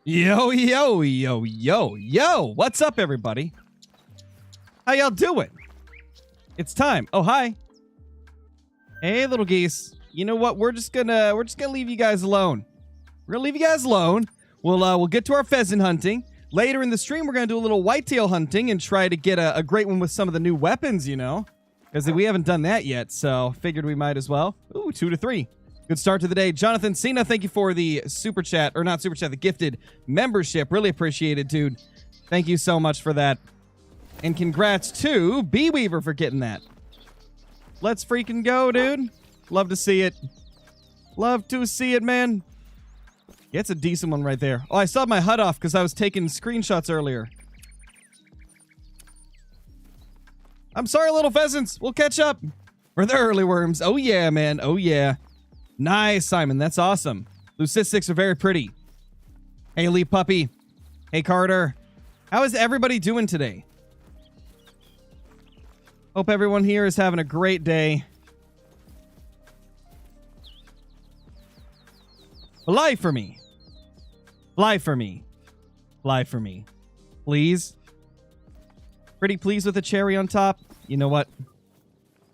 Yo, yo, yo, yo, yo. What's up, everybody? How y'all doing? It's time. Oh, hi. Hey, little geese. You know what? We're just gonna leave you guys alone. We're gonna leave you guys alone. We'll get to our pheasant hunting. Later in the stream, we're gonna do a little whitetail hunting and try to get a great one with some of the new weapons, you know? Because we haven't done that yet, so figured we might as well. Ooh, 2 to 3. Good start to the day. Jonathan Cena, thank you for the super chat, or not super chat, the gifted membership. Really appreciate it, dude. Thank you so much for that. And congrats to Bee Weaver for getting that. Let's freaking go, dude. Love to see it. Love to see it, man. Yeah, it's a decent one right there. Oh, I saw my HUD off because I was taking screenshots earlier. I'm sorry, little pheasants. We'll catch up for the early worms. Oh, yeah, man. Oh, yeah. Nice, Simon. That's awesome. Leucistics are very pretty. Hey, Lee Puppy. Hey, Carter. How is everybody doing today? Hope everyone here is having a great day. Fly for me. Fly for me. Fly for me. Please. Pretty pleased with a cherry on top. You know what?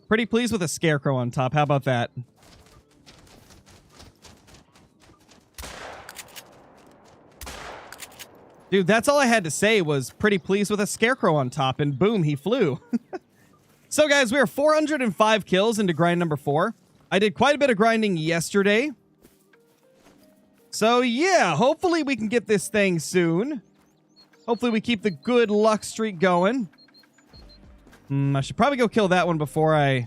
Pretty pleased with a scarecrow on top. How about that? Dude, that's all I had to say was pretty pleased with a scarecrow on top, and boom, he flew. So, guys, we are 405 kills into grind number 4. I did quite a bit of grinding yesterday. So, yeah, hopefully we can get this thing soon. Hopefully we keep the good luck streak going. I should probably go kill that one before I...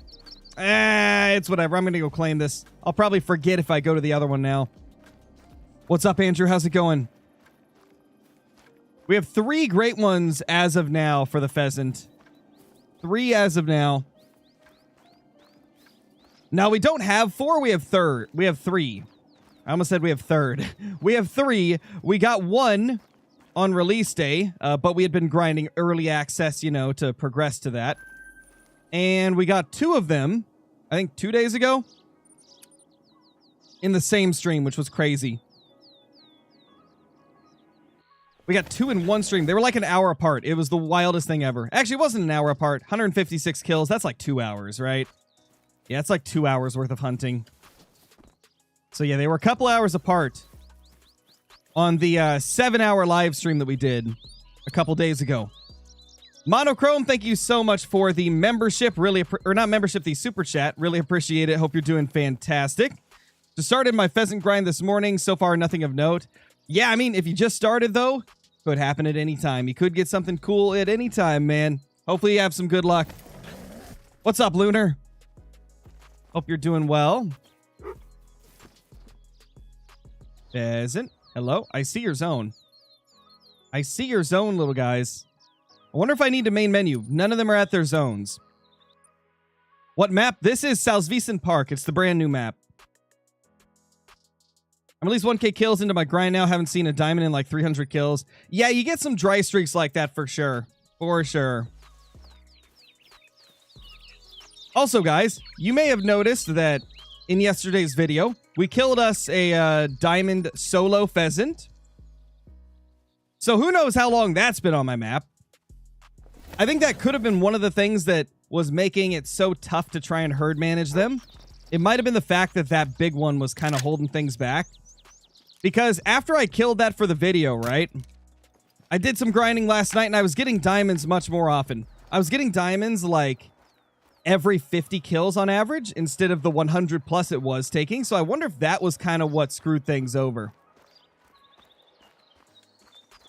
it's whatever. I'm going to go claim this. I'll probably forget if I go to the other one now. What's up, Andrew? How's it going? We have 3 great ones as of now for the pheasant. 3 as of now. Now, we don't have 4. We have 3. I almost said we have 3rd. We have 3. We got 1 on release day, but we had been grinding early access, you know, to progress to that. And we got 2 of them, I think 2 days ago, in the same stream, which was crazy. We got 2 in one stream. They were like an hour apart. It was the wildest thing ever. Actually, it wasn't an hour apart. 156 kills. That's like 2 hours, right? Yeah, it's like 2 hours worth of hunting. So yeah, they were a couple hours apart on the 7-hour live stream that we did a couple days ago. Monochrome, thank you so much for the membership. Really, or not membership, the super chat. Really appreciate it. Hope you're doing fantastic. Just started my pheasant grind this morning. So far, nothing of note. Yeah, I mean, if you just started, though, could happen at any time. You could get something cool at any time, man. Hopefully you have some good luck. What's up, Lunar? Hope you're doing well. Pheasant. Hello? I see your zone. I see your zone, little guys. I wonder if I need a main menu. None of them are at their zones. What map? This is Salzwiesen Park. It's the brand new map. I'm at least 1k kills into my grind now. Haven't seen a diamond in like 300 kills. Yeah, you get some dry streaks like that for sure. For sure. Also, guys, you may have noticed that in yesterday's video, we killed us a diamond solo pheasant. So who knows how long that's been on my map. I think that could have been one of the things that was making it so tough to try and herd manage them. It might have been the fact that that big one was kind of holding things back. Because after I killed that for the video, right? I did some grinding last night and I was getting diamonds much more often. I was getting diamonds like every 50 kills on average instead of the 100 plus it was taking. So I wonder if that was kind of what screwed things over.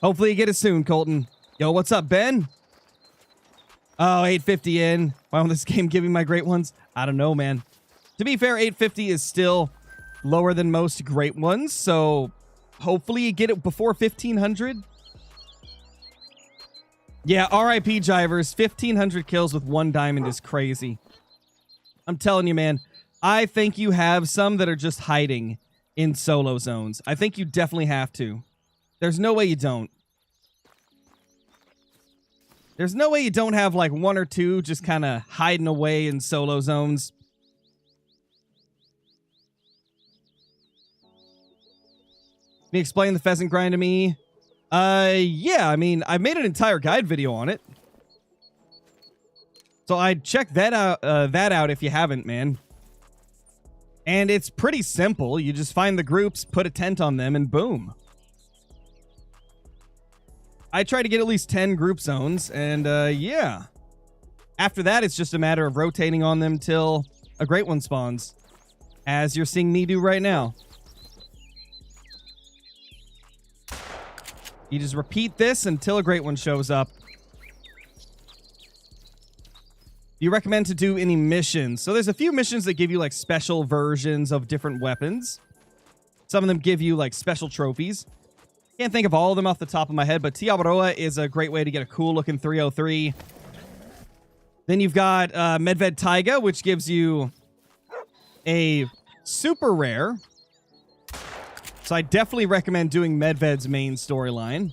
Hopefully you get it soon, Colton. Yo, what's up, Ben? Oh, 850 in. Why won't this game give me my great ones? I don't know, man. To be fair, 850 is still lower than most great ones, so hopefully you get it before 1500. Yeah, RIP Jivers. 1500 kills with 1 diamond is crazy. I'm telling you, man. I think you have some that are just hiding in solo zones. I think you definitely have to. There's no way you don't. There's no way you don't have like 1 or 2 just kind of hiding away in solo zones. Can you explain the pheasant grind to me? Yeah, I mean, I made an entire guide video on it. So I'd check that out if you haven't, man. And it's pretty simple. You just find the groups, put a tent on them, and boom. I try to get at least 10 group zones, and yeah. After that, it's just a matter of rotating on them till a great one spawns, as you're seeing me do right now. You just repeat this until a great one shows up. You recommend to do any missions? So there's a few missions that give you like special versions of different weapons. Some of them give you like special trophies. Can't think of all of them off the top of my head, but Tiabaroa is a great way to get a cool looking 303. Then you've got Medved Taiga, which gives you a super rare. So I definitely recommend doing Medved's main storyline.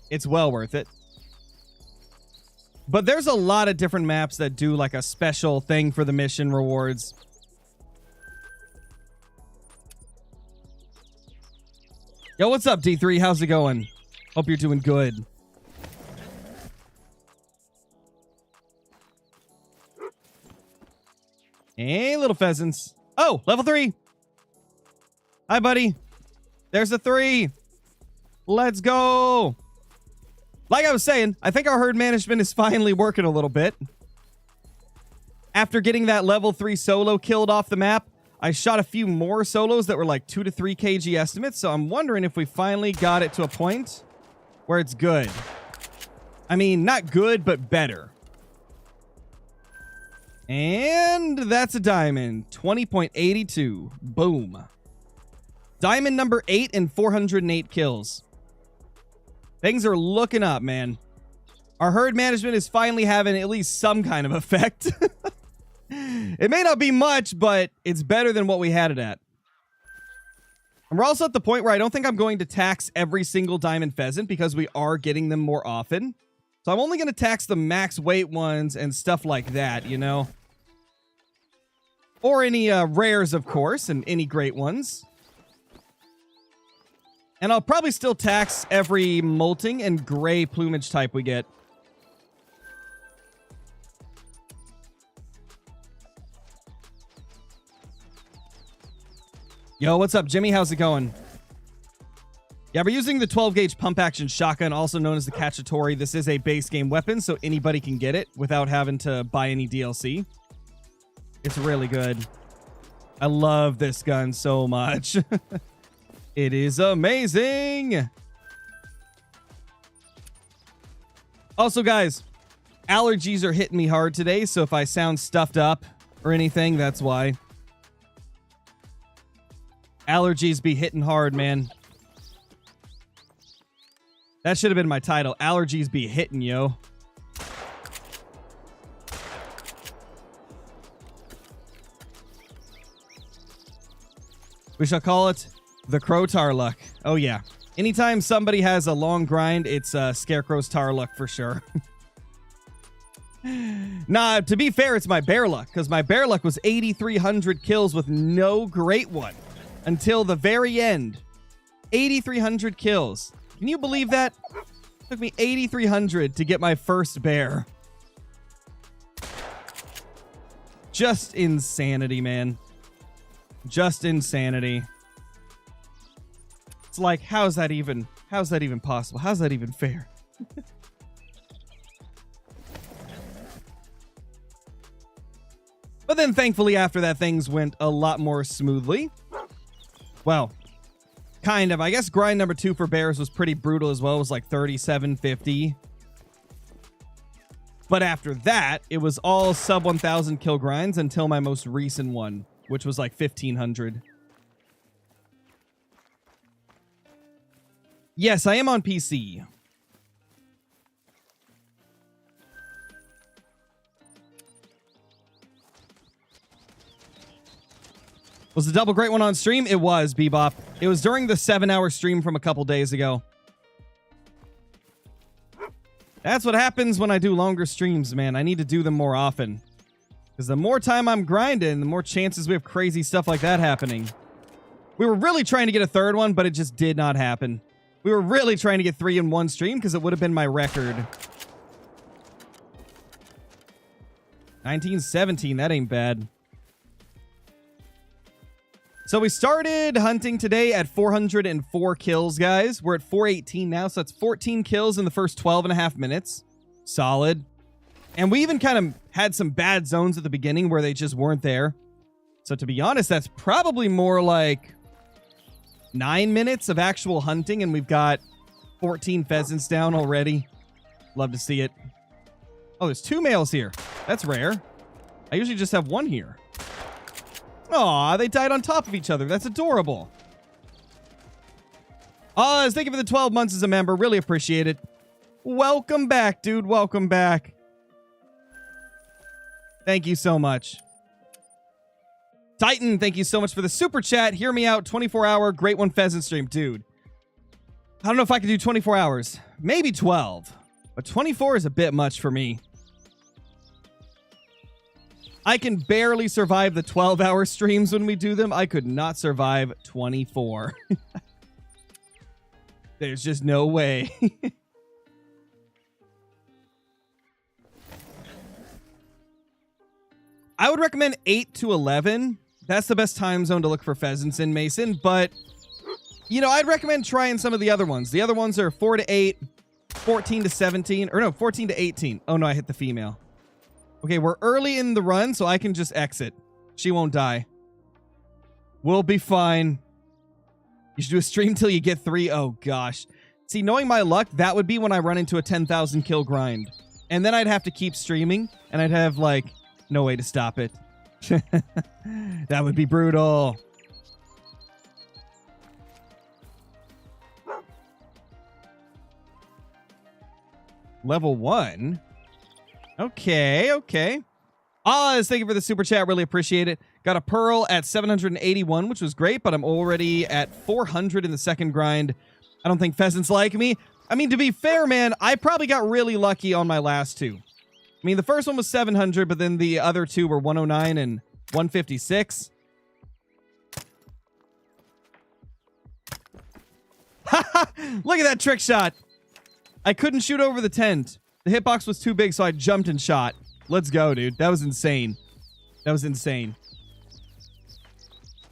It's well worth it. But there's a lot of different maps that do like a special thing for the mission rewards. Yo, what's up, D3? How's it going? Hope you're doing good. Hey, little pheasants. Oh, level 3. Hi, buddy. There's a 3. Let's go. Like I was saying, I think our herd management is finally working a little bit. After getting that level 3 solo killed off the map, I shot a few more solos that were like 2 to 3 kg estimates, so I'm wondering if we finally got it to a point where it's good. I mean, not good, but better. And that's a diamond. 20.82. Boom. Diamond number 8 and 408 kills. Things are looking up, man. Our herd management is finally having at least some kind of effect. It may not be much, but it's better than what we had it at. And we're also at the point where I don't think I'm going to tax every single diamond pheasant because we are getting them more often. So I'm only going to tax the max weight ones and stuff like that, you know? Or any rares, of course, and any great ones. And I'll probably still tax every molting and gray plumage type we get. Yo, what's up, Jimmy? How's it going? Yeah, we're using the 12-gauge pump-action shotgun, also known as the Cacciatore. This is a base game weapon, so anybody can get it without having to buy any DLC. It's really good. I love this gun so much. It is amazing. Also, guys, allergies are hitting me hard today, so if I sound stuffed up or anything, that's why. Allergies be hitting hard, man. That should have been my title. Allergies be hitting, yo. We shall call it the Crow Tarluck. Oh, yeah. Anytime somebody has a long grind, it's Scarecrow's Tarluck for sure. Nah, to be fair, it's my bear luck, because my bear luck was 8,300 kills with no great one until the very end. 8,300 kills. Can you believe that? It took me 8,300 to get my first bear. Just insanity, man. Just insanity. It's like, how's that even possible? How's that even fair? But then thankfully after that, things went a lot more smoothly. Well, kind of. I guess grind number 2 for bears was pretty brutal as well. It was like 3750. But after that, it was all sub 1,000 kill grinds until my most recent one, which was like 1,500. Yes, I am on PC. Was the double great one on stream? It was, Bebop. It was during the 7-hour stream from a couple days ago. That's what happens when I do longer streams, man. I need to do them more often. Because the more time I'm grinding, the more chances we have crazy stuff like that happening. We were really trying to get a third one, but it just did not happen. We were really trying to get 3 in one stream because it would have been my record. 1917, that ain't bad. So we started hunting today at 404 kills, guys. We're at 418 now, so that's 14 kills in the first 12 and a half minutes. Solid. And we even kind of had some bad zones at the beginning where they just weren't there. So to be honest, that's probably more like 9 minutes of actual hunting, and we've got 14 pheasants down already. Love to see it. Oh, there's 2 males here. That's rare. I usually just have 1 here. Aw, they died on top of each other. That's adorable. Oz, thank you for the 12 months as a member. Really appreciate it. Welcome back, dude. Welcome back. Thank you so much. Titan, thank you so much for the super chat. Hear me out. 24-hour Great One Pheasant stream. Dude, I don't know if I can do 24 hours. Maybe 12. But 24 is a bit much for me. I can barely survive the 12-hour streams when we do them. I could not survive 24. There's just no way. I would recommend 8 to 11. That's the best time zone to look for pheasants in, Mason. But, you know, I'd recommend trying some of the other ones. The other ones are 4 to 8, 14 to 17. Or no, 14 to 18. Oh, no, I hit the female. Okay, we're early in the run, so I can just exit. She won't die. We'll be fine. You should do a stream till you get 3. Oh, gosh. See, knowing my luck, that would be when I run into a 10,000 kill grind. And then I'd have to keep streaming, and I'd have, like, no way to stop it. That would be brutal. Level 1? Okay, okay. Oz, thank you for the super chat. Really appreciate it. Got a pearl at 781, which was great, but I'm already at 400 in the second grind. I don't think pheasants like me. I mean, to be fair, man, I probably got really lucky on my last 2. I mean, the first one was 700, but then the other 2 were 109 and 156. Look at that trick shot. I couldn't shoot over the tent. The hitbox was too big, so I jumped and shot. Let's go, dude. That was insane. That was insane.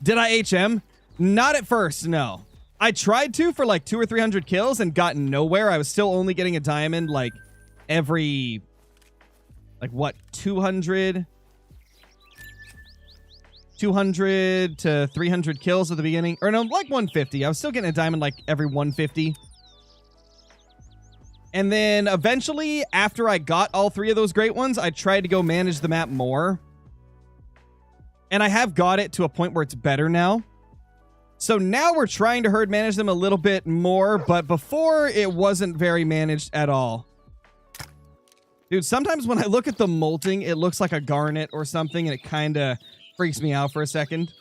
Did I HM? Not at first, no. I tried to for like 200 or 300 kills and got nowhere. I was still only getting a diamond like every... like what? 200 to 300 kills at the beginning. Or no, like 150. I was still getting a diamond like every 150. And then eventually, after I got all 3 of those great ones, I tried to go manage the map more. And I have got it to a point where it's better now. So now we're trying to herd manage them a little bit more, but before it wasn't very managed at all. Dude, sometimes when I look at the molting, it looks like a garnet or something, and it kind of freaks me out for a second.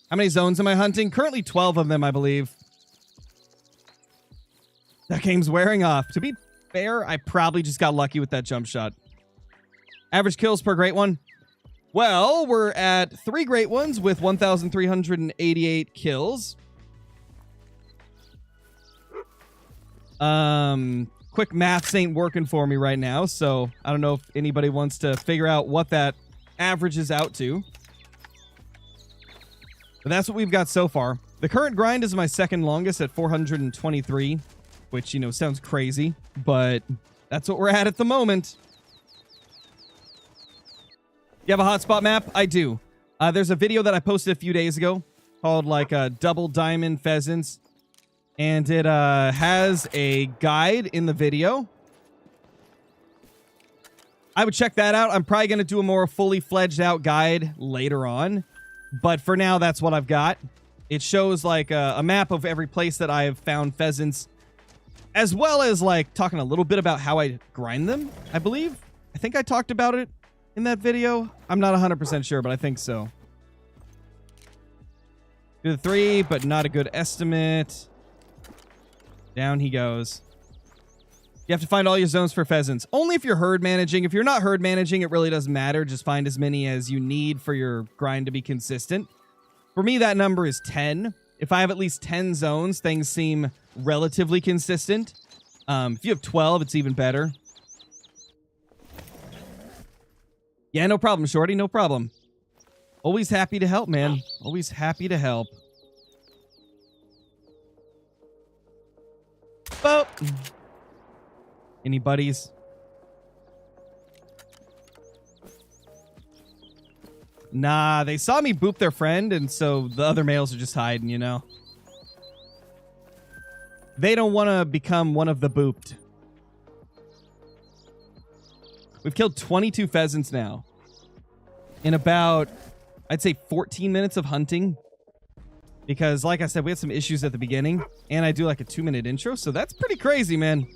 How many zones am I hunting? Currently 12 of them, I believe. That game's wearing off. To be fair, I probably just got lucky with that jump shot. Average kills per great one. Well, we're at 3 great ones with 1,388 kills. Quick maths ain't working for me right now, so I don't know if anybody wants to figure out what that averages out to. But that's what we've got so far. The current grind is my second longest at 423. Which, you know, sounds crazy, but that's what we're at the moment. You have a hotspot map? I do. There's a video that I posted a few days ago called, like, Double Diamond Pheasants. And it has a guide in the video. I would check that out. I'm probably going to do a more fully fledged out guide later on. But for now, that's what I've got. It shows, like, a map of every place that I have found pheasants. As well as, like, talking a little bit about how I grind them, I believe. I think I talked about it in that video. I'm not 100% sure, but I think so. Do the 3, but not a good estimate. Down he goes. You have to find all your zones for pheasants. Only if you're herd managing. If you're not herd managing, it really doesn't matter. Just find as many as you need for your grind to be consistent. For me, that number is 10. If I have at least 10 zones, things seem relatively consistent. If you have 12, it's even better. Yeah, no problem, Shorty. No problem. Always happy to help, man. Always happy to help. Boop. Any buddies? Nah, they saw me boop their friend, and so the other males are just hiding, you know? They don't want to become one of the booped. We've killed 22 pheasants now. In about, I'd say 14 minutes of hunting. Because, like I said, we had some issues at the beginning. And I do like a 2-minute intro, so that's pretty crazy, man.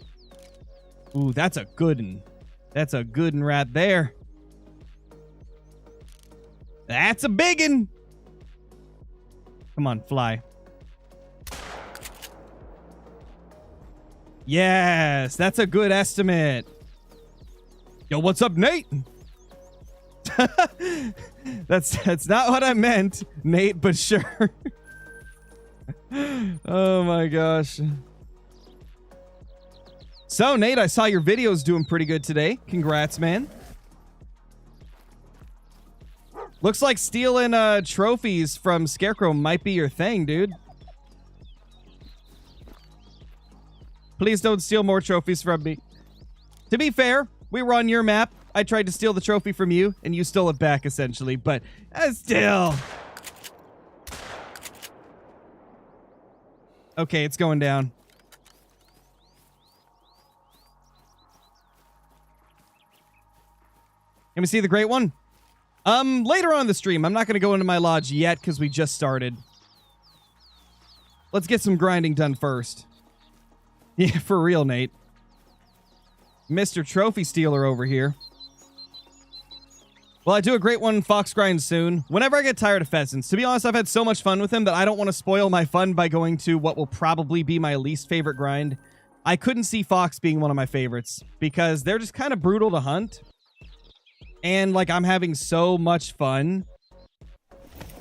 Ooh, that's a good one. That's a good one right there. That's a big one. Come on, fly. Yes, that's a good estimate. Yo, what's up, Nate? That's not what I meant, Nate, but sure. Oh my gosh. So, Nate, I saw your video's doing pretty good today. Congrats, man. Looks like stealing trophies from Scarecrow might be your thing, dude. Please don't steal more trophies from me. To be fair, we were on your map. I tried to steal the trophy from you, and you stole it back, essentially. But still. Okay, it's going down. Can we see the great one? Later on in the stream. I'm not going to go into my lodge yet because we just started. Let's get some grinding done first. Yeah, for real, Nate. Mr. Trophy Stealer over here. Well, I do a great one Fox grind soon. Whenever I get tired of pheasants. To be honest, I've had so much fun with him that I don't want to spoil my fun by going to what will probably be my least favorite grind. I couldn't see Fox being one of my favorites because they're just kind of brutal to hunt. And, like, I'm having so much fun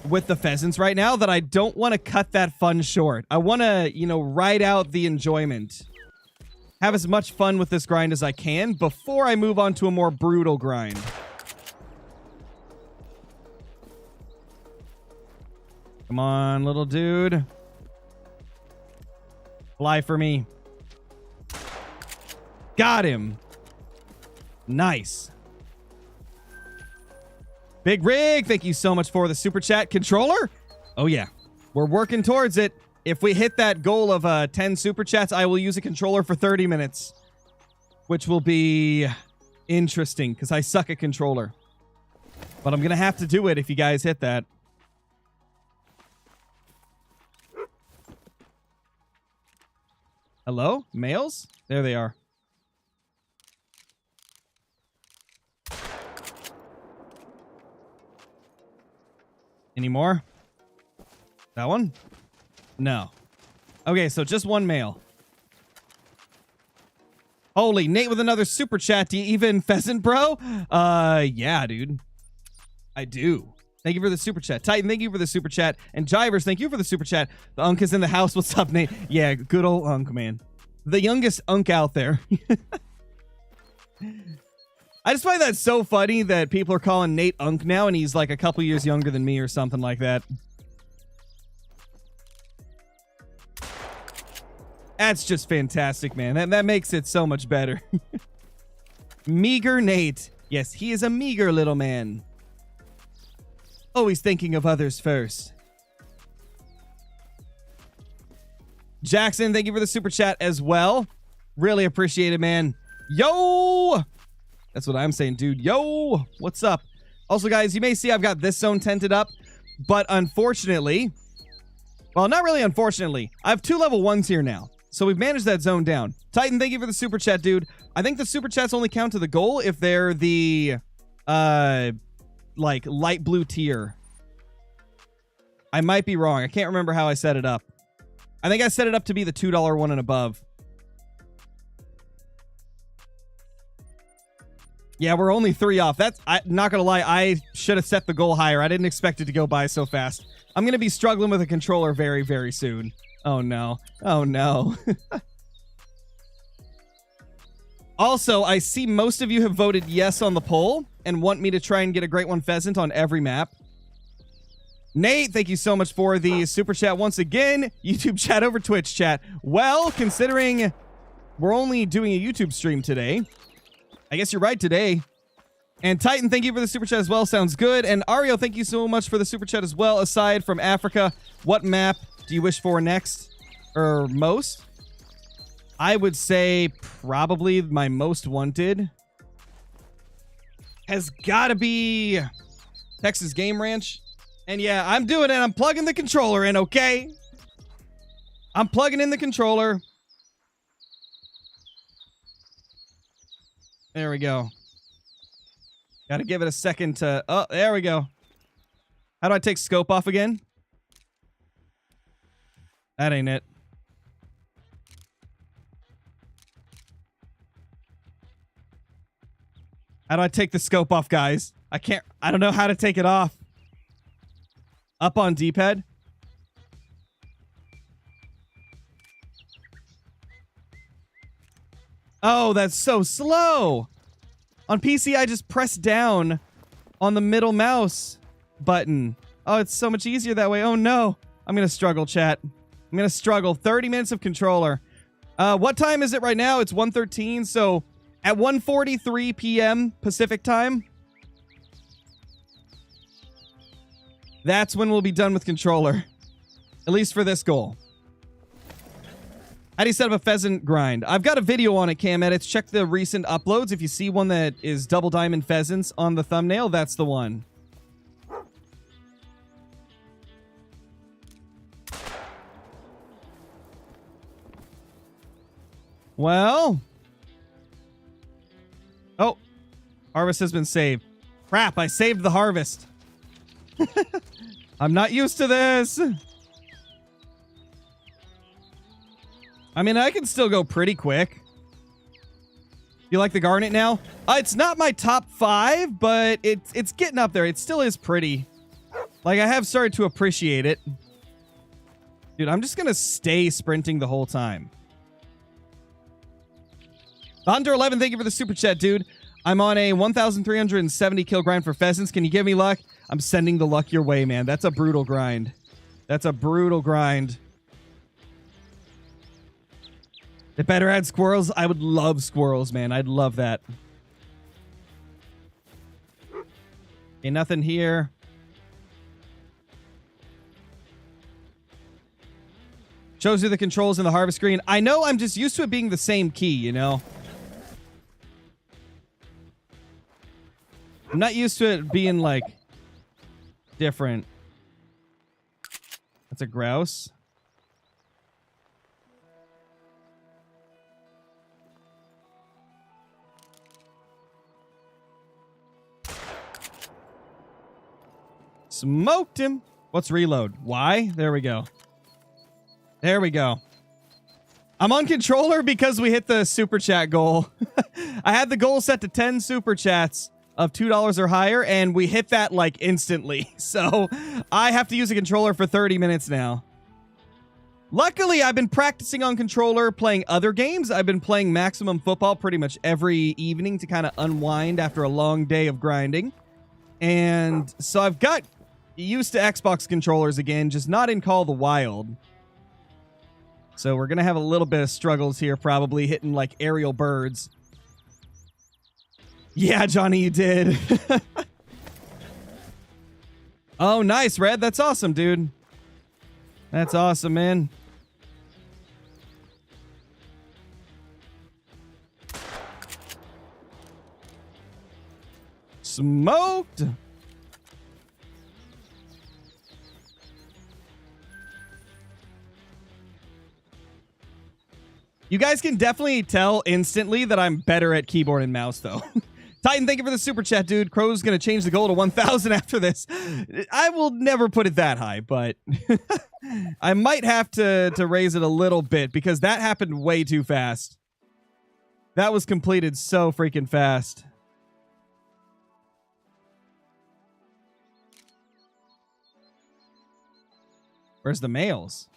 with the pheasants right now that I don't want to cut that fun short. I want to, you know, ride out the enjoyment. Have as much fun with this grind as I can before I move on to a more brutal grind. Come on, little dude. Fly for me. Got him. Nice. Big Rig, thank you so much for the super chat. Controller? Oh, yeah. We're working towards it. If we hit that goal of 10 super chats, I will use a controller for 30 minutes. Which will be interesting, because I suck at controller. But I'm going to have to do it if you guys hit that. Hello? Males? There they are. Any more? That one? No. Okay, so just one male. Holy, Nate with another super chat. Do you even pheasant, bro? Yeah, dude. I do. Thank you for the super chat. Titan, thank you for the super chat. And Jivers, thank you for the super chat. The Unk is in the house. What's up, Nate? Yeah, good old Unk, man. The youngest Unk out there. I just find that so funny that people are calling Nate Unk now, and he's like a couple years younger than me or something like that. That's just fantastic, man. That makes it so much better. Meager Nate. Yes, he is a meager little man. Always thinking of others first. Jackson, thank you for the super chat as well. Really appreciate it, man. Yo! That's what I'm saying, dude. Yo! What's up? Also, guys, you may see I've got this zone tented up, but unfortunately... Well, not really unfortunately. I have 2 level 1s here now, so we've managed that zone down. Titan, thank you for the super chat, dude. I think the super chats only count to the goal if they're the, like, light blue tier. I might be wrong. I can't remember how I set it up. I think I set it up to be the $2 one and above. Yeah, we're only 3 off. That's, not gonna lie, I should have set the goal higher. I didn't expect it to go by so fast. I'm going to be struggling with a controller very, very soon. Oh, no. Oh, no. Also, I see most of you have voted yes on the poll and want me to try and get a Great One Pheasant on every map. Nate, thank you so much for the super chat once again. YouTube chat over Twitch chat. Well, considering we're only doing a YouTube stream today, I guess you're right today. And Titan, thank you for the super chat as well. Sounds good. And Ario, thank you so much for the super chat as well. Aside from Africa, what map do you wish for next or most? I would say probably my most wanted has got to be Texas Game Ranch. And yeah, I'm doing it. I'm plugging the controller in, okay? I'm plugging in the controller. There we go. Got to give it a second to... Oh, there we go. How do I take scope off again? That ain't it. How do I take the scope off, guys? I don't know how to take it off. Up on D-pad. Oh, that's so slow. On PC, I just press down on the middle mouse button. Oh, it's so much easier that way. Oh, no. I'm going to struggle, chat. I'm going to struggle. 30 minutes of controller. What time is it right now? It's 1:13, so... At 1:43 p.m. Pacific time, that's when we'll be done with controller. At least for this goal. How do you set up a pheasant grind? I've got a video on it, Cam Edits. Check the recent uploads. If you see one that is double diamond pheasants on the thumbnail, that's the one. Well... Oh, harvest has been saved. Crap, I saved the harvest. I'm not used to this. I mean, I can still go pretty quick. You like the garnet now? It's not my top 5, but it's getting up there. It still is pretty. Like, I have started to appreciate it. Dude, I'm just going to stay sprinting the whole time. Under 11, thank you for the super chat, dude. I'm on a 1,370 kill grind for pheasants. Can you give me luck? I'm sending the luck your way, man. That's a brutal grind. That's a brutal grind. It better add squirrels. I would love squirrels, man. I'd love that. Okay, nothing here. Shows you the controls in the harvest screen. I know, I'm just used to it being the same key, you know? I'm not used to it being, like, different. That's a grouse. Smoked him. What's reload? Why? There we go. There we go. I'm on controller because we hit the super chat goal. I had the goal set to 10 super chats of $2 or higher, and we hit that like instantly. So I have to use a controller for 30 minutes now. Luckily, I've been practicing on controller playing other games. I've been playing Maximum Football pretty much every evening to kind of unwind after a long day of grinding. And so I've got used to Xbox controllers again, just not in Call of the Wild. So we're going to have a little bit of struggles here, probably hitting like aerial birds. Yeah, Johnny, you did. Oh, nice, Red. That's awesome, dude. That's awesome, man. Smoked. You guys can definitely tell instantly that I'm better at keyboard and mouse, though. Titan, thank you for the super chat, dude. Crow's going to change the goal to 1,000 after this. I will never put it that high, but I might have to raise it a little bit because that happened way too fast. That was completed so freaking fast. Where's the males?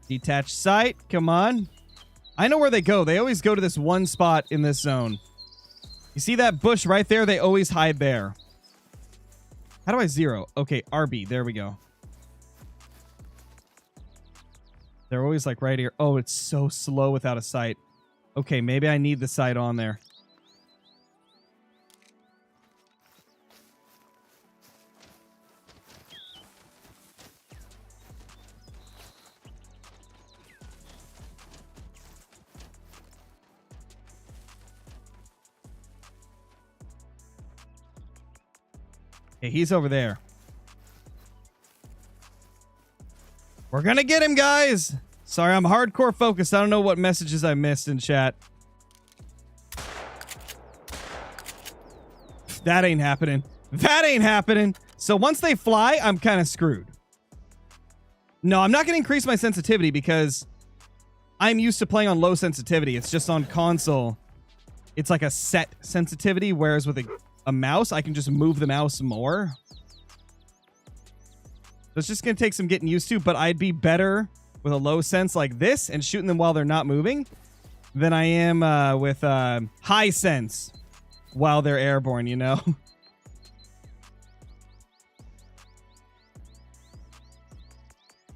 Detached sight. Come on. I know where they go. They always go to this one spot in this zone. You see that bush right there? They always hide there. How do I zero? Okay, RB. There we go. They're always like right here. Oh, it's so slow without a sight. Okay, maybe I need the sight on there. Okay, he's over there. We're gonna get him, guys. Sorry, I'm hardcore focused. I don't know what messages I missed in chat. That ain't happening. That ain't happening. So once they fly, I'm kind of screwed. No, I'm not going to increase my sensitivity because I'm used to playing on low sensitivity. It's just on console. It's like a set sensitivity, whereas with a mouse, I can just move the mouse more. So it's just going to take some getting used to, but I'd be better with a low sense like this and shooting them while they're not moving than I am with high sense while they're airborne, you know?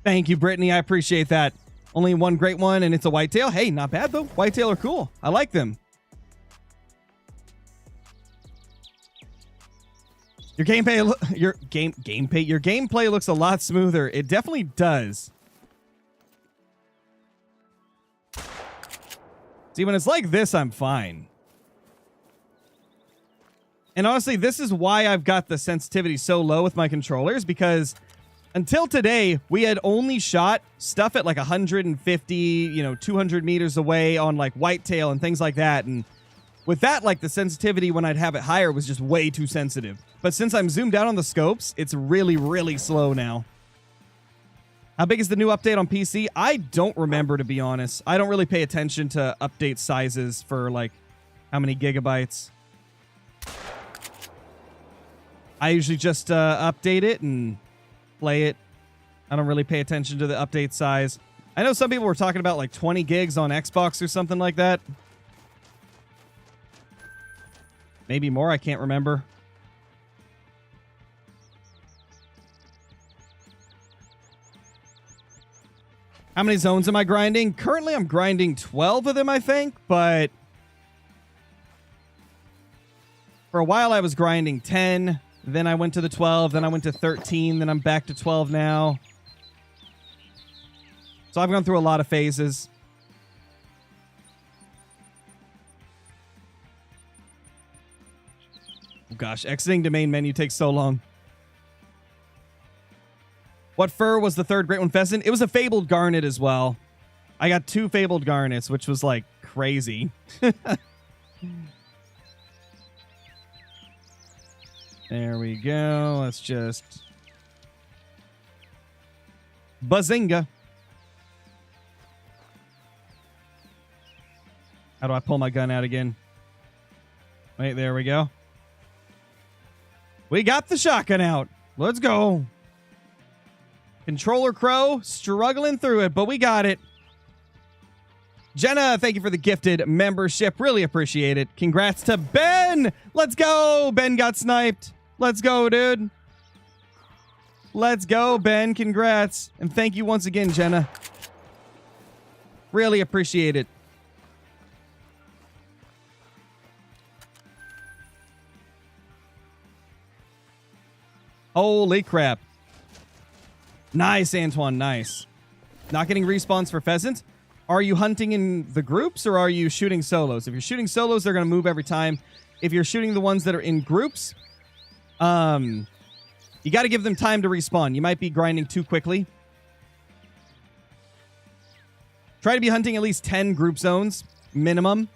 Thank you, Brittany. I appreciate that. Only one great one, and it's a whitetail. Hey, not bad, though. Whitetail are cool. I like them. Your gameplay looks a lot smoother. It definitely does. See, when it's like this, I'm fine. And honestly, this is why I've got the sensitivity so low with my controllers, because until today, we had only shot stuff at like 150, 200 meters away on like whitetail and things like that. And with that, like the sensitivity when I'd have it higher was just way too sensitive. But since I'm zoomed out on the scopes, it's really, really slow now. How big is the new update on PC? I don't remember, to be honest. I don't really pay attention to update sizes for like how many gigabytes. I usually just update it and play it. I don't really pay attention to the update size. I know some people were talking about like 20 gigs on Xbox or something like that. Maybe more, I can't remember. How many zones am I grinding? Currently, I'm grinding 12 of them, I think, but for a while I was grinding 10. Then I went to the 12, then I went to 13, then I'm back to 12 now. So I've gone through a lot of phases. Oh gosh, exiting domain menu takes so long. What fur was the third great one, Pheasant? It was a fabled garnet as well. I got 2 fabled garnets, which was like crazy. There we go. Let's just... Bazinga. How do I pull my gun out again? Wait, there we go. We got the shotgun out. Let's go. Controller Crow, struggling through it, but we got it. Jenna, thank you for the gifted membership. Really appreciate it. Congrats to Ben. Let's go. Ben got sniped. Let's go, dude. Let's go, Ben. Congrats. And thank you once again, Jenna. Really appreciate it. Holy crap. Nice, Antoine. Nice. Not getting respawns for Pheasant. Are you hunting in the groups or are you shooting solos? If you're shooting solos, they're going to move every time. If you're shooting the ones that are in groups, you got to give them time to respawn. You might be grinding too quickly. Try to be hunting at least 10 group zones minimum,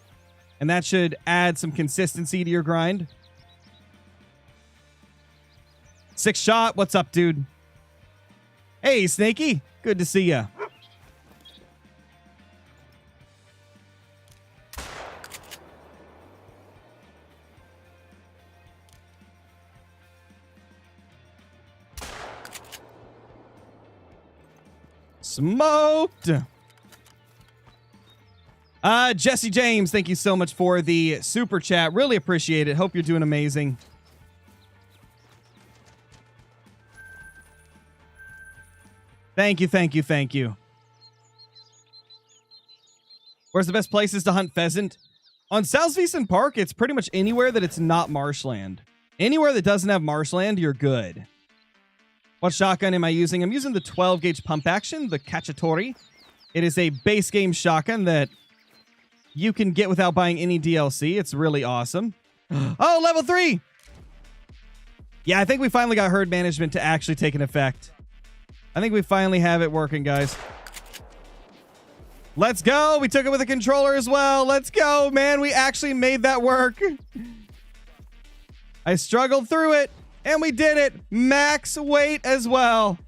and that should add some consistency to your grind. 6 shot. What's up, dude? Hey, Snakey. Good to see ya. Smoked. Jesse James, thank you so much for the super chat. Really appreciate it. Hope you're doing amazing. Thank you, thank you, thank you. Where's the best places to hunt pheasant? On Salzwiesen Park, it's pretty much anywhere that it's not marshland. Anywhere that doesn't have marshland, you're good. What shotgun am I using? I'm using the 12-gauge pump action, the Cacciatore. It is a base game shotgun that you can get without buying any DLC. It's really awesome. Oh, level 3! Yeah, I think we finally got herd management to actually take an effect. I think we finally have it working, guys. Let's go. We took it with a controller as well. Let's go, man. We actually made that work. I struggled through it, and we did it. Max weight as well.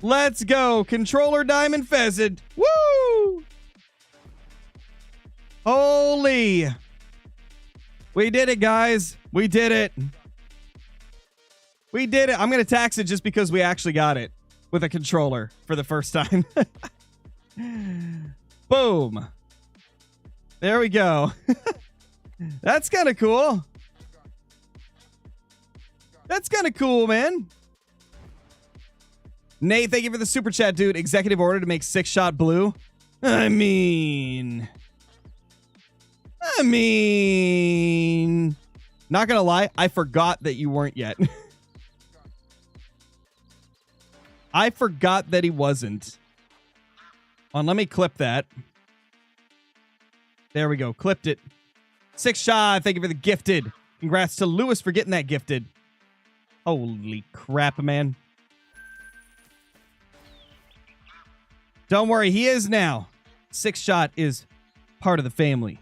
Let's go. Controller diamond pheasant. Woo! Holy. We did it, guys. We did it. We did it. I'm going to tax it just because we actually got it with a controller for the first time. Boom. There we go. That's kind of cool. That's kind of cool, man. Nate, thank you for the super chat, dude. Executive order to make 6-shot blue. I mean, not gonna lie, I forgot that you weren't yet. I forgot that he wasn't. Let me clip that. There we go. Clipped it. 6-shot. Thank you for the gifted. Congrats to Lewis for getting that gifted. Holy crap, man. Don't worry. He is now. 6-shot is part of the family.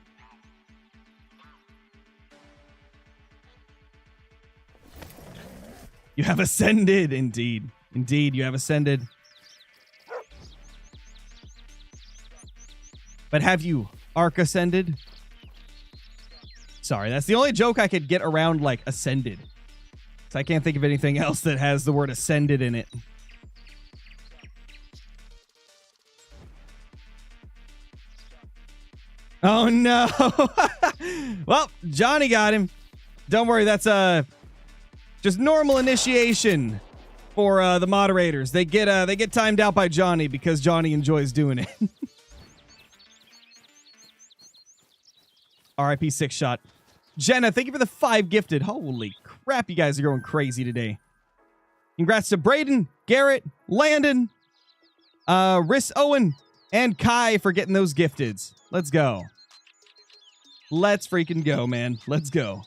You have ascended. Indeed. Indeed, you have ascended. But have you arc ascended? Sorry, that's the only joke I could get around, like, ascended. So I can't think of anything else that has the word ascended in it. Oh, no. Well, Johnny got him. Don't worry, that's just normal initiation for the moderators. They get timed out by Johnny because Johnny enjoys doing it. RIP 6-shot. Jenna, thank you for the 5 gifted. Holy crap, you guys are going crazy today. Congrats to Braden, Garrett, Landon, Riss Owen, and Kai for getting those gifteds. Let's go. Let's freaking go, man. Let's go.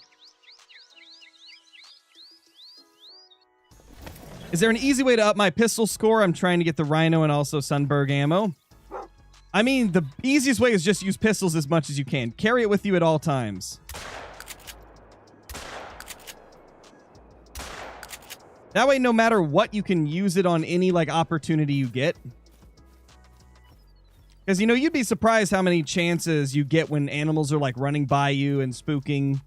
Is there an easy way to up my pistol score? I'm trying to get the Rhino and also Sunberg ammo. I mean, the easiest way is just use pistols as much as you can. Carry it with you at all times. That way, no matter what, you can use it on any, like, opportunity you get. Because, you know, you'd be surprised how many chances you get when animals are, like, running by you and spooking.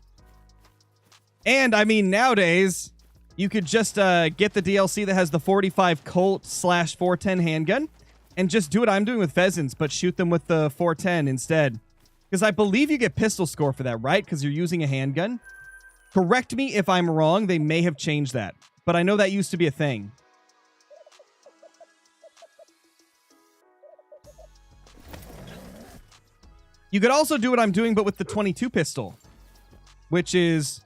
And, I mean, nowadays, you could just get the DLC that has the 45 Colt/410 handgun. And just do what I'm doing with pheasants, but shoot them with the 410 instead. Because I believe you get pistol score for that, right? Because you're using a handgun. Correct me if I'm wrong. They may have changed that. But I know that used to be a thing. You could also do what I'm doing, but with the 22 pistol. Which is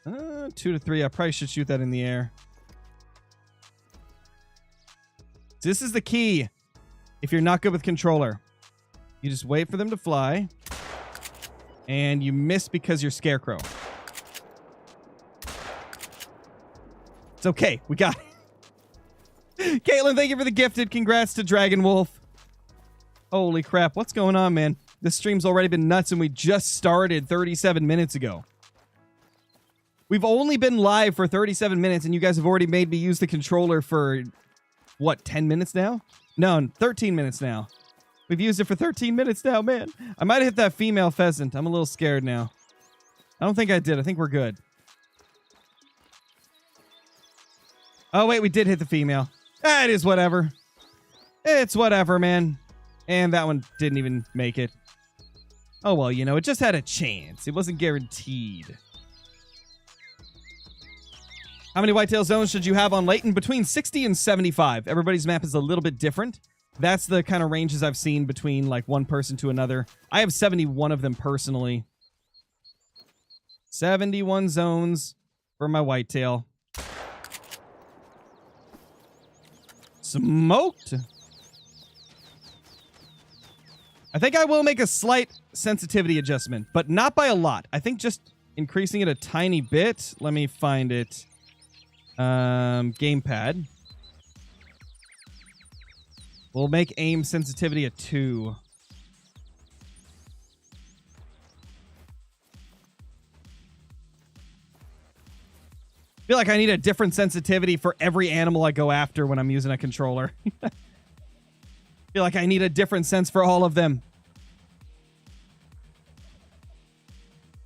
2 to 3. I probably should shoot that in the air. This is the key. If you're not good with controller, you just wait for them to fly. And you miss because you're Scarecrow. It's okay. We got it. Caitlin, thank you for the gifted. Congrats to Dragon Wolf. Holy crap. What's going on, man? This stream's already been nuts and we just started 37 minutes ago. We've only been live for 37 minutes and you guys have already made me use the controller for, what, 10 minutes now? No, 13 minutes now. We've used it for 13 minutes now, man. I might have hit that female pheasant. I'm a little scared now. I don't think I did. I think we're good. Oh, wait, we did hit the female. It is whatever. It's whatever, man. And that one didn't even make it. Oh, well, you know, it just had a chance. It wasn't guaranteed. How many whitetail zones should you have on Layton? Between 60 and 75. Everybody's map is a little bit different. That's the kind of ranges I've seen between, like, one person to another. I have 71 of them personally. 71 zones for my whitetail. Smoked. I think I will make a slight sensitivity adjustment, but not by a lot. I think just increasing it a tiny bit. Let me find it. Gamepad. We'll make aim sensitivity a 2. I feel like I need a different sensitivity for every animal I go after when I'm using a controller. I feel like I need a different sense for all of them.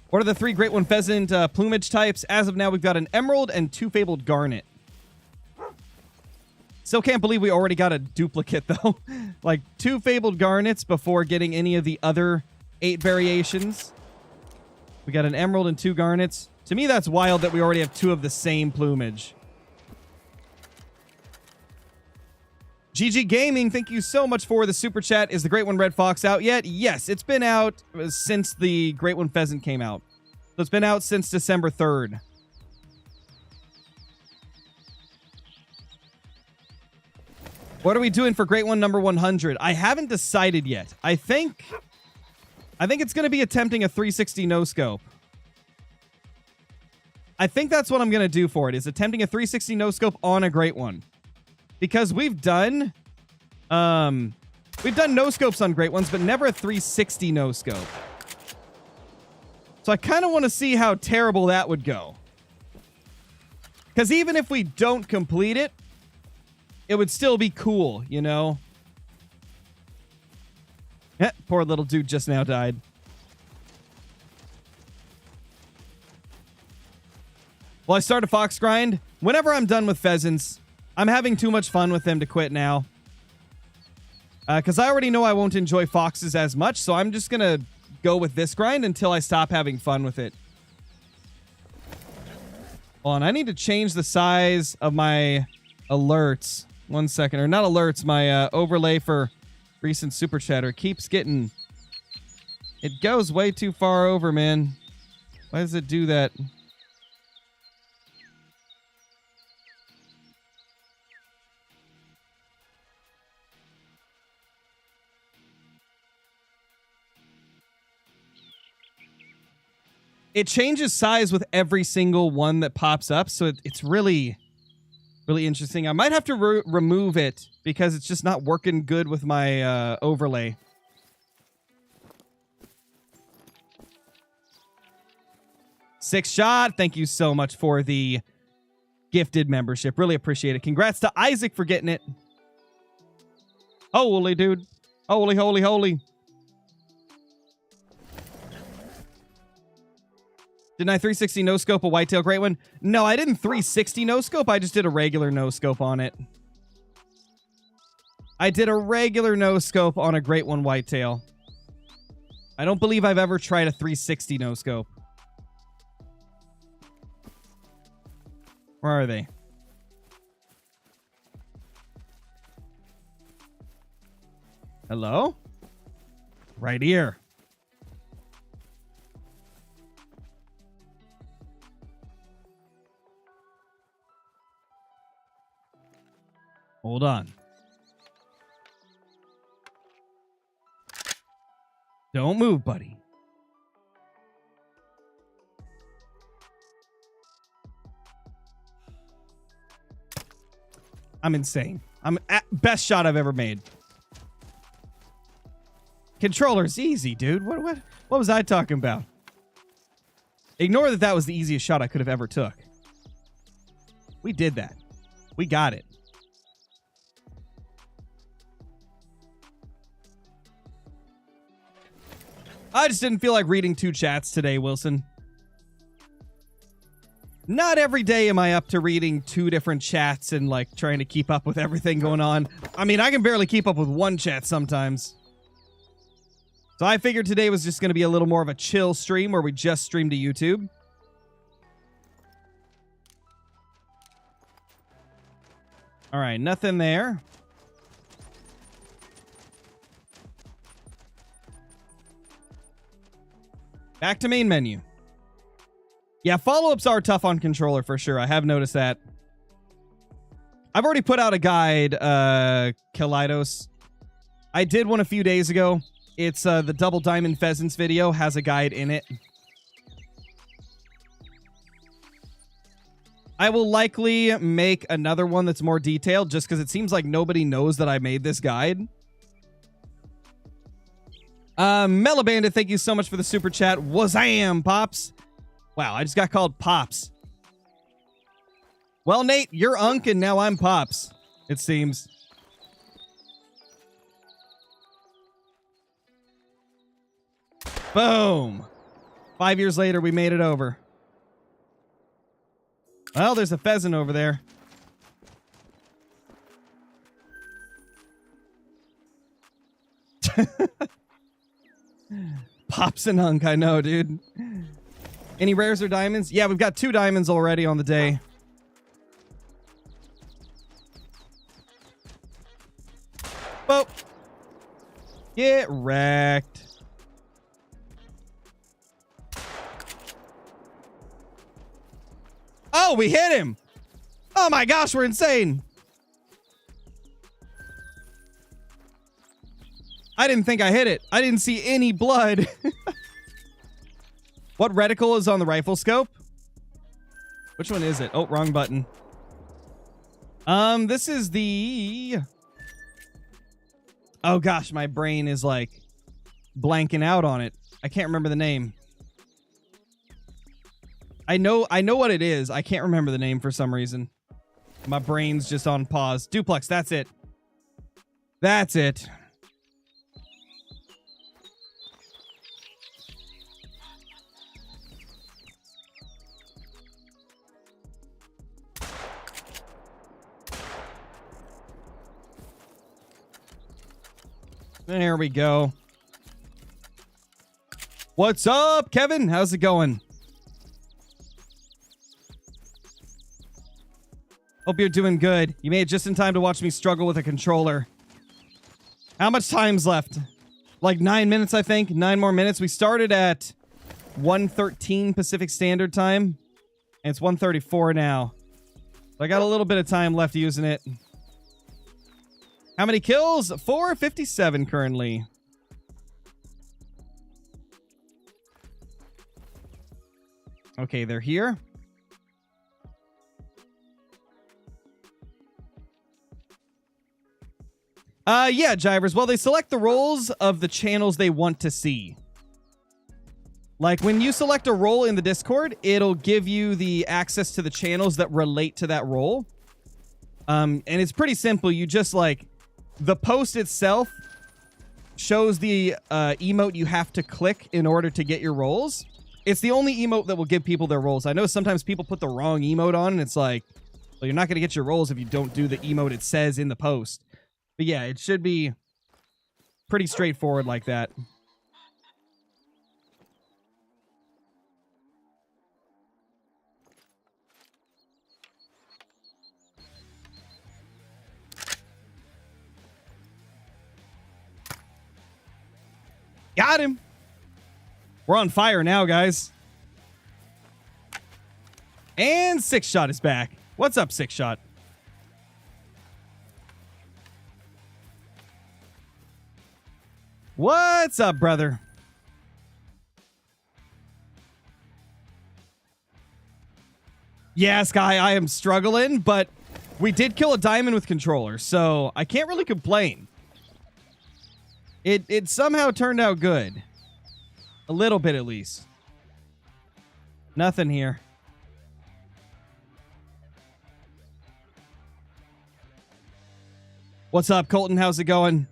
What are the 3 great one pheasant plumage types? As of now, we've got an emerald and 2 fabled garnet. Still can't believe we already got a duplicate, though. Like, 2 fabled garnets before getting any of the other 8 variations. We got an emerald and 2 garnets. To me, that's wild that we already have 2 of the same plumage. GG Gaming, thank you so much for the super chat. Is the Great One Red Fox out yet? Yes, it's been out since the Great One Pheasant came out. So it's been out since December 3rd. What are we doing for Great One number 100? I haven't decided yet. I think it's going to be attempting a 360 no-scope. I think that's what I'm going to do for it, is attempting a 360 no-scope on a Great One. Because we've done no-scopes on Great Ones, but never a 360 no-scope. So I kind of want to see how terrible that would go. Because even if we don't complete it, it would still be cool, you know? Poor little dude just now died. Well, I start a fox grind. Whenever I'm done with pheasants, I'm having too much fun with them to quit now. Because I already know I won't enjoy foxes as much, so I'm just going to go with this grind until I stop having fun with it. Hold on, I need to change the size of my alerts. 1 second. Or not alerts, my overlay for recent super chatter keeps getting... It goes way too far over, man. Why does it do that? It changes size with every single one that pops up, so it's really, really interesting. I might have to remove it because it's just not working good with my overlay. Six Shot, thank you so much for the gifted membership. Really appreciate it. Congrats to Isaac for getting it. Holy, dude. Holy, holy, holy. Didn't I 360 no-scope a whitetail great one? No, I didn't 360 no-scope. I just did a regular no-scope on it. I did a regular no-scope on a great one whitetail. I don't believe I've ever tried a 360 no-scope. Where are they? Hello? Right here. Hold on. Don't move, buddy. I'm insane. I'm at best shot I've ever made. Controller's easy, dude. What was I talking about? Ignore that was the easiest shot I could have ever took. We did that. We got it. I just didn't feel like reading 2 chats today, Wilson. Not every day am I up to reading 2 different chats and like trying to keep up with everything going on. I mean, I can barely keep up with one chat sometimes. So I figured today was just going to be a little more of a chill stream where we just stream to YouTube. All right, nothing there. Back to main menu. Yeah, follow-ups are tough on controller for sure. I have noticed that. I've already put out a guide, Kaleidos. I did one a few days ago. It's the Double Diamond Pheasants video, has a guide in it. I will likely make another one that's more detailed just because it seems like nobody knows that I made this guide. Mellow Bandit, thank you so much for the super chat. Wazam, Pops. Wow, I just got called Pops. Well, Nate, you're Unk and now I'm Pops, it seems. Boom. 5 years later, we made it over. Well, there's a pheasant over there. Pops and Unk, I know, dude. Any rares or diamonds? Yeah, we've got 2 diamonds already on the day. Boop. Get wrecked. Oh, we hit him. Oh my gosh, we're insane. I didn't think I hit it. I didn't see any blood. What reticle is on the rifle scope? Which one is it? Oh, wrong button. This is the... Oh gosh, my brain is like blanking out on it. I can't remember the name. I know what it is. I can't remember the name for some reason. My brain's just on pause. Duplex, that's it. That's it. There we go. What's up, Kevin? How's it going? Hope you're doing good. You made it just in time to watch me struggle with a controller. How much time's left? Like 9 minutes, I think. 9 more minutes. We started at 1:13 Pacific Standard Time. And it's 1:34 now. So I got a little bit of time left using it. How many kills? 457 currently. Okay, they're here. Yeah, Jivers. Well, they select the roles of the channels they want to see. Like, when you select a role in the Discord, it'll give you the access to the channels that relate to that role. And it's pretty simple. You just, like... The post itself shows the emote you have to click in order to get your roles. It's the only emote that will give people their roles. I know sometimes people put the wrong emote on, and it's like, well, you're not going to get your roles if you don't do the emote it says in the post. But yeah, it should be pretty straightforward like that. Got him. We're on fire now, guys. And Six Shot is back. What's up, Six Shot? What's up, brother? Yeah, Sky, I am struggling, but we did kill a diamond with controller, so I can't really complain. It somehow turned out good. A little bit, at least. Nothing here. What's up, Colton? How's it going?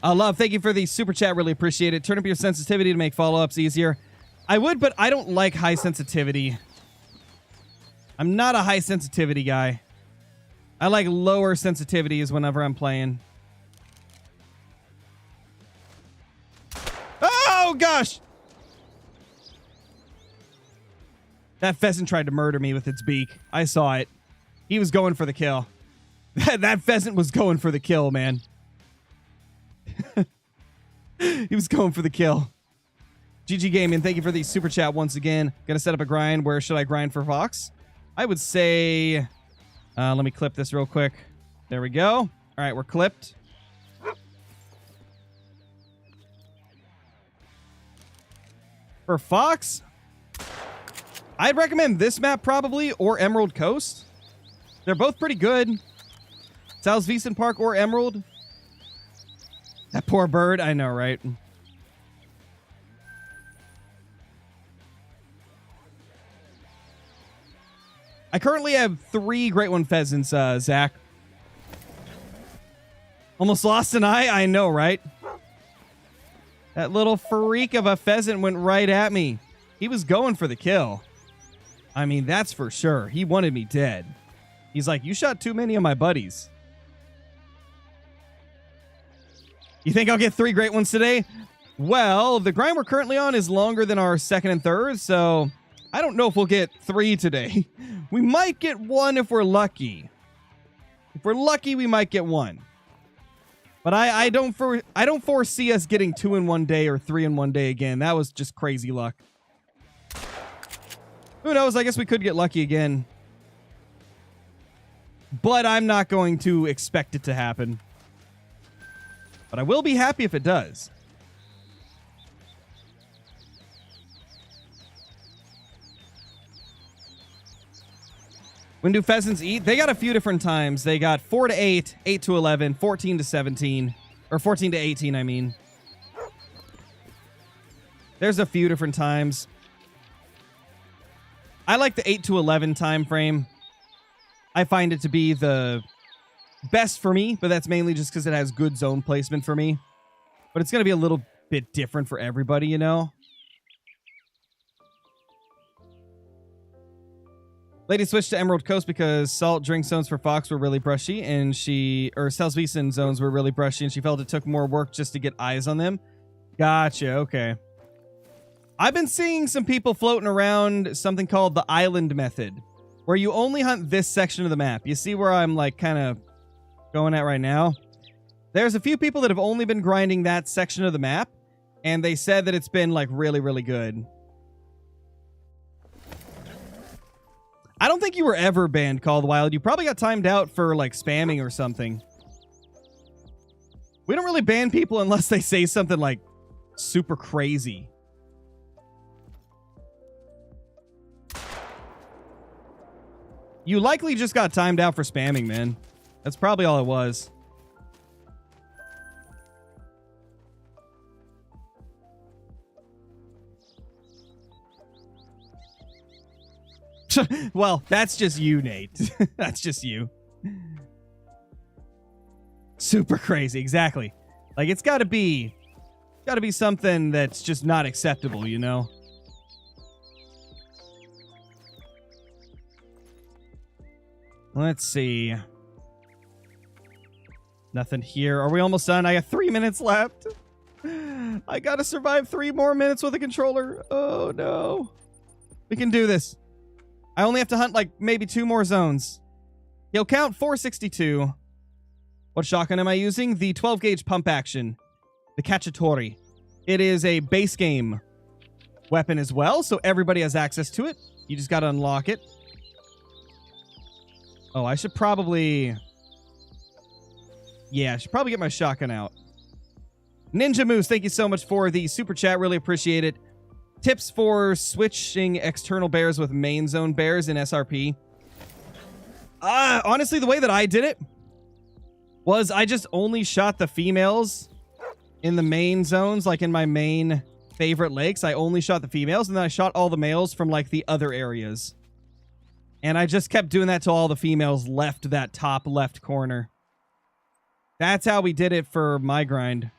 Love, thank you for the super chat. Really appreciate it. Turn up your sensitivity to make follow-ups easier. I would, but I don't like high sensitivity. I'm not a high sensitivity guy. I like lower sensitivities whenever I'm playing. Oh, gosh! That pheasant tried to murder me with its beak. I saw it. He was going for the kill. That pheasant was going for the kill, man. He was going for the kill. GG Gaming, thank you for the super chat once again. Gonna set up a grind. Where should I grind for Fox? I would say... let me clip this real quick. There we go. All right, we're clipped. For Fox, I'd recommend this map probably, or Emerald Coast. They're both pretty good. Salzwiesen Park or Emerald. That poor bird. I know, right? I currently have 3 Great One pheasants, Zach. Almost lost an eye? I know, right? That little freak of a pheasant went right at me. He was going for the kill. I mean, that's for sure. He wanted me dead. He's like, you shot too many of my buddies. You think I'll get 3 Great Ones today? Well, the grind we're currently on is longer than our second and third, so I don't know if we'll get 3 today. We might get 1 if we're lucky. If we're lucky, we might get 1. But I don't foresee us getting 2 in one day or 3 in one day again. That was just crazy luck. Who knows? I guess we could get lucky again. But I'm not going to expect it to happen. But I will be happy if it does. When do pheasants eat? They got a few different times. They got 4 to 8, 8 to 11, 14 to 17, or 14 to 18, I mean. There's a few different times. I like the 8 to 11 time frame. I find it to be the best for me, but that's mainly just because it has good zone placement for me. But it's going to be a little bit different for everybody, you know? Lady switched to Emerald Coast because salt drink zones for Fox were really brushy, and Salzwiesen zones were really brushy, and she felt it took more work just to get eyes on them. Gotcha, okay. I've been seeing some people floating around something called the island method, where you only hunt this section of the map. You see where I'm like kind of going at right now? There's a few people that have only been grinding that section of the map, and they said that it's been like really, really good. I don't think you were ever banned, Call of the Wild. You probably got timed out for like spamming or something. We don't really ban people unless they say something like super crazy. You likely just got timed out for spamming, man. That's probably all it was. Well, that's just you, Nate. That's just you. Super crazy, exactly. Like it's got to be something that's just not acceptable, you know? Let's see. Nothing here. Are we almost done? I got 3 minutes left. I gotta survive 3 more minutes with a controller. Oh no. We can do this. I only have to hunt like maybe 2 more zones. He'll count 462. What shotgun am I using? The 12 gauge pump action. The Cacciatore. It is a base game weapon as well, so everybody has access to it. You just gotta unlock it. Oh, I should probably... Yeah, I should probably get my shotgun out. Ninja Moose, thank you so much for the super chat. Really appreciate it. Tips for switching external bears with main zone bears in SRP. Honestly, the way that I did it was I just only shot the females in the main zones, like in my main favorite lakes. I only shot the females, and then I shot all the males from like the other areas. And I just kept doing that till all the females left that top left corner. That's how we did it for my grind.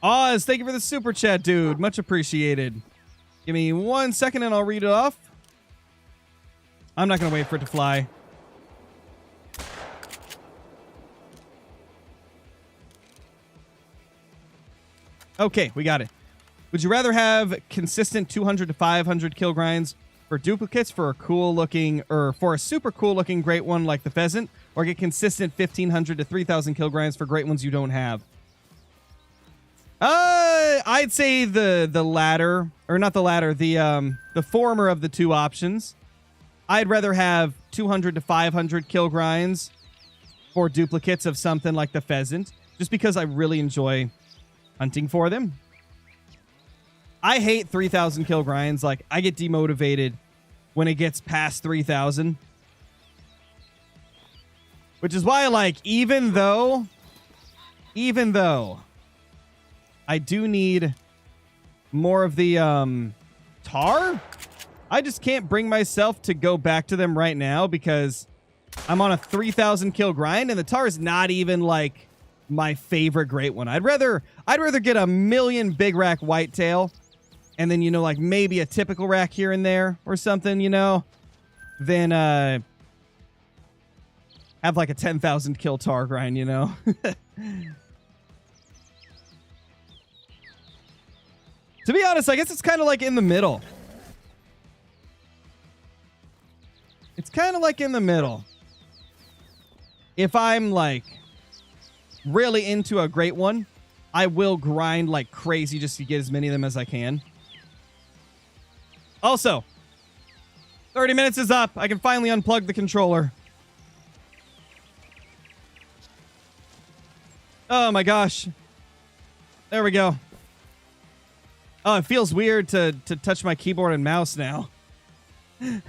Oz, thank you for the super chat, dude. Much appreciated. Give me 1 second and I'll read it off. I'm not going to wait for it to fly. Okay, we got it. Would you rather have consistent 200 to 500 kill grinds for duplicates for a cool looking, or for a super cool looking great one like the Pheasant, or get consistent 1500 to 3000 kill grinds for great ones you don't have? I'd say the latter, or not the latter, the former of the two options. I'd rather have 200 to 500 kill grinds for duplicates of something like the Pheasant, just because I really enjoy hunting for them. I hate 3,000 kill grinds. Like, I get demotivated when it gets past 3,000. Which is why, like, even though I do need more of the tar, I just can't bring myself to go back to them right now because I'm on a 3,000 kill grind and the tar is not even like my favorite great one. I'd rather get a million big rack whitetail and then, you know, like maybe a typical rack here and there or something, you know, than have like a 10,000 kill tar grind, you know. To be honest, I guess it's kind of like in the middle. It's kind of like in the middle. If I'm like really into a great one, I will grind like crazy just to get as many of them as I can. Also, 30 minutes is up. I can finally unplug the controller. Oh my gosh. There we go. Oh, it feels weird to touch my keyboard and mouse now.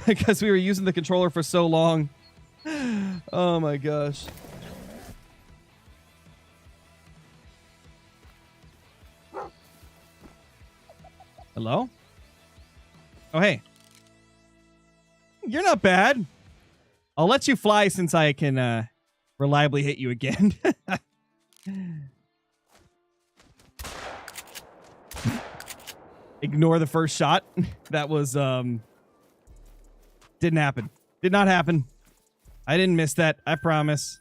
Because we were using the controller for so long. Oh my gosh. Hello? Oh, hey. You're not bad. I'll let you fly since I can reliably hit you again. Ignore the first shot. That was, didn't happen. Did not happen. I didn't miss that. I promise.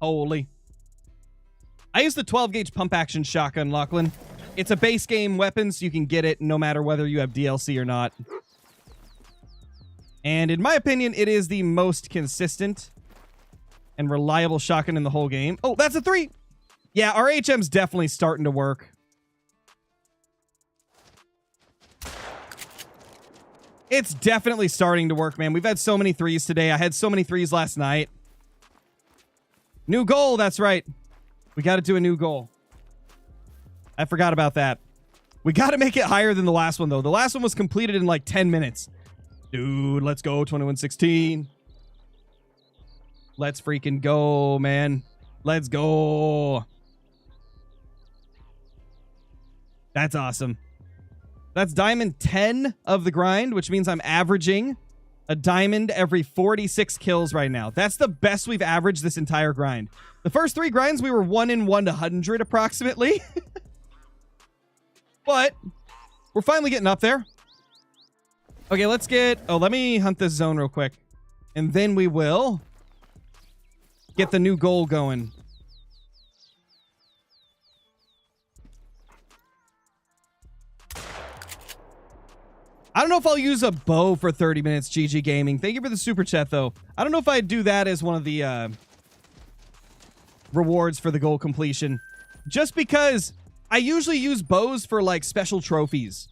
Holy. I use the 12 gauge pump action shotgun, Lachlan. It's a base game weapon, so you can get it no matter whether you have DLC or not. And in my opinion, it is the most consistent and reliable shotgun in the whole game. Oh, that's a 3. Yeah, our HM's definitely starting to work. It's definitely starting to work, man. We've had so many 3s today. I had so many 3s last night. New goal, that's right. We got to do a new goal. I forgot about that. We got to make it higher than the last one, though. The last one was completed in like 10 minutes. Dude, let's go, 2116. Let's freaking go, man. Let's go. That's awesome. That's diamond 10 of the grind, which means I'm averaging a diamond every 46 kills right now. That's the best we've averaged this entire grind. The first 3 grinds, we were 1 in 1 to 100 approximately. But we're finally getting up there. Okay, let's get... Oh, let me hunt this zone real quick. And then we will get the new goal going. I don't know if I'll use a bow for 30 minutes, GG Gaming. Thank you for the super chat, though. I don't know if I'd do that as one of the rewards for the goal completion. Just because I usually use bows for, like, special trophies.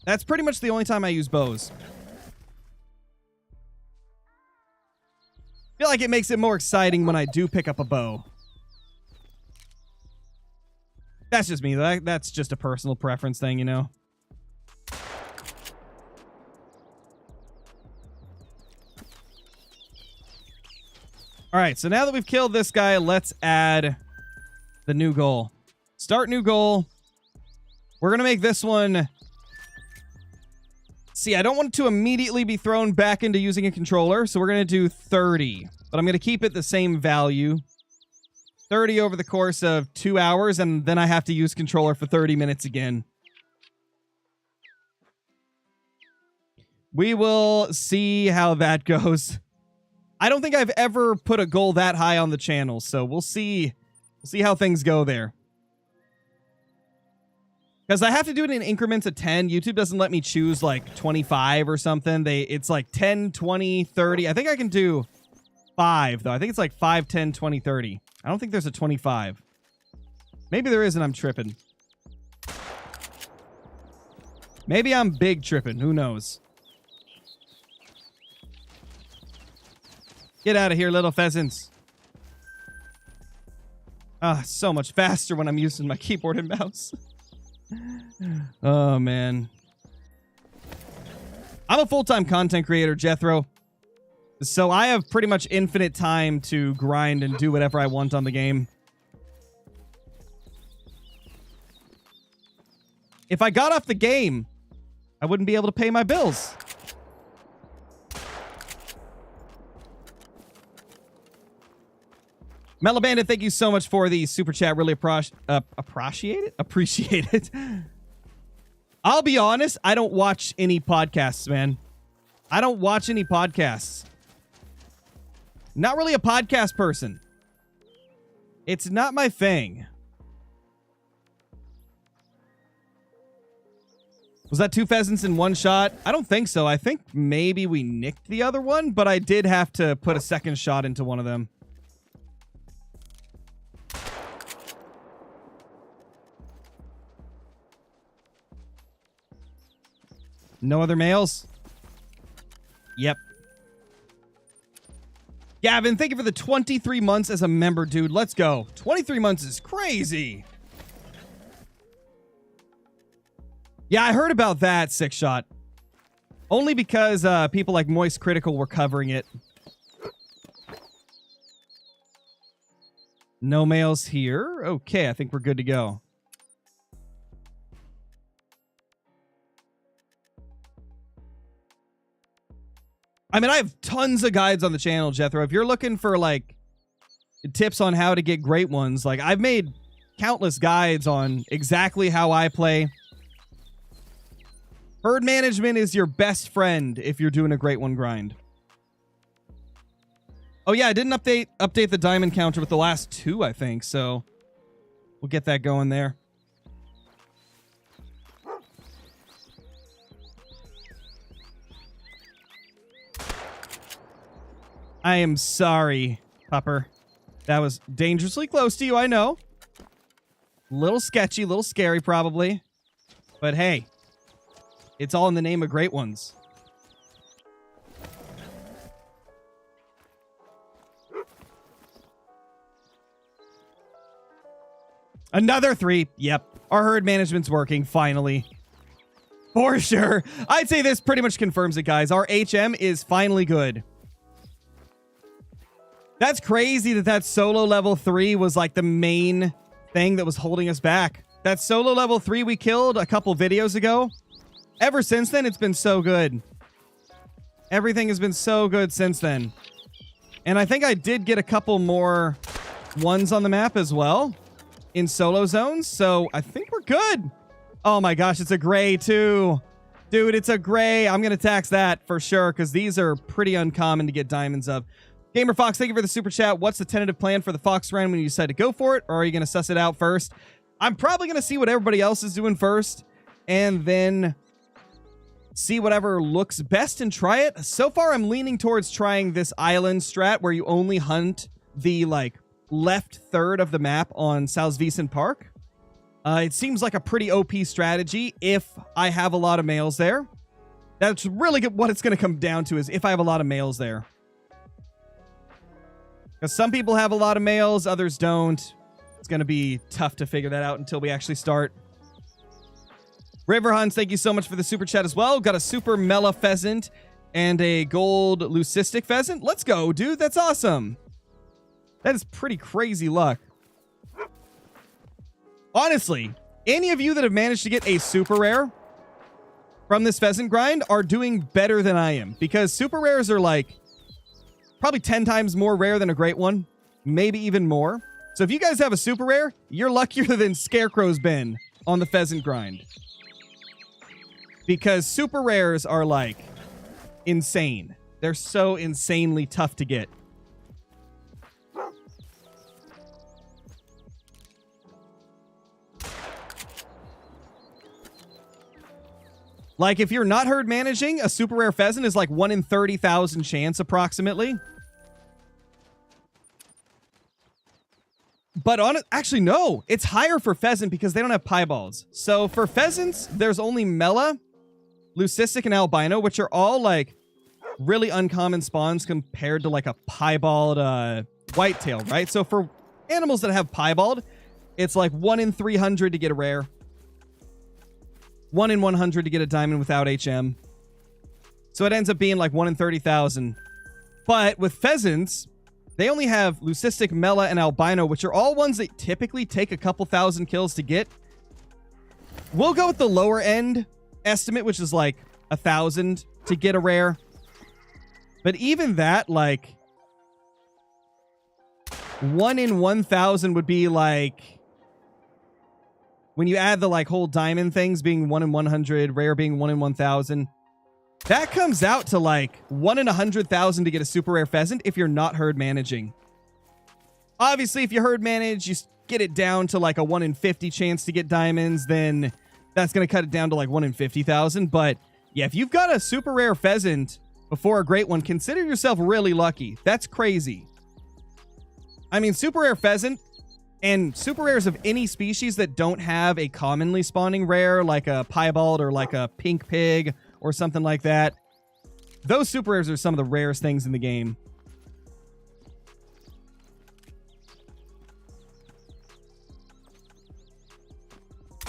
That's pretty much the only time I use bows. I feel like it makes it more exciting when I do pick up a bow. That's just me. That's just a personal preference thing, you know? All right, so now that we've killed this guy, let's add the new goal. Start new goal. We're going to make this one... See, I don't want to immediately be thrown back into using a controller, so we're going to do 30. But I'm going to keep it the same value 30 over the course of 2 hours, and then I have to use controller for 30 minutes again. We will see how that goes. I don't think I've ever put a goal that high on the channel, so we'll see. We'll see how things go there. Because I have to do it in increments of 10. YouTube doesn't let me choose like 25 or something. It's like 10, 20, 30. I think I can do 5, though. I think it's like 5, 10, 20, 30. I don't think there's a 25. Maybe there is and I'm tripping. Maybe I'm big tripping. Who knows? Get out of here, little pheasants. Ah, so much faster when I'm using my keyboard and mouse. Oh, man. I'm a full-time content creator, Jethro. So I have pretty much infinite time to grind and do whatever I want on the game. If I got off the game, I wouldn't be able to pay my bills. Mellow Bandit, thank you so much for the super chat. Really appreciate it. Appreciate it. I'll be honest, I don't watch any podcasts, man. I don't watch any podcasts. Not really a podcast person. It's not my thing. Was that 2 pheasants in one shot? I don't think so. I think maybe we nicked the other one, but I did have to put a second shot into one of them. No other males? Yep. Gavin, thank you for the 23 months as a member, dude. Let's go. 23 months is crazy. Yeah, I heard about that, Six Shot. Only because people like Moist Critical were covering it. No males here. Okay, I think we're good to go. I mean, I have tons of guides on the channel, Jethro. If you're looking for, like, tips on how to get great ones, like, I've made countless guides on exactly how I play. Herd management is your best friend if you're doing a great one grind. Oh, yeah, I didn't update the diamond counter with the last 2, I think, so we'll get that going there. I am sorry, Pupper. That was dangerously close to you, I know. Little sketchy, little scary, probably. But hey, it's all in the name of great ones. Another 3. Yep. Our herd management's working, finally. For sure. I'd say this pretty much confirms it, guys. Our HM is finally good. That's crazy that solo level 3 was like the main thing that was holding us back. That solo level 3 we killed a couple videos ago. Ever since then, it's been so good. Everything has been so good since then. And I think I did get a couple more ones on the map as well in solo zones. So I think we're good. Oh my gosh, it's a gray too. Dude, it's a gray. I'm going to tax that for sure because these are pretty uncommon to get diamonds of. Gamer Fox, thank you for the super chat. What's the tentative plan for the Fox run when you decide to go for it? Or are you going to suss it out first? I'm probably going to see what everybody else is doing first and then see whatever looks best and try it. So far, I'm leaning towards trying this island strat where you only hunt the like left third of the map on Salzwiesen Park. It seems like a pretty OP strategy if I have a lot of males there. That's really good. What it's going to come down to is if I have a lot of males there. Because some people have a lot of males, others don't. It's going to be tough to figure that out until we actually start. River Hunts, thank you so much for the super chat as well. Got a super Mela pheasant and a gold leucistic pheasant. Let's go, dude. That's awesome. That is pretty crazy luck. Honestly, any of you that have managed to get a super rare from this pheasant grind are doing better than I am. Because super rares are like probably 10 times more rare than a great one. Maybe even more. So if you guys have a super rare, you're luckier than Scarecrow's been on the pheasant grind. Because super rares are like insane. They're so insanely tough to get. Like, if you're not herd managing, a super rare pheasant is like 1 in 30,000 chance, approximately. But actually, no. It's higher for pheasant because they don't have piebalds. So for pheasants, there's only Mela, Leucistic, and Albino, which are all, like, really uncommon spawns compared to, like, a piebald whitetail, right? So for animals that have piebald, it's like 1 in 300 to get a rare. 1 in 100 to get a diamond without HM. So it ends up being like 1 in 30,000. But with pheasants, they only have Leucistic, Mela, and Albino, which are all ones that typically take a couple thousand kills to get. We'll go with the lower end estimate, which is like 1,000 to get a rare. But even that, like, 1 in 1,000 would be like, when you add the like whole diamond things being 1 in 100, rare being 1 in 1,000, that comes out to like 1 in 100,000 to get a super rare pheasant if you're not herd managing. Obviously, if you herd manage, you get it down to like a 1 in 50 chance to get diamonds, then that's going to cut it down to like 1 in 50,000. But yeah, if you've got a super rare pheasant before a great one, consider yourself really lucky. That's crazy. I mean, super rare pheasant and super rares of any species that don't have a commonly spawning rare, like a piebald or like a pink pig or something like that. Those super rares are some of the rarest things in the game.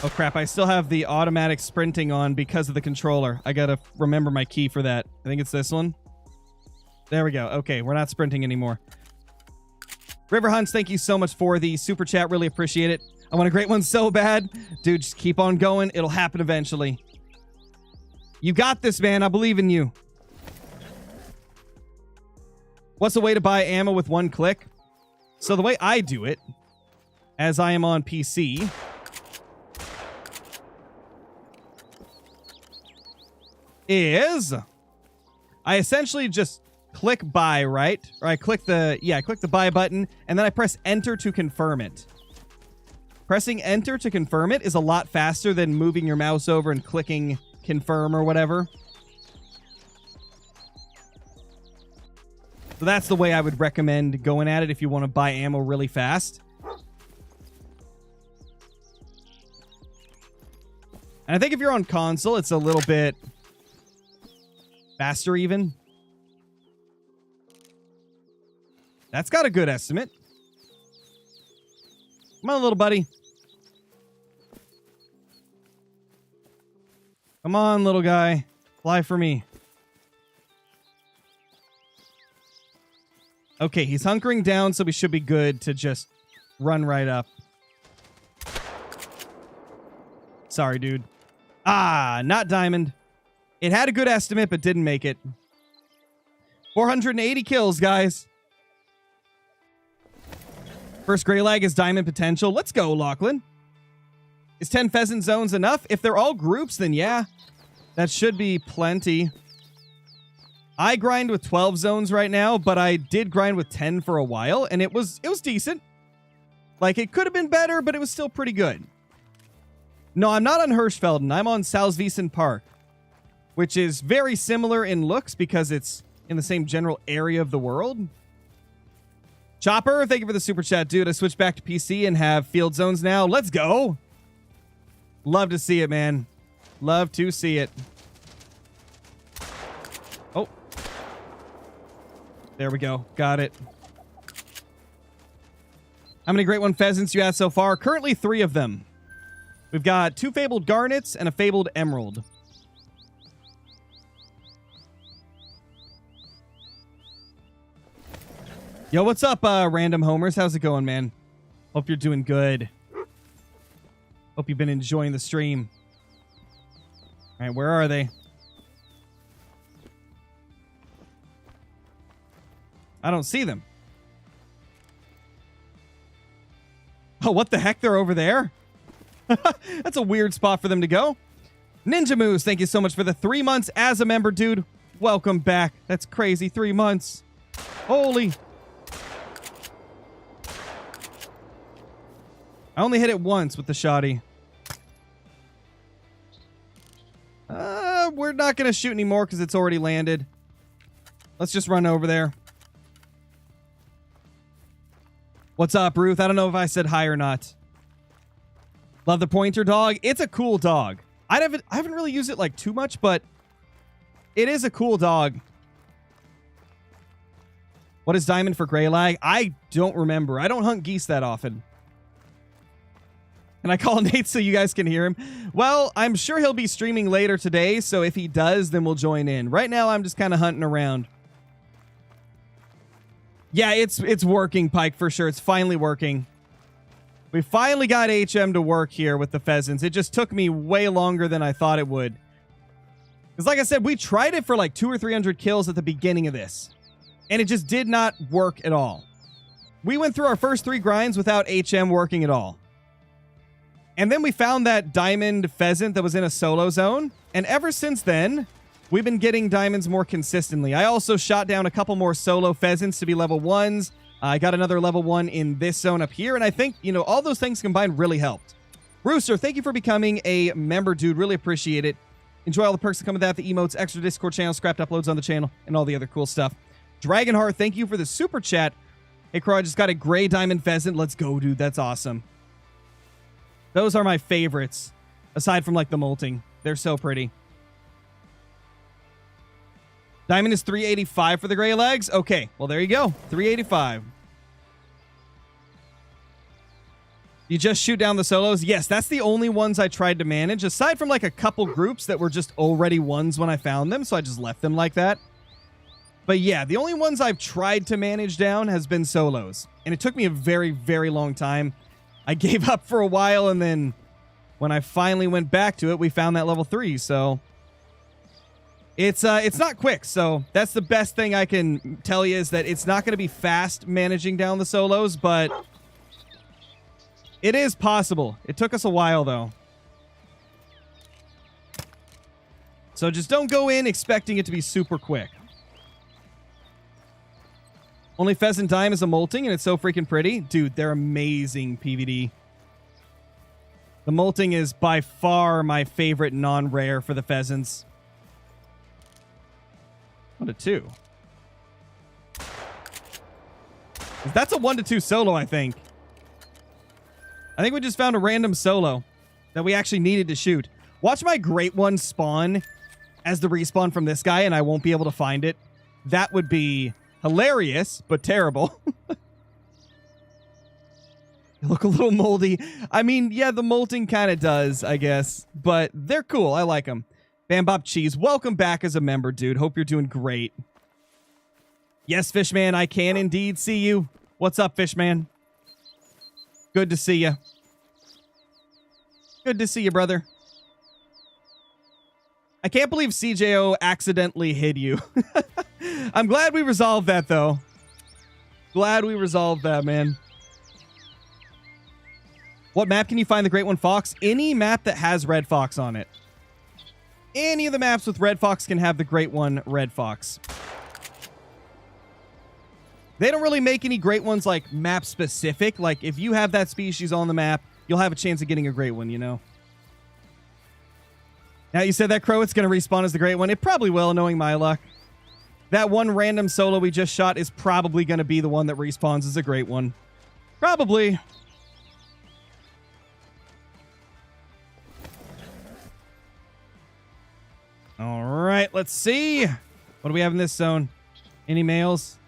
Oh crap, I still have the automatic sprinting on because of the controller. I gotta remember my key for that. I think it's this one. There we go. Okay, we're not sprinting anymore. River Hunts, thank you so much for the super chat. Really appreciate it. I want a great one so bad. Dude, just keep on going. It'll happen eventually. You got this, man. I believe in you. What's the way to buy ammo with 1 click? So the way I do it, as I am on PC, is I essentially just click buy, right? Or I click the buy button, and then I press enter to confirm it. Pressing enter to confirm it is a lot faster than moving your mouse over and clicking confirm or whatever. So that's the way I would recommend going at it if you want to buy ammo really fast. And I think if you're on console, it's a little bit faster even. That's got a good estimate. Come on, little buddy. Come on, little guy. Fly for me. Okay, he's hunkering down, so we should be good to just run right up. Sorry, dude. Ah, not diamond. It had a good estimate, but didn't make it. 480 kills, guys. First gray lag is diamond potential. Let's go, Lachlan. Is 10 pheasant zones enough? If they're all groups, then yeah. That should be plenty. I grind with 12 zones right now, but I did grind with 10 for a while, and it was decent. Like, it could have been better, but it was still pretty good. No, I'm not on Hirschfelden. I'm on Salzwiesen Park, which is very similar in looks because it's in the same general area of the world. Chopper, thank you for the super chat, dude. I switched back to PC and have field zones now. Let's go. Love to see it, man. Love to see it. Oh. There we go. Got it. How many great one pheasants you have so far? Currently 3 of them. We've got 2 fabled garnets and a fabled emerald. Yo, what's up, random homers? How's it going, man? Hope you're doing good. Hope you've been enjoying the stream. All right, where are they? I don't see them. Oh, what the heck? They're over there? That's a weird spot for them to go. Ninja Moose, thank you so much for the 3 months as a member, dude. Welcome back. That's crazy. 3 months. Holy. I only hit it once with the shotty. We're not going to shoot anymore because it's already landed. Let's just run over there. What's up, Ruth? I don't know if I said hi or not. Love the pointer dog. It's a cool dog. I haven't really used it like too much, but it is a cool dog. What is diamond for gray lag? I don't remember. I don't hunt geese that often. Can I call Nate so you guys can hear him? Well, I'm sure he'll be streaming later today, so if he does, then we'll join in. Right now, I'm just kind of hunting around. Yeah, it's working, Pike, for sure. It's finally working. We finally got HM to work here with the pheasants. It just took me way longer than I thought it would. Because like I said, we tried it for like 200 or 300 kills at the beginning of this. And it just did not work at all. We went through our first 3 grinds without HM working at all. And then we found that diamond pheasant that was in a solo zone. And ever since then, we've been getting diamonds more consistently. I also shot down a couple more solo pheasants to be level 1s. I got another level 1 in this zone up here. And I think, you know, all those things combined really helped. Rooster, thank you for becoming a member, dude. Really appreciate it. Enjoy all the perks that come with that. The emotes, extra Discord channel, scrapped uploads on the channel, and all the other cool stuff. Dragonheart, thank you for the super chat. Hey, Crow, I just got a gray diamond pheasant. Let's go, dude. That's awesome. Those are my favorites, aside from, like, the molting. They're so pretty. Diamond is 385 for the gray legs? Okay, well, there you go. 385. You just shoot down the solos? Yes, that's the only ones I tried to manage, aside from, like, a couple groups that were just already ones when I found them, so I just left them like that. But yeah, the only ones I've tried to manage down has been solos. And it took me a very, very long time. I gave up for a while, and then when I finally went back to it, we found that level 3, so it's not quick. So that's the best thing I can tell you, is that it's not going to be fast managing down the solos, but it is possible. It took us a while, though. So just don't go in expecting it to be super quick. Only pheasant dime is a molting, and it's so freaking pretty. Dude, they're amazing, PVD. The molting is by far my favorite non-rare for the pheasants. What a 2. That's a 1-2 solo, I think. I think we just found a random solo that we actually needed to shoot. Watch my great one spawn as the respawn from this guy, and I won't be able to find it. That would be hilarious, but terrible. They look a little moldy. I mean, yeah, the molting kind of does, I guess. But they're cool. I like them. Bambop Cheese, welcome back as a member, dude. Hope you're doing great. Yes, Fishman, I can indeed see you. What's up, Fishman? Good to see you. Good to see you, brother. I can't believe CJO accidentally hid you. I'm glad we resolved that, though. Glad we resolved that, man. What map can you find the Great One Fox? Any map that has Red Fox on it. Any of the maps with Red Fox can have the Great One Red Fox. They don't really make any Great Ones, like, map-specific. Like, if you have that species on the map, you'll have a chance of getting a Great One, you know? Now, you said that, Crow, it's going to respawn as the Great One. It probably will, knowing my luck. That one random solo we just shot is probably going to be the one that respawns as a Great One. Probably. All right, let's see. What do we have in this zone? Any males?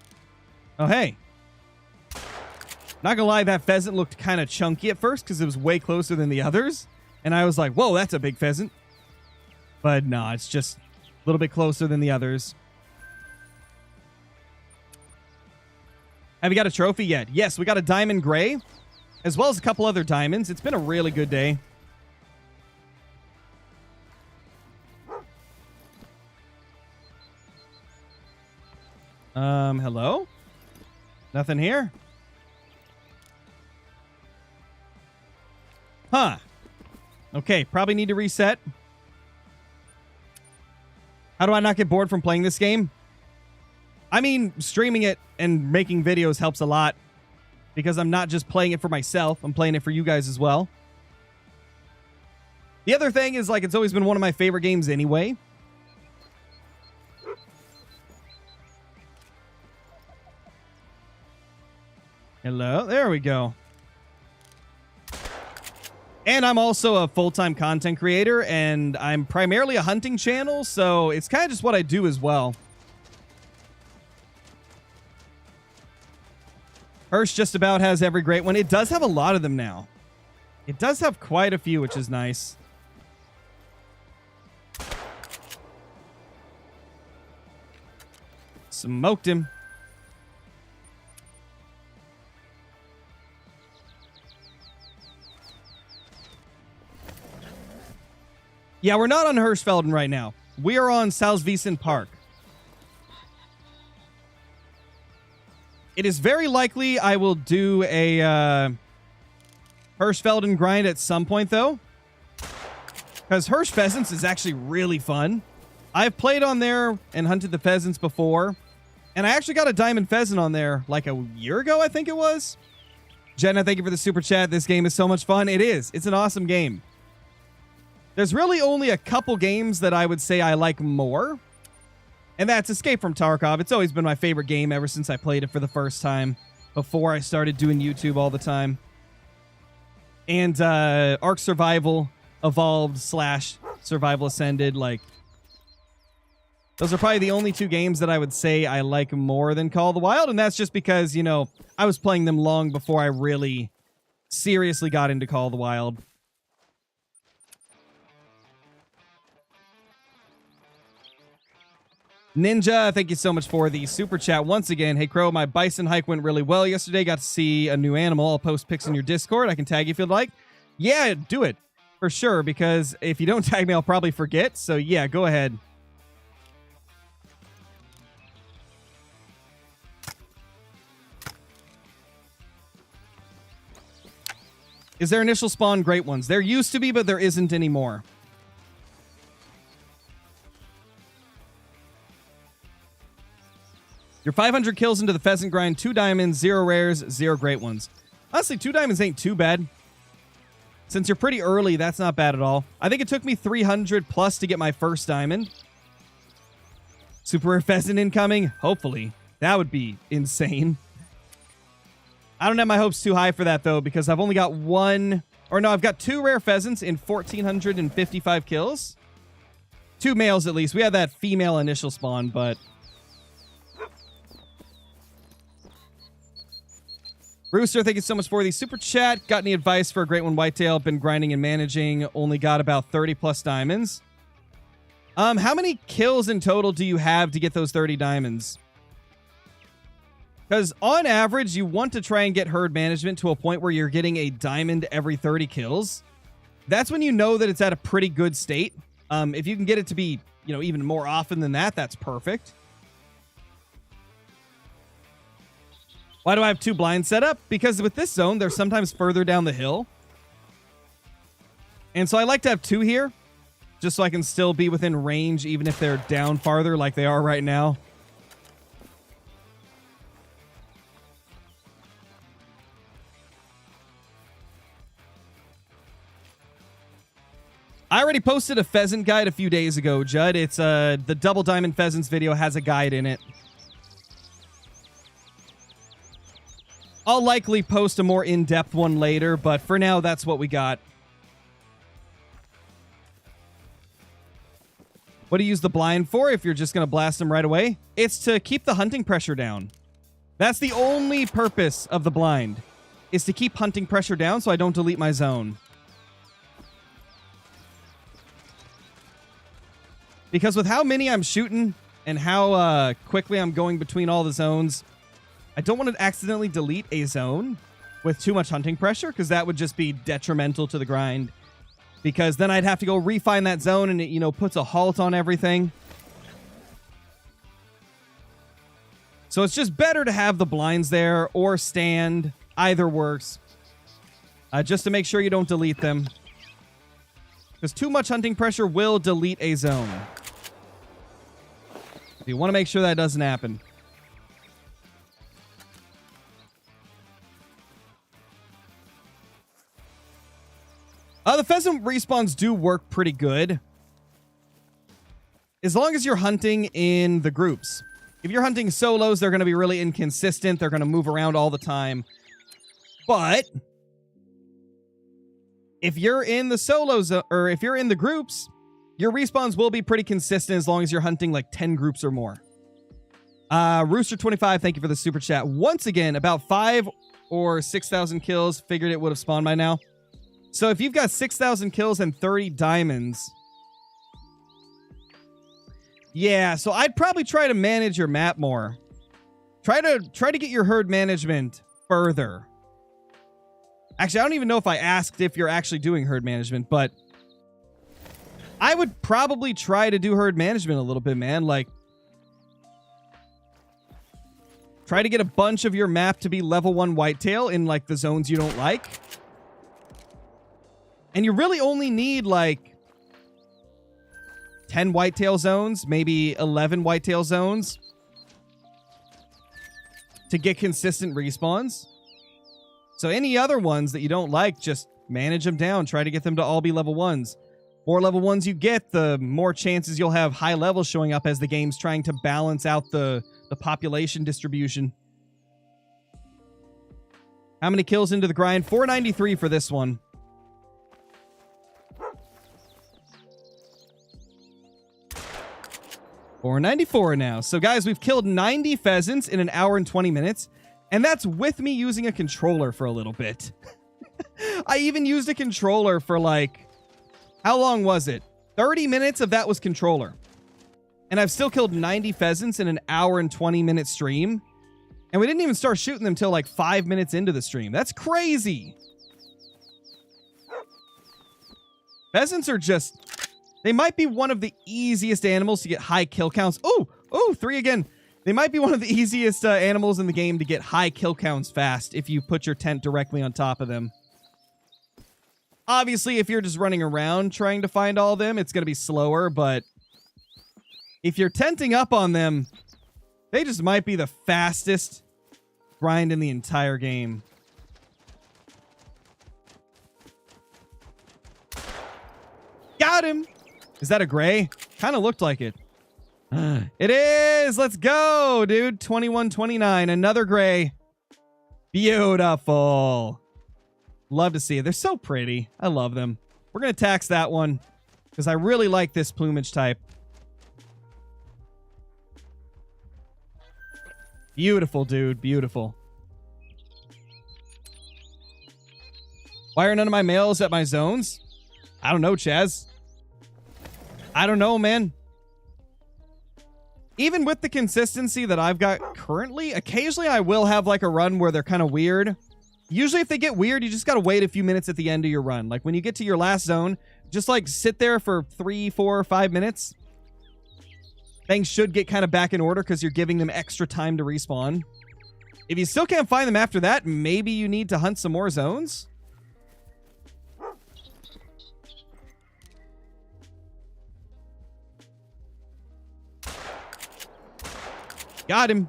Oh, hey. Not gonna lie, that pheasant looked kind of chunky at first because it was way closer than the others. And I was like, whoa, that's a big pheasant. But no, it's just a little bit closer than the others. Have you got a trophy yet? Yes, we got a diamond gray, as well as a couple other diamonds. It's been a really good day. Hello? Nothing here? Huh. Okay, probably need to reset. How do I not get bored from playing this game? I mean, streaming it and making videos helps a lot because I'm not just playing it for myself. I'm playing it for you guys as well. The other thing is, like, it's always been one of my favorite games anyway. Hello. There we go. And I'm also a full-time content creator, and I'm primarily a hunting channel, so it's kind of just what I do as well. Hirsch just about has every great one. It does have a lot of them now. It does have quite a few, which is nice. Smoked him. Yeah, we're not on Hirschfelden right now. We are on Salzwiesen Park. It is very likely I will do a Hirschfelden grind at some point, though. Because Hirsch Pheasants is actually really fun. I've played on there and hunted the pheasants before. And I actually got a diamond pheasant on there like a year ago, I think it was. Jenna, thank you for the super chat. This game is so much fun. It is. It's an awesome game. There's really only a couple games that I would say I like more. And that's Escape from Tarkov. It's always been my favorite game ever since I played it for the first time. Before I started doing YouTube all the time. And Ark Survival Evolved / Survival Ascended. Like, those are probably the only two games that I would say I like more than Call of the Wild. And that's just because, you know, I was playing them long before I really seriously got into Call of the Wild. Ninja, thank you so much for the super chat once again. Hey, Crow, my bison hike went really well yesterday. Got to see a new animal. I'll post pics in your Discord. I can tag you if you'd like. Yeah, do it. For sure, because if you don't tag me, I'll probably forget. So, yeah, go ahead. Is there initial spawn great ones? There used to be, but there isn't anymore. You're 500 kills into the pheasant grind, 2 diamonds, 0 rares, 0 great ones. Honestly, 2 diamonds ain't too bad. Since you're pretty early, that's not bad at all. I think it took me 300 plus to get my first diamond. Super rare pheasant incoming? Hopefully. That would be insane. I don't have my hopes too high for that, though, because I've only got one... Or no, I've got 2 rare pheasants in 1,455 kills. 2 males, at least. We had that female initial spawn, but... Rooster, thank you so much for the super chat. Got any advice for a great one, Whitetail? Been grinding and managing. Only got about 30 plus diamonds. How many kills in total do you have to get those 30 diamonds? Because on average, you want to try and get herd management to a point where you're getting a diamond every 30 kills. That's when you know that it's at a pretty good state. If you can get it to be, you know, even more often than that, that's perfect. Why do I have 2 blinds set up? Because with this zone, they're sometimes further down the hill. And so I like to have 2 here, just so I can still be within range, even if they're down farther like they are right now. I already posted a pheasant guide a few days ago, Judd. It's the double diamond pheasants video has a guide in it. I'll likely post a more in-depth one later, but for now, that's what we got. What do you use the blind for if you're just going to blast them right away? It's to keep the hunting pressure down. That's the only purpose of the blind, is to keep hunting pressure down so I don't delete my zone. Because with how many I'm shooting and how quickly I'm going between all the zones, I don't want to accidentally delete a zone with too much hunting pressure, because that would just be detrimental to the grind. Because then I'd have to go refine that zone, and it, you know, puts a halt on everything. So it's just better to have the blinds there or stand. Either works. just to make sure you don't delete them. Because too much hunting pressure will delete a zone. You want to make sure that doesn't happen. The pheasant respawns do work pretty good. As long as you're hunting in the groups. If you're hunting solos, they're going to be really inconsistent. They're going to move around all the time. But if you're in the solos, or if you're in the groups, your respawns will be pretty consistent as long as you're hunting like 10 groups or more. Rooster25, thank you for the super chat. Once again, about 5 or 6,000 kills. Figured it would have spawned by now. So if you've got 6,000 kills and 30 diamonds... Yeah, so I'd probably try to manage your map more. Try to get your herd management further. Actually, I don't even know if I asked if you're actually doing herd management, but I would probably try to do herd management a little bit, man. Like, try to get a bunch of your map to be level 1 whitetail in, like, the zones you don't like. And you really only need, like, 10 whitetail zones, maybe 11 whitetail zones to get consistent respawns. So any other ones that you don't like, just manage them down. Try to get them to all be level 1s. More level 1s you get, the more chances you'll have high levels showing up as the game's trying to balance out the population distribution. How many kills into the grind? 493 for this one. $494 now. So guys, we've killed 90 pheasants in an hour and 20 minutes. And that's with me using a controller for a little bit. I even used a controller for like... How long was it? 30 minutes of that was controller. And I've still killed 90 pheasants in an hour and 20 minute stream. And we didn't even start shooting them till like 5 minutes into the stream. That's crazy. Pheasants are just... They might be one of the easiest animals to get high kill counts. Oh, 3 again. They might be one of the easiest animals in the game to get high kill counts fast if you put your tent directly on top of them. Obviously, if you're just running around trying to find all of them, it's going to be slower, but if you're tenting up on them, they just might be the fastest grind in the entire game. Got him! Is that a gray? Kind of looked like it. It is! Let's go, dude. 21-29. Another gray. Beautiful. Love to see it. They're so pretty. I love them. We're going to tax that one because I really like this plumage type. Beautiful, dude. Beautiful. Why are none of my males at my zones? I don't know, Chaz. I don't know, man. Even with the consistency that I've got currently, occasionally I will have like a run where they're kind of weird. Usually if they get weird, you just got to wait a few minutes at the end of your run. Like when you get to your last zone, just like sit there for 3, 4, 5 minutes. Things should get kind of back in order because you're giving them extra time to respawn. If you still can't find them after that, maybe you need to hunt some more zones. Got him.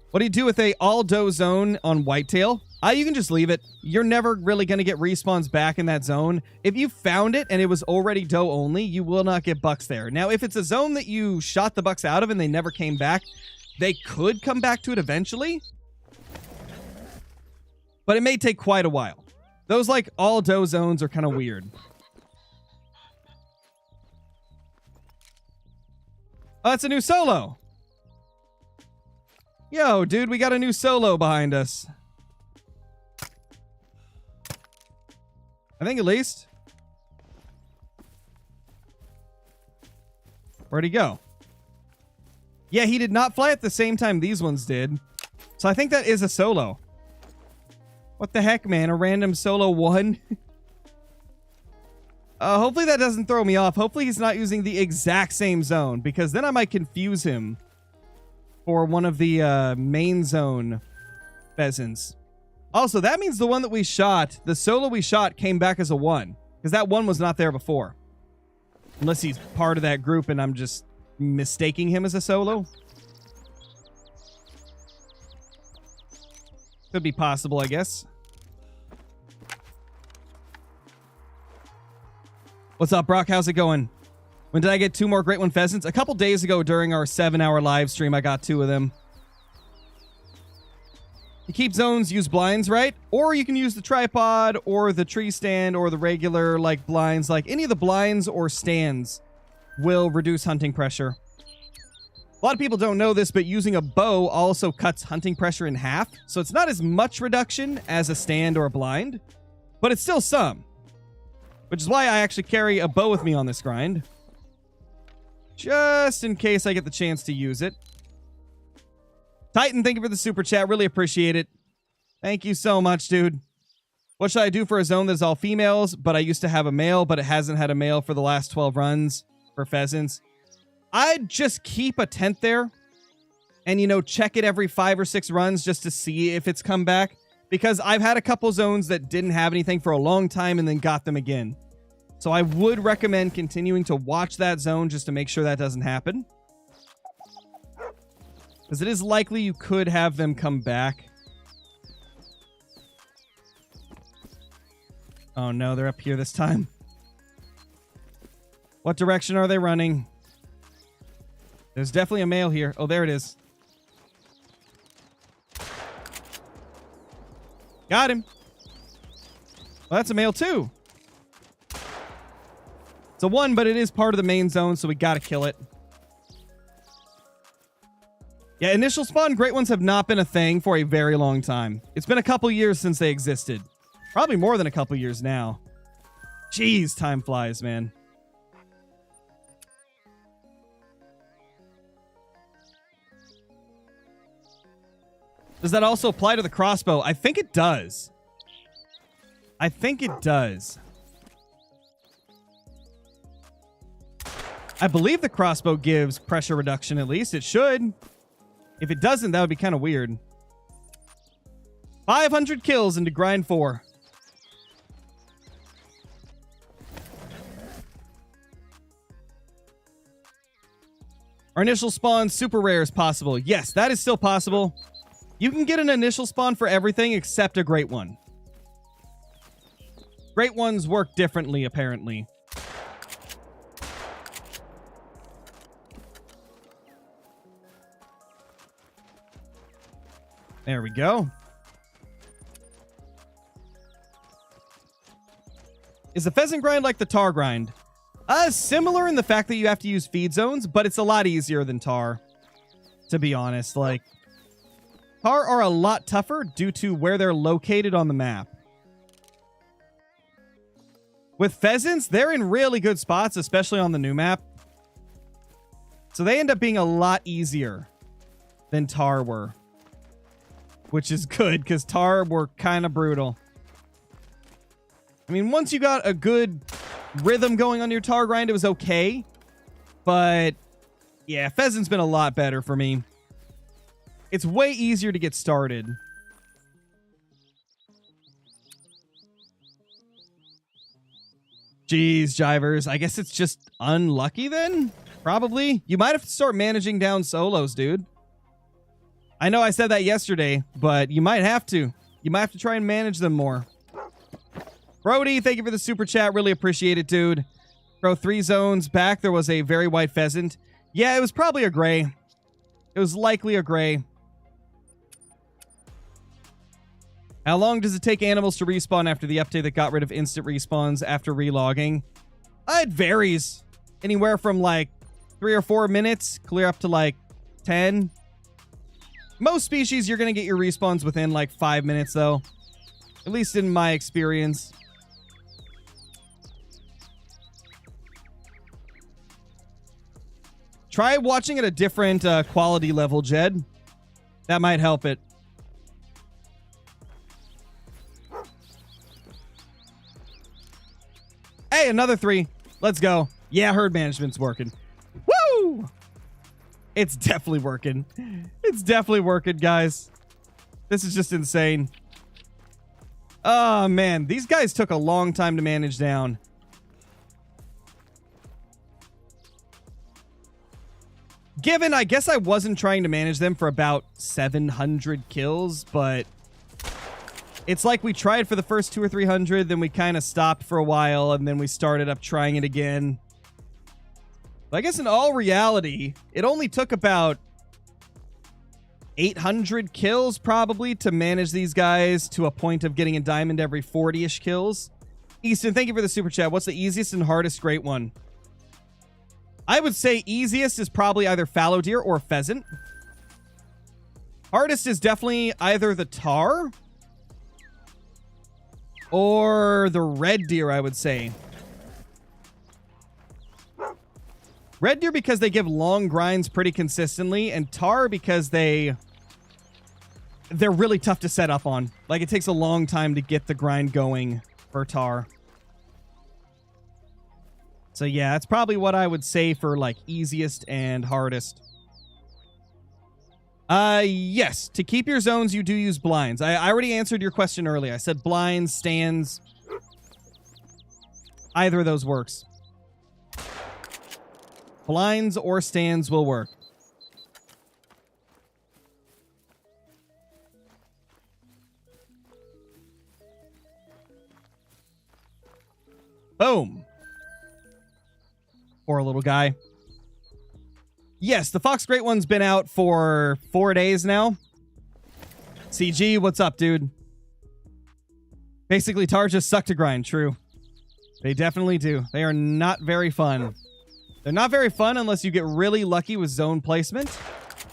What do you do with a all-doe zone on whitetail? You can just leave it. You're never really going to get respawns back in that zone. If you found it and it was already doe only, you will not get bucks there. Now, if it's a zone that you shot the bucks out of and they never came back, they could come back to it eventually. But it may take quite a while. Those, like, all-doe zones are kind of weird. Oh, that's a new solo. Yo, dude, we got a new solo behind us. I think at least. Where'd he go? Yeah, he did not fly at the same time these ones did. So I think that is a solo. What the heck, man? A random solo one? Hopefully that doesn't throw me off. Hopefully he's not using the exact same zone, because then I might confuse him. for one of the main zone pheasants. Also, that means the one that we shot, the solo we shot, came back as a 1. Because that one was not there before. Unless he's part of that group and I'm just mistaking him as a solo. Could be possible, I guess. What's up, Brock? How's it going? When did I get 2 more great one pheasants? A couple days ago during our 7-hour live stream, I got 2 of them. To keep zones, use blinds, right? Or you can use the tripod or the tree stand or the regular like blinds. Like any of the blinds or stands will reduce hunting pressure. A lot of people don't know this, but using a bow also cuts hunting pressure in half. So it's not as much reduction as a stand or a blind, but it's still some. Which is why I actually carry a bow with me on this grind. Just in case I get the chance to use it. Titan, thank you for the super chat. Really appreciate it. Thank you so much, dude. What should I do for a zone that's all females, but I used to have a male, but it hasn't had a male for the last 12 runs for pheasants? I'd just keep a tent there and, you know, check it every 5 or 6 runs just to see if it's come back. Because I've had a couple zones that didn't have anything for a long time and then got them again. So I would recommend continuing to watch that zone just to make sure that doesn't happen. Because it is likely you could have them come back. Oh no, they're up here this time. What direction are they running? There's definitely a male here. Oh, there it is. Got him. Well, that's a male too. It's a 1, but it is part of the main zone, so we gotta kill it. Yeah, initial spawn great ones have not been a thing for a very long time. It's been a couple years since they existed. Probably more than a couple years now. Jeez, time flies, man. Does that also apply to the crossbow? I think it does. I think it does. I believe the crossbow gives pressure reduction, at least. It should. If it doesn't, that would be kind of weird. 500 kills into grind 4. Our initial spawn super rare is possible. Yes, that is still possible. You can get an initial spawn for everything except a great one. Great ones work differently, apparently. There we go. Is the pheasant grind like the tar grind? Similar in the fact that you have to use feed zones, but it's a lot easier than tar. To be honest, like, tar are a lot tougher due to where they're located on the map. With pheasants, they're in really good spots, especially on the new map. So they end up being a lot easier than tar were. Which is good, because tar were kind of brutal. I mean, once you got a good rhythm going on your tar grind, it was okay. But, yeah, pheasant's been a lot better for me. It's way easier to get started. Jeez, Jivers. I guess it's just unlucky then? Probably. You might have to start managing down solos, dude. I know I said that yesterday, but you might have to. You might have to try and manage them more. Brody, thank you for the super chat. Really appreciate it, dude. Bro, 3 zones back, there was a very white pheasant. Yeah, it was probably a gray. It was likely a gray. How long does it take animals to respawn after the update that got rid of instant respawns after relogging? It varies. Anywhere from like 3 or 4 minutes, clear up to like 10. Most species, you're going to get your respawns within like 5 minutes, though. At least in my experience. Try watching at a different quality level, Jed. That might help it. Hey, another 3. Let's go. Yeah, herd management's working. Woo! It's definitely working. It's definitely working, guys. This is just insane. Oh, man. These guys took a long time to manage down. Given, I guess I wasn't trying to manage them for about 700 kills, but it's like we tried for the first 200 or 300, then we kind of stopped for a while, and then we started up trying it again. I guess in all reality, it only took about 800 kills probably to manage these guys to a point of getting a diamond every 40-ish kills. Easton, thank you for the super chat. What's the easiest and hardest great one? I would say easiest is probably either fallow deer or pheasant. Hardest is definitely either the tar or the red deer, I would say. Red deer because they give long grinds pretty consistently, and tar because they're really tough to set up on. Like, it takes a long time to get the grind going for tar. So yeah, that's probably what I would say for like easiest and hardest. Yes, to keep your zones, you do use blinds. I already answered your question earlier. I said blinds, stands. Either of those works. Blinds or stands will work. Boom. Poor little guy. Yes, the Fox Great One's been out for 4 days now. CG, what's up, dude? Basically, tar just suck to grind. True. They definitely do. They are not very fun. They're not very fun unless you get really lucky with zone placement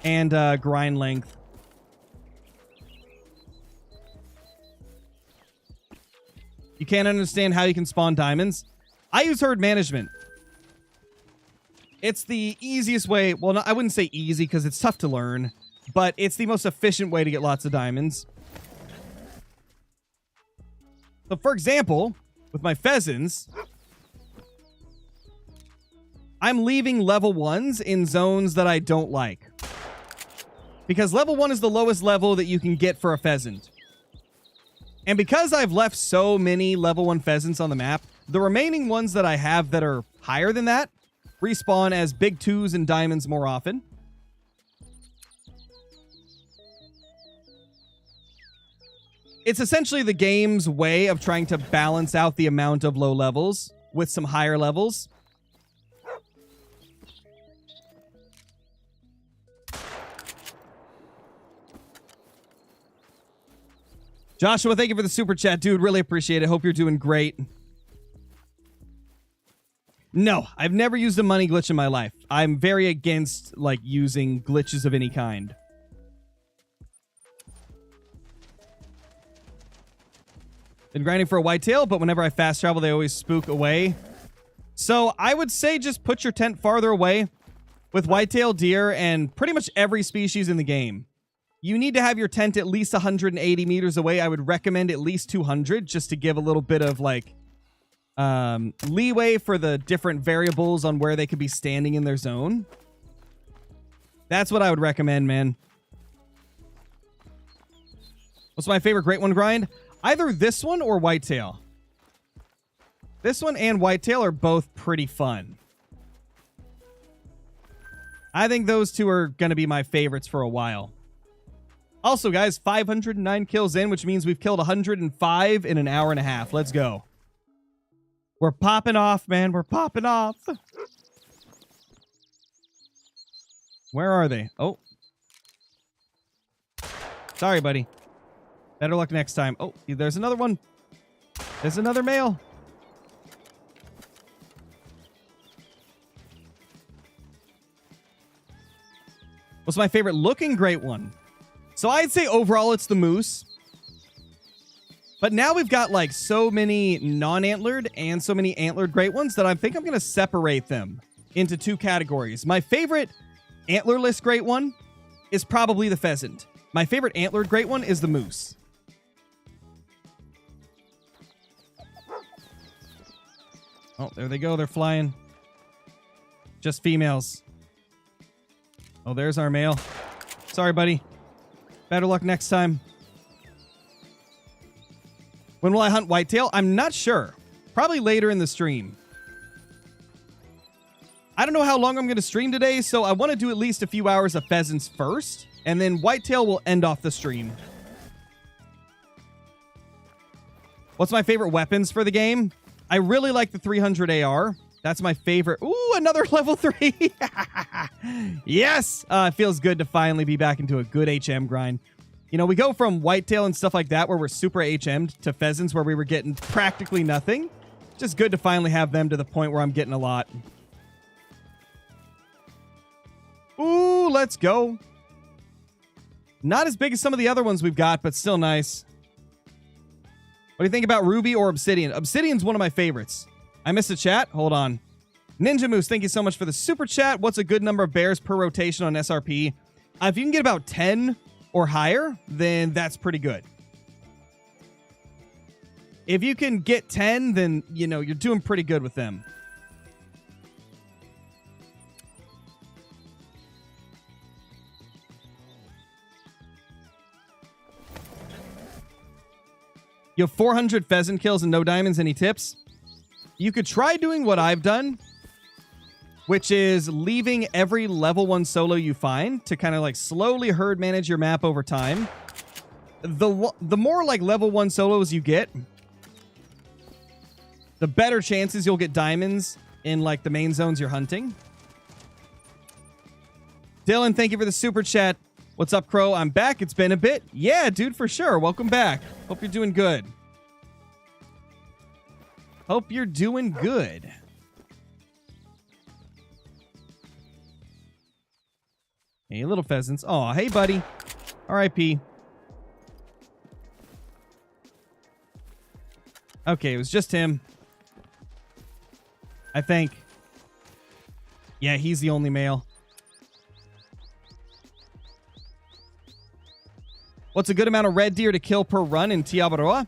and grind length. You can't understand how you can spawn diamonds. I use herd management. It's the easiest way. Well, no, I wouldn't say easy because it's tough to learn, but it's the most efficient way to get lots of diamonds. So, for example, with my pheasants, I'm leaving level 1s in zones that I don't like. Because level 1 is the lowest level that you can get for a pheasant. And because I've left so many level 1 pheasants on the map, the remaining ones that I have that are higher than that respawn as big 2s and diamonds more often. It's essentially the game's way of trying to balance out the amount of low levels with some higher levels. Joshua, thank you for the super chat, dude. Really appreciate it. Hope you're doing great. No, I've never used a money glitch in my life. I'm very against, like, using glitches of any kind. Been grinding for a whitetail, but whenever I fast travel, they always spook away. So I would say just put your tent farther away with whitetail, deer, and pretty much every species in the game. You need to have your tent at least 180 meters away. I would recommend at least 200 just to give a little bit of, like, leeway for the different variables on where they could be standing in their zone. That's what I would recommend, man. What's my favorite Great One grind? Either this one or whitetail. This one and whitetail are both pretty fun. I think those two are going to be my favorites for a while. Also, guys, 509 kills in, which means we've killed 105 in an hour and a half. Let's go. We're popping off, man. We're popping off. Where are they? Oh. Sorry, buddy. Better luck next time. Oh, there's another one. There's another male. What's my favorite looking Great One? So I'd say overall it's the moose. But now we've got like so many non-antlered and so many antlered Great Ones that I think I'm going to separate them into two categories. My favorite antlerless Great One is probably the pheasant. My favorite antlered Great One is the moose. Oh, there they go. They're flying. Just females. Oh, there's our male. Sorry, buddy. Better luck next time. When will I hunt whitetail? I'm not sure. Probably later in the stream. I don't know how long I'm going to stream today, so I want to do at least a few hours of pheasants first, and then whitetail will end off the stream. What's my favorite weapons for the game? I really like the 300 AR. That's my favorite. Ooh, another level 3. Yes! It feels good to finally be back into a good HM grind. You know, we go from whitetail and stuff like that where we're super HM'd to pheasants where we were getting practically nothing. Just good to finally have them to the point where I'm getting a lot. Ooh, let's go. Not as big as some of the other ones we've got, but still nice. What do you think about Ruby or Obsidian? Obsidian's one of my favorites. I missed a chat. Hold on. Ninja Moose, thank you so much for the super chat. What's a good number of bears per rotation on SRP? If you can get about 10 or higher, then that's pretty good. If you can get 10, then, you know, you're doing pretty good with them. You have 400 pheasant kills and no diamonds. Any tips? You could try doing what I've done, which is leaving every level 1 solo you find to kind of like slowly herd manage your map over time. The more like level 1 solos you get, the better chances you'll get diamonds in like the main zones you're hunting. Dylan, thank you for the super chat. What's up, Crow? I'm back. It's been a bit. Yeah, dude, for sure. Welcome back. Hope you're doing good. Hope you're doing good. Hey, little pheasants. Oh, hey, buddy. R.I.P. Okay, it was just him. I think. Yeah, he's the only male. What's a good amount of red deer to kill per run in Tiabaroa?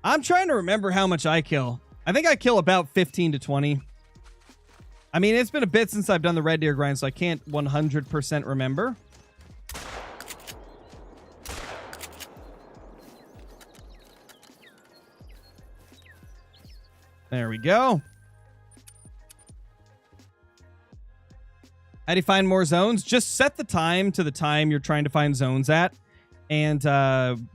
I'm trying to remember how much I kill. I think I kill about 15 to 20. I mean, it's been a bit since I've done the red deer grind, so I can't 100% remember. There we go. How do you find more zones? Just set the time to the time you're trying to find zones at and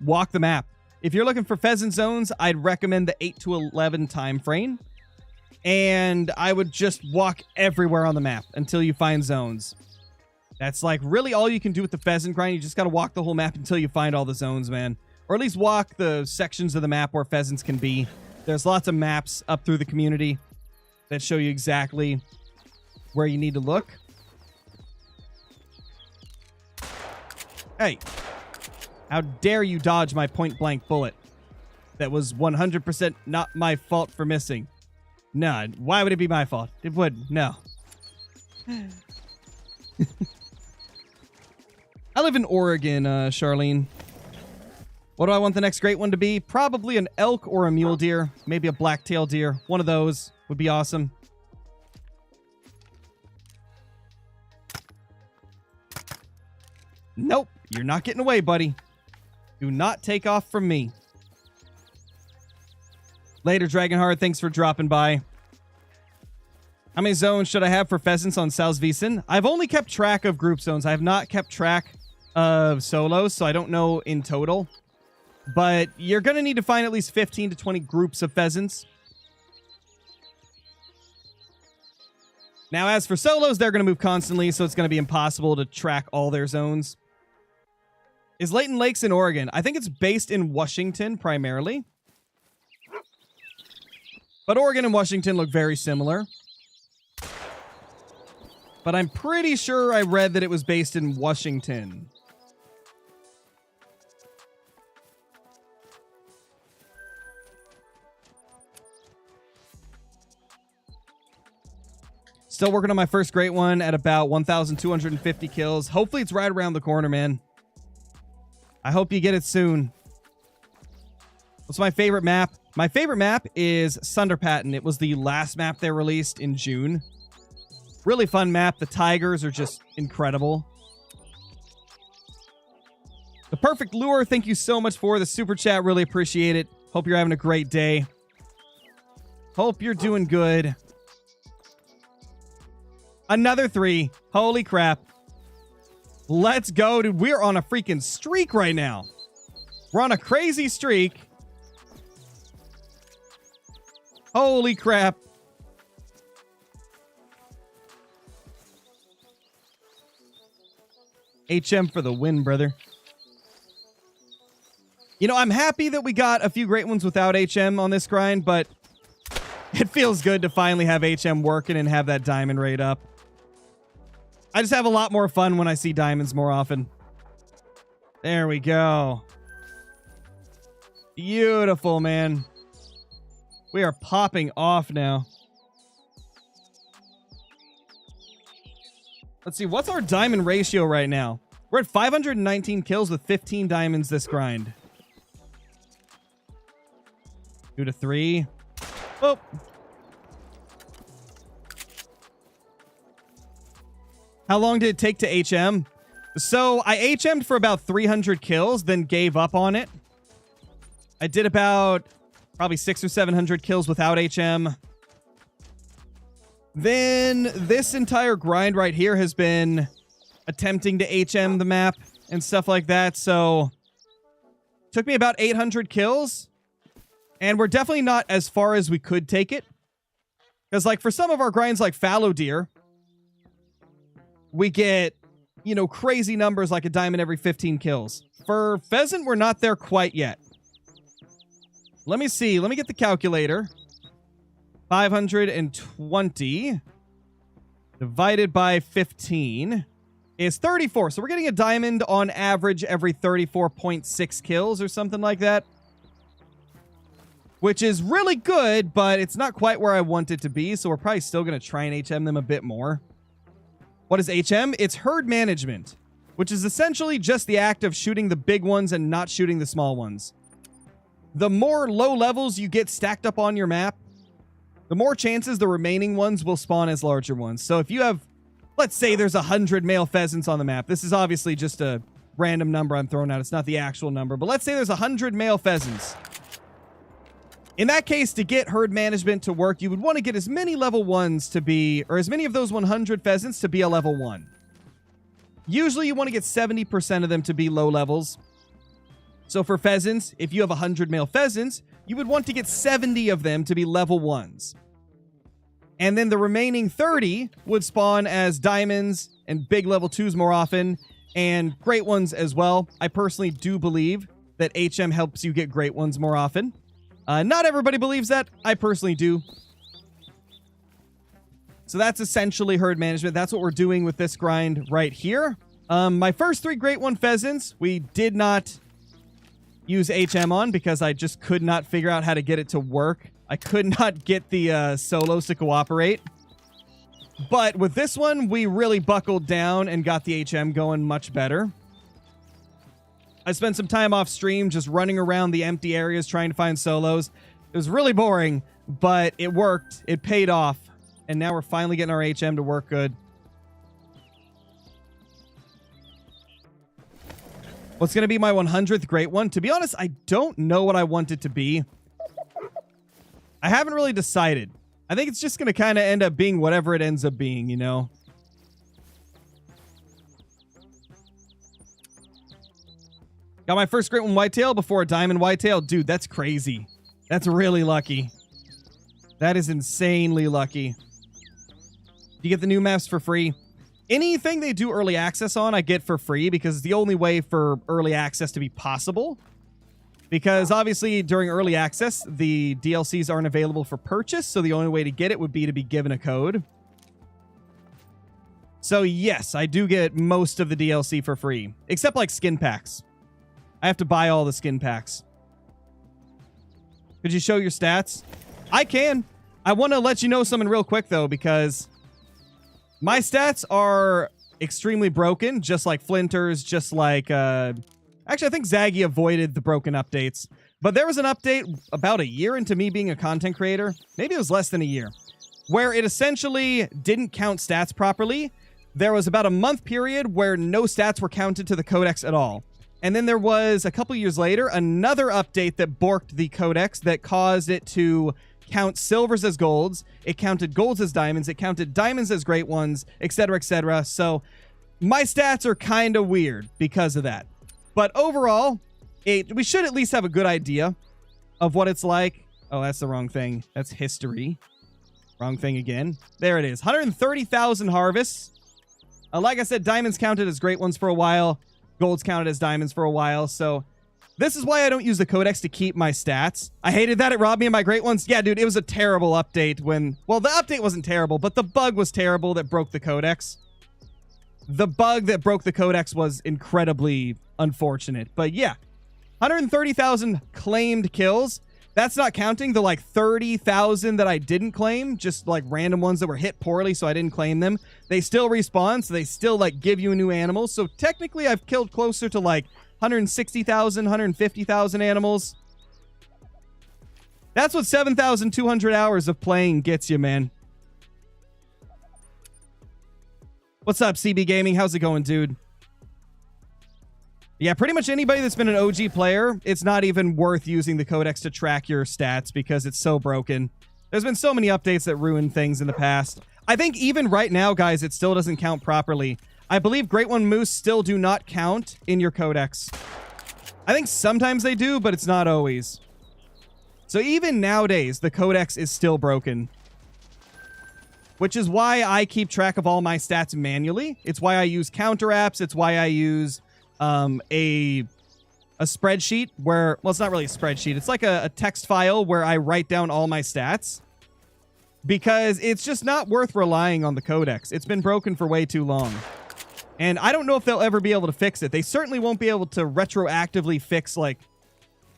walk the map. If you're looking for pheasant zones, I'd recommend the 8 to 11 time frame. And I would just walk everywhere on the map until you find zones. That's like really all you can do with the pheasant grind. You just got to walk the whole map until you find all the zones, man. Or at least walk the sections of the map where pheasants can be. There's lots of maps up through the community that show you exactly where you need to look. Hey, how dare you dodge my point-blank bullet? That was 100% not my fault for missing. No, why would it be my fault? It would, no. I live in Oregon, Charlene. What do I want the next great one to be? Probably an elk or a mule deer. Maybe a black-tailed deer. One of those would be awesome. Nope. You're not getting away, buddy. Do not take off from me. Later, Dragonheart. Thanks for dropping by. How many zones should I have for pheasants on Salzwiesen? I've only kept track of group zones. I have not kept track of solos, so I don't know in total. But you're going to need to find at least 15 to 20 groups of pheasants. Now, as for solos, they're going to move constantly, so it's going to be impossible to track all their zones. Is Leighton Lakes in Oregon? I think it's based in Washington, primarily. But Oregon and Washington look very similar. But I'm pretty sure I read that it was based in Washington. Still working on my first great one at about 1,250 kills. Hopefully it's right around the corner, man. I hope you get it soon. What's my favorite map? My favorite map is Sunderpatten. It was the last map they released in June. Really fun map. The tigers are just incredible. The Perfect Lure, thank you so much for the super chat. Really appreciate it. Hope you're having a great day. Hope you're doing good. Another 3. Holy crap. Let's go, dude. We're on a freaking streak right now. We're on a crazy streak. Holy crap. HM for the win, brother. You know, I'm happy that we got a few great ones without HM on this grind, but it feels good to finally have HM working and have that diamond rate up. I just have a lot more fun when I see diamonds more often. There we go. Beautiful, man. We are popping off now. Let's see, what's our diamond ratio right now? We're at 519 kills with 15 diamonds this grind. 2 to 3. Oh. How long did it take to HM? So I HM'd for about 300 kills, then gave up on it. I did about probably 600 or 700 kills without HM. Then this entire grind right here has been attempting to HM the map and stuff like that. So took me about 800 kills. And we're definitely not as far as we could take it. Because, like, for some of our grinds, like fallow deer, we get, you know, crazy numbers like a diamond every 15 kills. For pheasant, we're not there quite yet. Let me see. Let me get the calculator. 520 divided by 15 is 34. So we're getting a diamond on average every 34.6 kills or something like that. Which is really good, but it's not quite where I want it to be, so we're probably still going to try and HM them a bit more. What is HM? It's herd management, which is essentially just the act of shooting the big ones and not shooting the small ones. The more low levels you get stacked up on your map, the more chances the remaining ones will spawn as larger ones. So if you have, let's say there's 100 male pheasants on the map. This is obviously just a random number I'm throwing out. It's not the actual number, but let's say there's 100 male pheasants. In that case, to get herd management to work, you would want to get as many level 1s to be, or as many of those 100 pheasants to be a level 1. Usually you want to get 70% of them to be low levels. So for pheasants, if you have 100 male pheasants, you would want to get 70 of them to be level 1s. And then the remaining 30 would spawn as diamonds and big level 2s more often, and great ones as well. I personally do believe that HM helps you get great ones more often. Not everybody believes that. I personally do. So that's essentially herd management. That's what we're doing with this grind right here. My first 3 great one pheasants, we did not use HM on because I just could not figure out how to get it to work. I could not get the solos to cooperate. But with this one, we really buckled down and got the HM going much better. I spent some time off stream just running around the empty areas trying to find solos. It was really boring, but it worked. It paid off. And now we're finally getting our HM to work good. What's going to be my 100th great one? To be honest, I don't know what I want it to be. I haven't really decided. I think it's just going to kind of end up being whatever it ends up being, you know? Got my first great one whitetail before a diamond whitetail. Dude, that's crazy. That's really lucky. That is insanely lucky. You get the new maps for free. Anything they do early access on, I get for free because it's the only way for early access to be possible. Because obviously during early access, the DLCs aren't available for purchase. So the only way to get it would be to be given a code. So yes, I do get most of the DLC for free. Except like skin packs. I have to buy all the skin packs. Could you show your stats? I can. I want to let you know something real quick, though, because my stats are extremely broken, just like Flinter's, just like... Actually, I think Zaggy avoided the broken updates. But there was an update about a year into me being a content creator. Maybe it was less than a year. where it essentially didn't count stats properly. There was about a month period where no stats were counted to the codex at all. And then there was, a couple years later, another update that borked the codex that caused it to count silvers as golds. It counted golds as diamonds. It counted diamonds as great ones, etc., etc. So my stats are kind of weird because of that. But overall, we should at least have a good idea of what it's like. Oh, that's the wrong thing. That's history. Wrong thing again. There it is. 130,000 harvests. Like I said, diamonds counted as great ones for a while. Golds counted as diamonds for a while. So this is why I don't use the codex to keep my stats. I hated that. It robbed me of my great ones. Yeah, dude, it was a terrible update when... Well, the update wasn't terrible, but the bug was terrible that broke the codex. The bug that broke the codex was incredibly unfortunate. But yeah, 130,000 claimed kills. That's not counting the like 30,000 that I didn't claim, just like random ones that were hit poorly, so I didn't claim them. They still respawn, so they still like give you a new animal. So technically I've killed closer to like 160,000, 150,000 animals. That's what 7,200 hours of playing gets you, man. What's up, CB Gaming? How's it going, dude? Yeah, pretty much anybody that's been an OG player, it's not even worth using the codex to track your stats because it's so broken. There's been so many updates that ruin things in the past. I think even right now, guys, it still doesn't count properly. I believe Great One Moose still do not count in your codex. I think sometimes they do, but it's not always. So even nowadays, the codex is still broken. Which is why I keep track of all my stats manually. It's why I use counter apps. It's why I use... a spreadsheet where, well, it's not really a spreadsheet. It's like a text file where I write down all my stats because it's just not worth relying on the codex. It's been broken for way too long. And I don't know if they'll ever be able to fix it. They certainly won't be able to retroactively fix like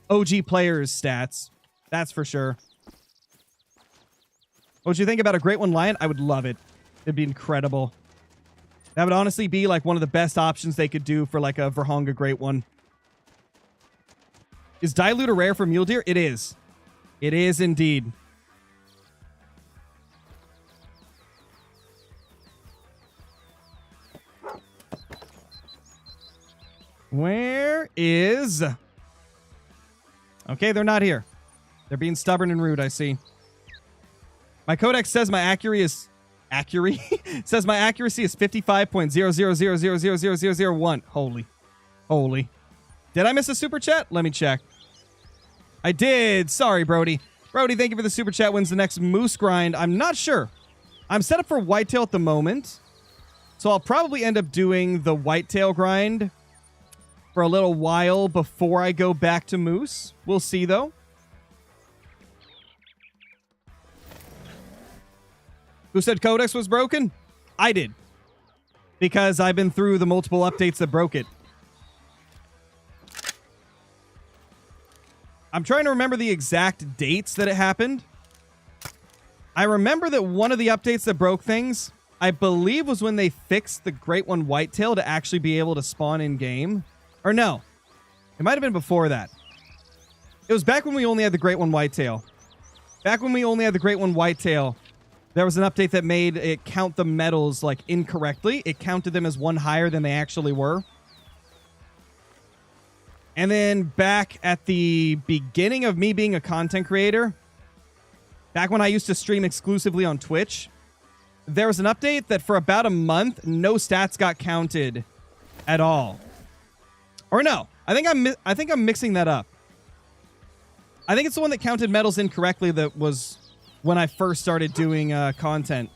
OG players' stats. That's for sure. What would you think about a Great One Lion? I would love it. It'd be incredible. That would honestly be like one of the best options they could do for like a Verhonga Great One. Is Dilute a rare for Mule Deer? It is. It is indeed. Where is... Okay, they're not here. They're being stubborn and rude, I see. My codex says my accuracy is... says my accuracy is 55.000000001. Holy. Did I miss a super chat? Let me check. I did. Sorry, Brody. Brody, thank you for the super chat. When's the next moose grind? I'm not sure. I'm set up for whitetail at the moment. So I'll probably end up doing the whitetail grind for a little while before I go back to moose. We'll see, though. Who said codex was broken? I did. Because I've been through the multiple updates that broke it. I'm trying to remember the exact dates that it happened. I remember that one of the updates that broke things, I believe, was when they fixed the Great One Whitetail to actually be able to spawn in-game. Or no. It might have been before that. It was back when we only had the Great One Whitetail. Back when we only had the Great One Whitetail, there was an update that made it count the medals like incorrectly. It counted them as one higher than they actually were. And then back at the beginning of me being a content creator, back when I used to stream exclusively on Twitch, there was an update that for about a month, no stats got counted at all. Or no, I think I'm mixing that up. I think it's the one that counted medals incorrectly that was when I first started doing content.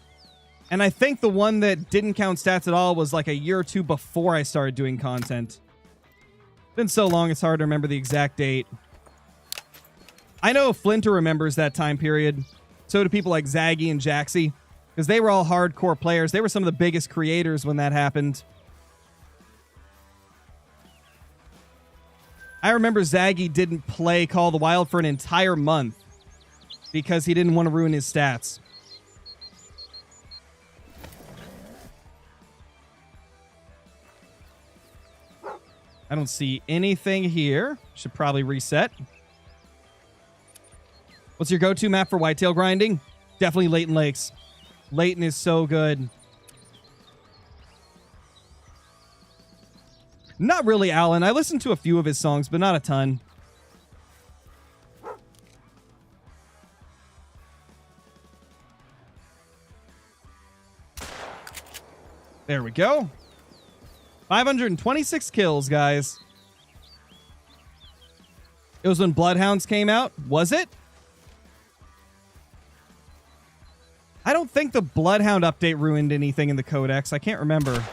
And I think the one that didn't count stats at all was like a year or two before I started doing content. It's been so long, it's hard to remember the exact date. I know Flinter remembers that time period. So do people like Zaggy and Jaxie, because they were all hardcore players. They were some of the biggest creators when that happened. I remember Zaggy didn't play Call of the Wild for an entire month because he didn't want to ruin his stats. I don't see anything here. Should probably reset. What's your go-to map for whitetail grinding? Definitely Leighton Lakes. Leighton is so good. Not really Alan. I listened to a few of his songs, but not a ton. There we go. 526 kills, guys. It was when Bloodhounds came out, was it? I don't think the Bloodhound update ruined anything in the Codex. I can't remember.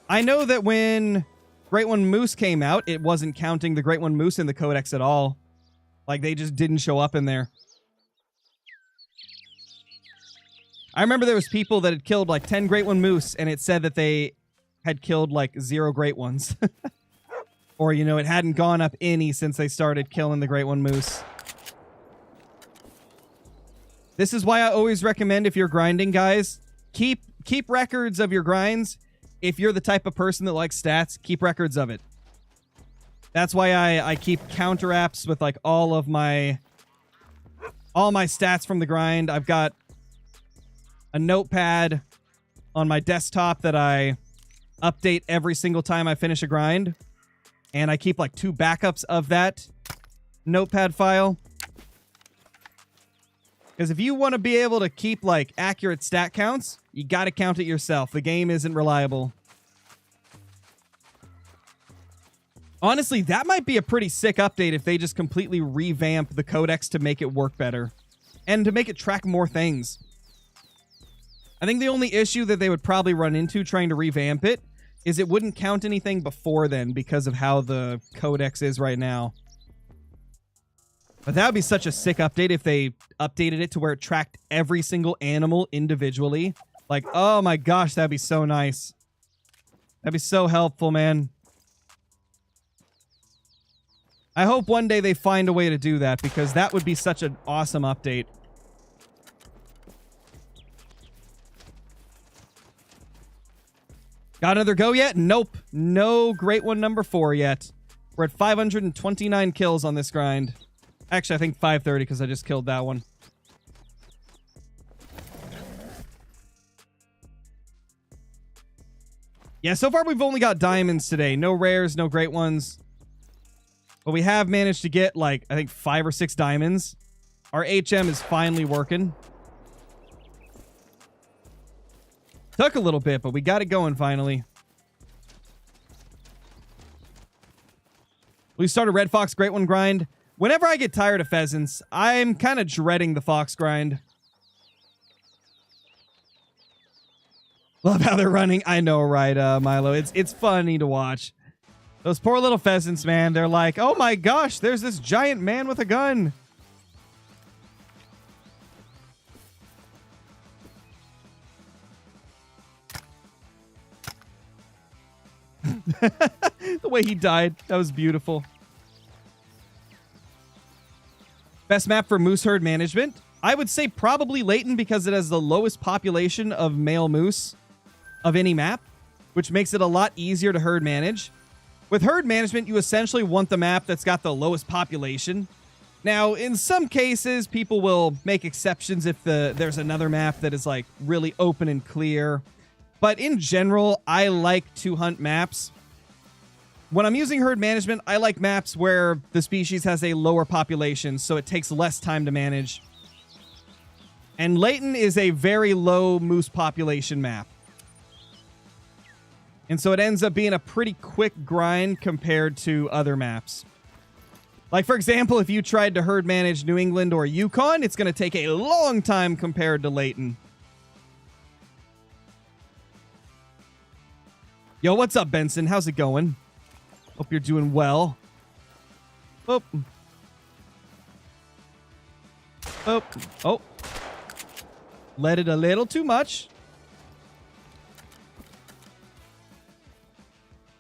I know that when Great One Moose came out, it wasn't counting the Great One Moose in the Codex at all. Like, they just didn't show up in there. I remember there was people that had killed like 10 Great One Moose, and it said that they had killed like 0 Great Ones. Or, you know, it hadn't gone up any since they started killing the Great One Moose. This is why I always recommend, if you're grinding, guys, keep records of your grinds. If you're the type of person that likes stats, keep records of it. That's why I keep counter apps with like all my stats from the grind. I've got a notepad on my desktop that I update every single time I finish a grind. And I keep like 2 backups of that notepad file. Because if you want to be able to keep like accurate stat counts, you got to count it yourself. The game isn't reliable. Honestly, that might be a pretty sick update if they just completely revamp the Codex to make it work better. And to make it track more things. I think the only issue that they would probably run into trying to revamp it is it wouldn't count anything before then because of how the Codex is right now. But that would be such a sick update if they updated it to where it tracked every single animal individually. Like, oh my gosh, that'd be so nice. That'd be so helpful, man. I hope one day they find a way to do that, because that would be such an awesome update. Got another go yet? Nope. No Great One number 4 yet. We're at 529 kills on this grind. Actually, I think 530 because I just killed that one. Yeah, so far we've only got diamonds today. No rares, no Great Ones. But we have managed to get, like, I think 5 or 6 diamonds. Our HM is finally working. Took a little bit, but we got it going finally. We started Red Fox Great One grind. Whenever I get tired of pheasants, I'm kind of dreading the fox grind. Love how they're running. I know, right, Milo? It's funny to watch. Those poor little pheasants, man. They're like, oh my gosh, there's this giant man with a gun. The way he died, that was beautiful. Best map for moose herd management? I would say probably Leighton, because it has the lowest population of male moose of any map, which makes it a lot easier to herd manage. With herd management, you essentially want the map that's got the lowest population. Now, in some cases, people will make exceptions if there's another map that is like really open and clear. But in general, I like to hunt maps. When I'm using herd management, I like maps where the species has a lower population, so it takes less time to manage. And Leighton is a very low moose population map. And so it ends up being a pretty quick grind compared to other maps. Like, for example, if you tried to herd manage New England or Yukon, it's going to take a long time compared to Leighton. Yo, what's up, Benson? How's it going? Hope you're doing well. Oh. Oh. Oh. Let it a little too much.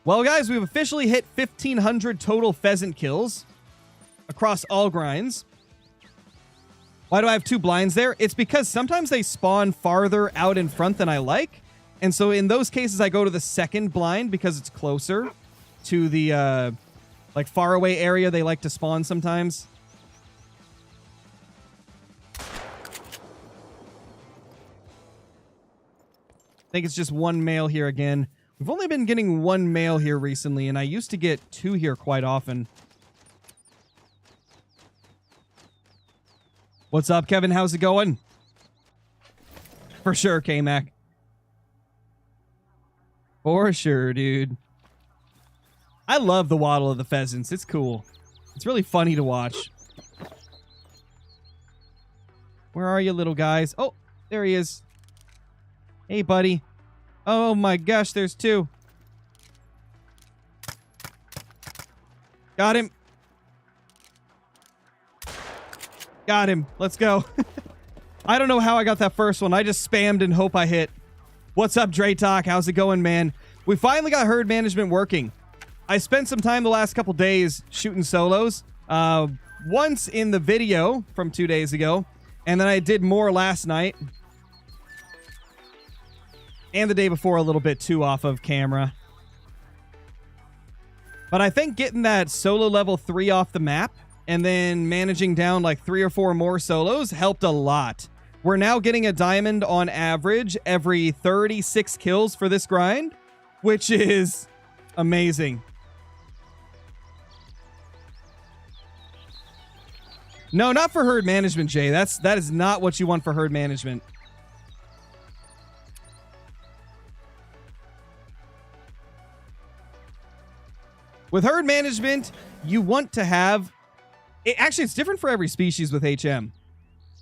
Well, guys, we've officially hit 1,500 total pheasant kills across all grinds. Why do I have 2 blinds there? It's because sometimes they spawn farther out in front than I like. And so in those cases, I go to the second blind because it's closer to the like faraway area they like to spawn sometimes. think it's just one male here again. We've only been getting one male here recently, and I used to get two here quite often. What's up, Kevin? How's it going? For sure, K-Mac. For sure, dude. I love the waddle of the pheasants. It's cool. It's really funny to watch. Where are you, little guys? Oh, there he is. Hey, buddy. Oh my gosh, there's two. Got him. Got him. Let's go. I don't know how I got that first one. I just spammed and hope I hit. What's up, Dre Talk? How's it going, man? We finally got herd management working. I spent some time the last couple days shooting solos. Once in the video from 2 days ago, and then I did more last night. And the day before a little bit too off of camera. But I think getting that solo level 3 off the map and then managing down like 3 or 4 more solos helped a lot. We're now getting a diamond on average every 36 kills for this grind, which is amazing. No, not for herd management, Jay. That is not what you want for herd management. With herd management, you want to have... Actually, it's different for every species with HM.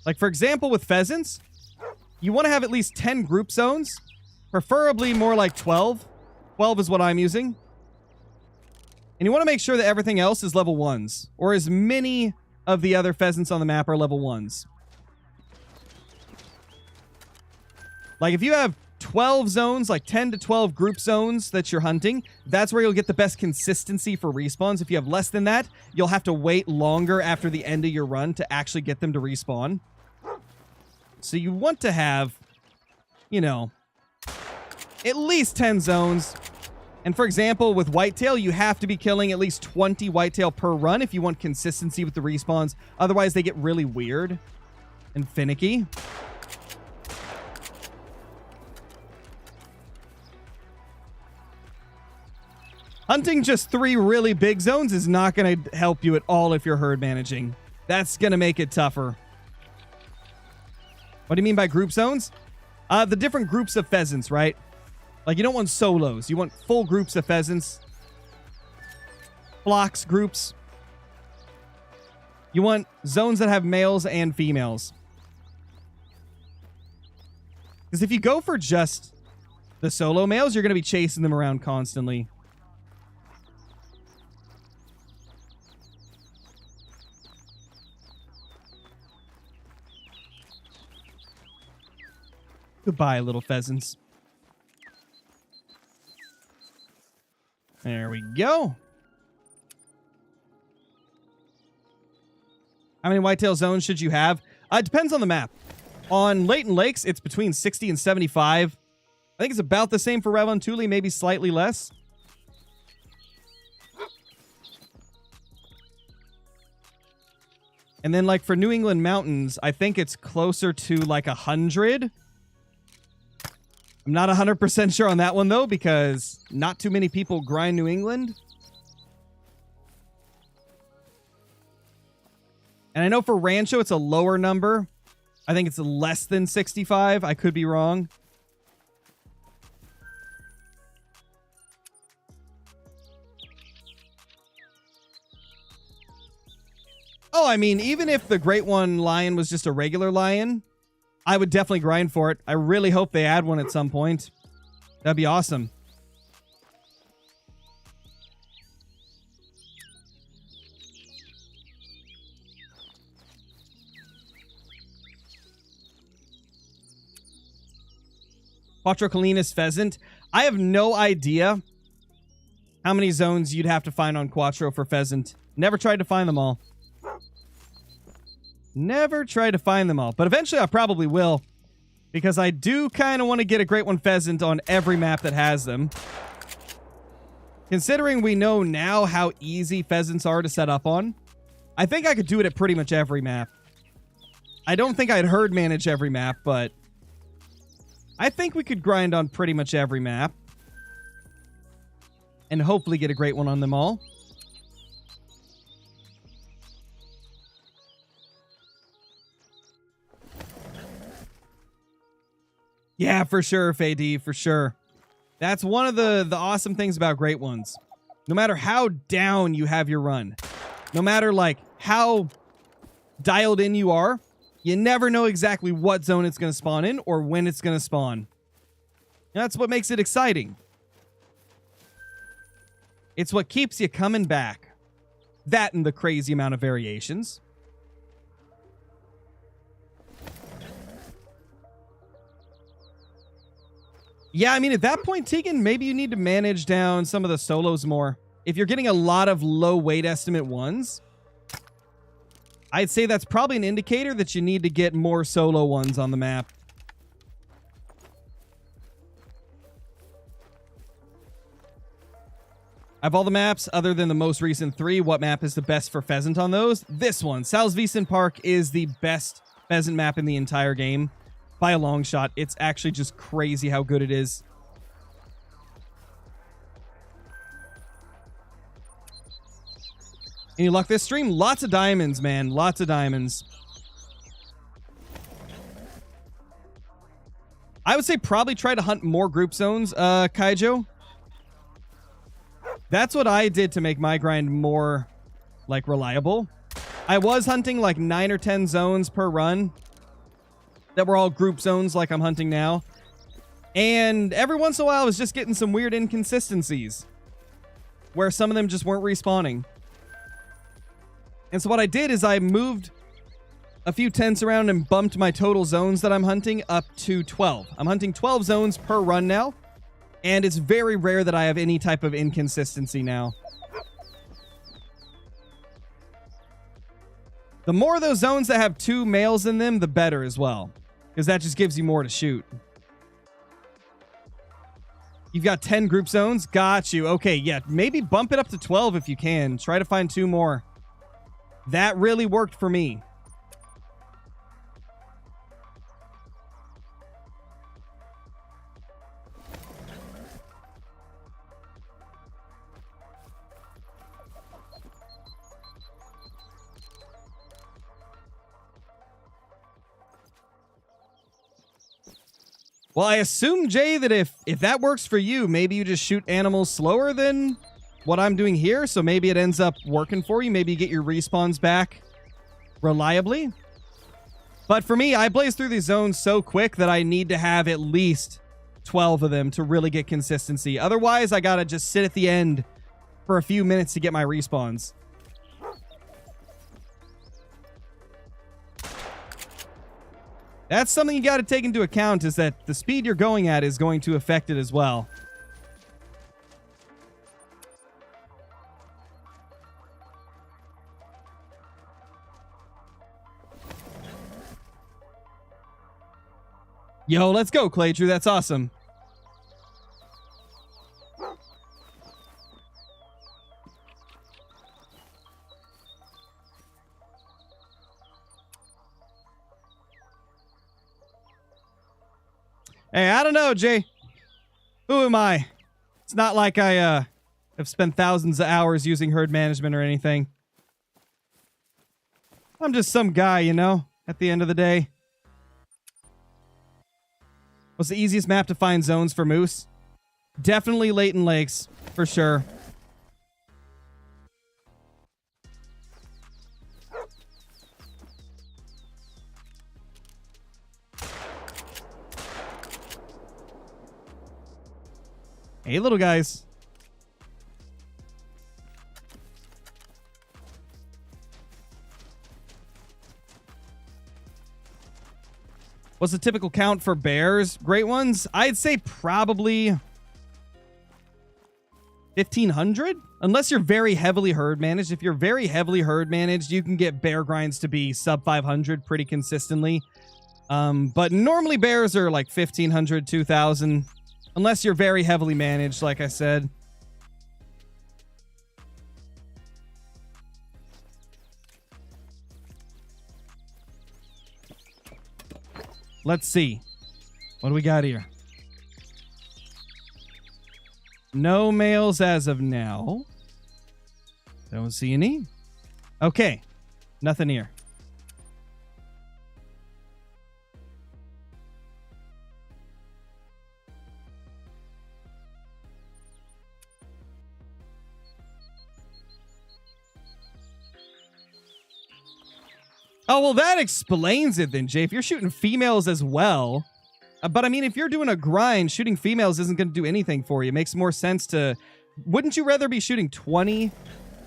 Like, for example, with pheasants, you want to have at least 10 group zones. Preferably more like 12. 12 is what I'm using. And you want to make sure that everything else is level 1s. Or as many of the other pheasants on the map are level 1s. Like, if you have 12 zones, like 10 to 12 group zones that you're hunting, that's where you'll get the best consistency for respawns. If you have less than that, you'll have to wait longer after the end of your run to actually get them to respawn. So you want to have, you know, at least 10 zones. And for example, with Whitetail, you have to be killing at least 20 Whitetail per run if you want consistency with the respawns. Otherwise, they get really weird and finicky. Hunting just 3 really big zones is not going to help you at all if you're herd managing. That's going to make it tougher. What do you mean by group zones? The different groups of pheasants, right? Like, you don't want solos. You want full groups of pheasants. Flocks, groups. You want zones that have males and females. Because if you go for just the solo males, you're going to be chasing them around constantly. Goodbye, little pheasants. There we go. How many whitetail zones should you have? It depends on the map. On Leighton Lakes, it's between 60 and 75. I think it's about the same for Revontuli, maybe slightly less. And then, like, for New England Mountains, I think it's closer to, like, 100. I'm not 100% sure on that one, though, because not too many people grind New England. And I know for Rancho, it's a lower number. I think it's less than 65. I could be wrong. Oh, I mean, even if the Great One lion was just a regular lion, I would definitely grind for it. I really hope they add one at some point. That'd be awesome. Quattro Colinas pheasant. I have no idea how many zones you'd have to find on Quattro for pheasant. Never tried to find them all. Never tried to find them all. But eventually I probably will. Because I do kind of want to get a Great One pheasant on every map that has them. Considering we know now how easy pheasants are to set up on, I think I could do it at pretty much every map. I don't think I'd herd manage every map, but I think we could grind on pretty much every map. And hopefully get a great one on them all. Yeah, for sure, FAD, for sure. That's one of the awesome things about great ones. No matter how down you have your run, no matter like how dialed in you are, you never know exactly what zone it's going to spawn in or when it's going to spawn. That's what makes it exciting. It's what keeps you coming back. That and the crazy amount of variations. Yeah, I mean, at that point, Tegan, maybe you need to manage down some of the solos more. If you're getting a lot of low weight estimate ones, I'd say that's probably an indicator that you need to get more solo ones on the map. I have all the maps other than the most recent 3. What map is the best for pheasant on those? This one. Salzwiesen Park is the best pheasant map in the entire game. By a long shot. It's actually just crazy how good it is. Any luck this stream? Lots of diamonds, man. Lots of diamonds. I would say probably try to hunt more group zones, Kaijo. That's what I did to make my grind more, like, reliable. I was hunting, like, 9 or 10 zones per run that were all group zones like I'm hunting now. And every once in a while, I was just getting some weird inconsistencies where some of them just weren't respawning. And so what I did is I moved a few tents around and bumped my total zones that I'm hunting up to 12. I'm hunting 12 zones per run now. And it's very rare that I have any type of inconsistency now. The more of those zones that have 2 males in them, the better as well. Because that just gives you more to shoot. You've got 10 group zones. Got you. Okay, yeah. Maybe bump it up to 12 if you can. Try to find 2 more. That really worked for me. Well, I assume, Jay, that if that works for you, maybe you just shoot animals slower than what I'm doing here. So maybe it ends up working for you. Maybe you get your respawns back reliably. But for me, I blaze through these zones so quick that I need to have at least 12 of them to really get consistency. Otherwise, I got to just sit at the end for a few minutes to get my respawns. That's something you got to take into account, is that the speed you're going at is going to affect it as well. Yo, let's go, Claytrue. That's awesome. Hey, I don't know, Jay. Who am I? It's not like I have spent thousands of hours using herd management or anything. I'm just some guy, you know, at the end of the day. What's the easiest map to find zones for moose? Definitely Leighton Lakes, for sure. Hey, little guys. What's the typical count for bears? Great ones? I'd say probably 1,500? Unless you're very heavily herd managed. If you're very heavily herd managed, you can get bear grinds to be sub 500 pretty consistently. But normally bears are like 1,500, 2,000. Unless you're very heavily managed, like I said. Let's see. What do we got here? No males as of now. Don't see any. Okay. Nothing here. Oh, well, that explains it then, Jay. If you're shooting females as well. But I mean, if you're doing a grind, shooting females isn't going to do anything for you. It makes more sense to... Wouldn't you rather be shooting 20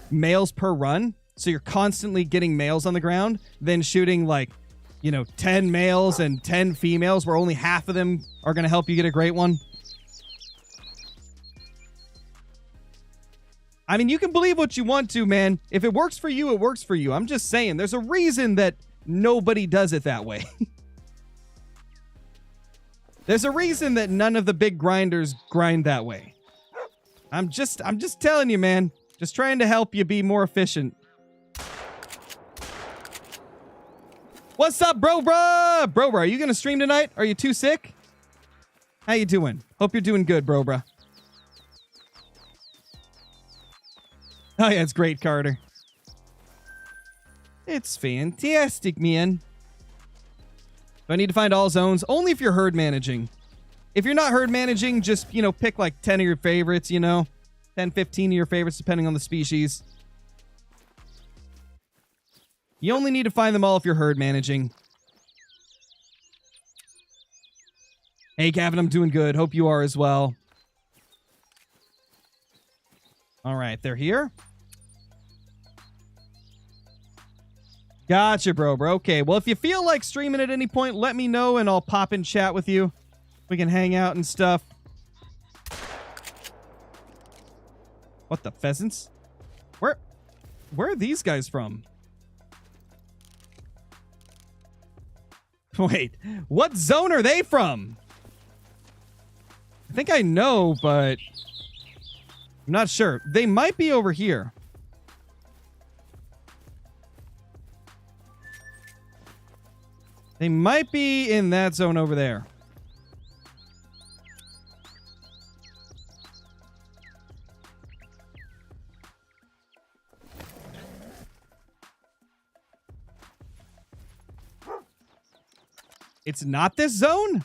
males per run, so you're constantly getting males on the ground, than shooting like, 10 males and 10 females where only half of them are going to help you get a great one? I mean, you can believe what you want to, man. If it works for you, it works for you. I'm just saying, there's a reason that nobody does it that way. There's a reason that none of the big grinders grind that way. I'm just telling you, man. Just trying to help you be more efficient. What's up, bro, bruh? Bro, bruh, are you going to stream tonight? Are you too sick? How you doing? Hope you're doing good, bro, bruh. Oh, yeah, it's great, Carter. It's fantastic, man. Do I need to find all zones? Only if you're herd managing. If you're not herd managing, just, pick like 10 of your favorites, 10, 15 of your favorites, depending on the species. You only need to find them all if you're herd managing. Hey, Gavin, I'm doing good. Hope you are as well. All right, they're here. Gotcha, bro. Okay, well, if you feel like streaming at any point, let me know and I'll pop in chat with you. We can hang out and stuff. What the pheasants? Where are these guys from? Wait, what zone are they from? I think I know, but I'm not sure. They might be over here. They might be in that zone over there. It's not this zone?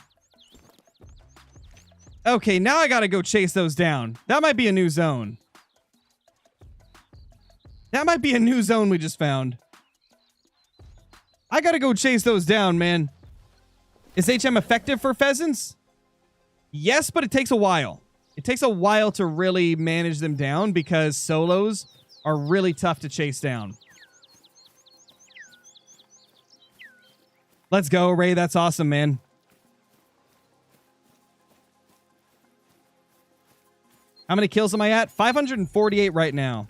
Okay, now I gotta go chase those down. That might be a new zone. That might be a new zone we just found. I gotta go chase those down, man. Is HM effective for pheasants? Yes, but it takes a while. It takes a while to really manage them down because solos are really tough to chase down. Let's go, Ray. That's awesome, man. How many kills am I at? 548 right now.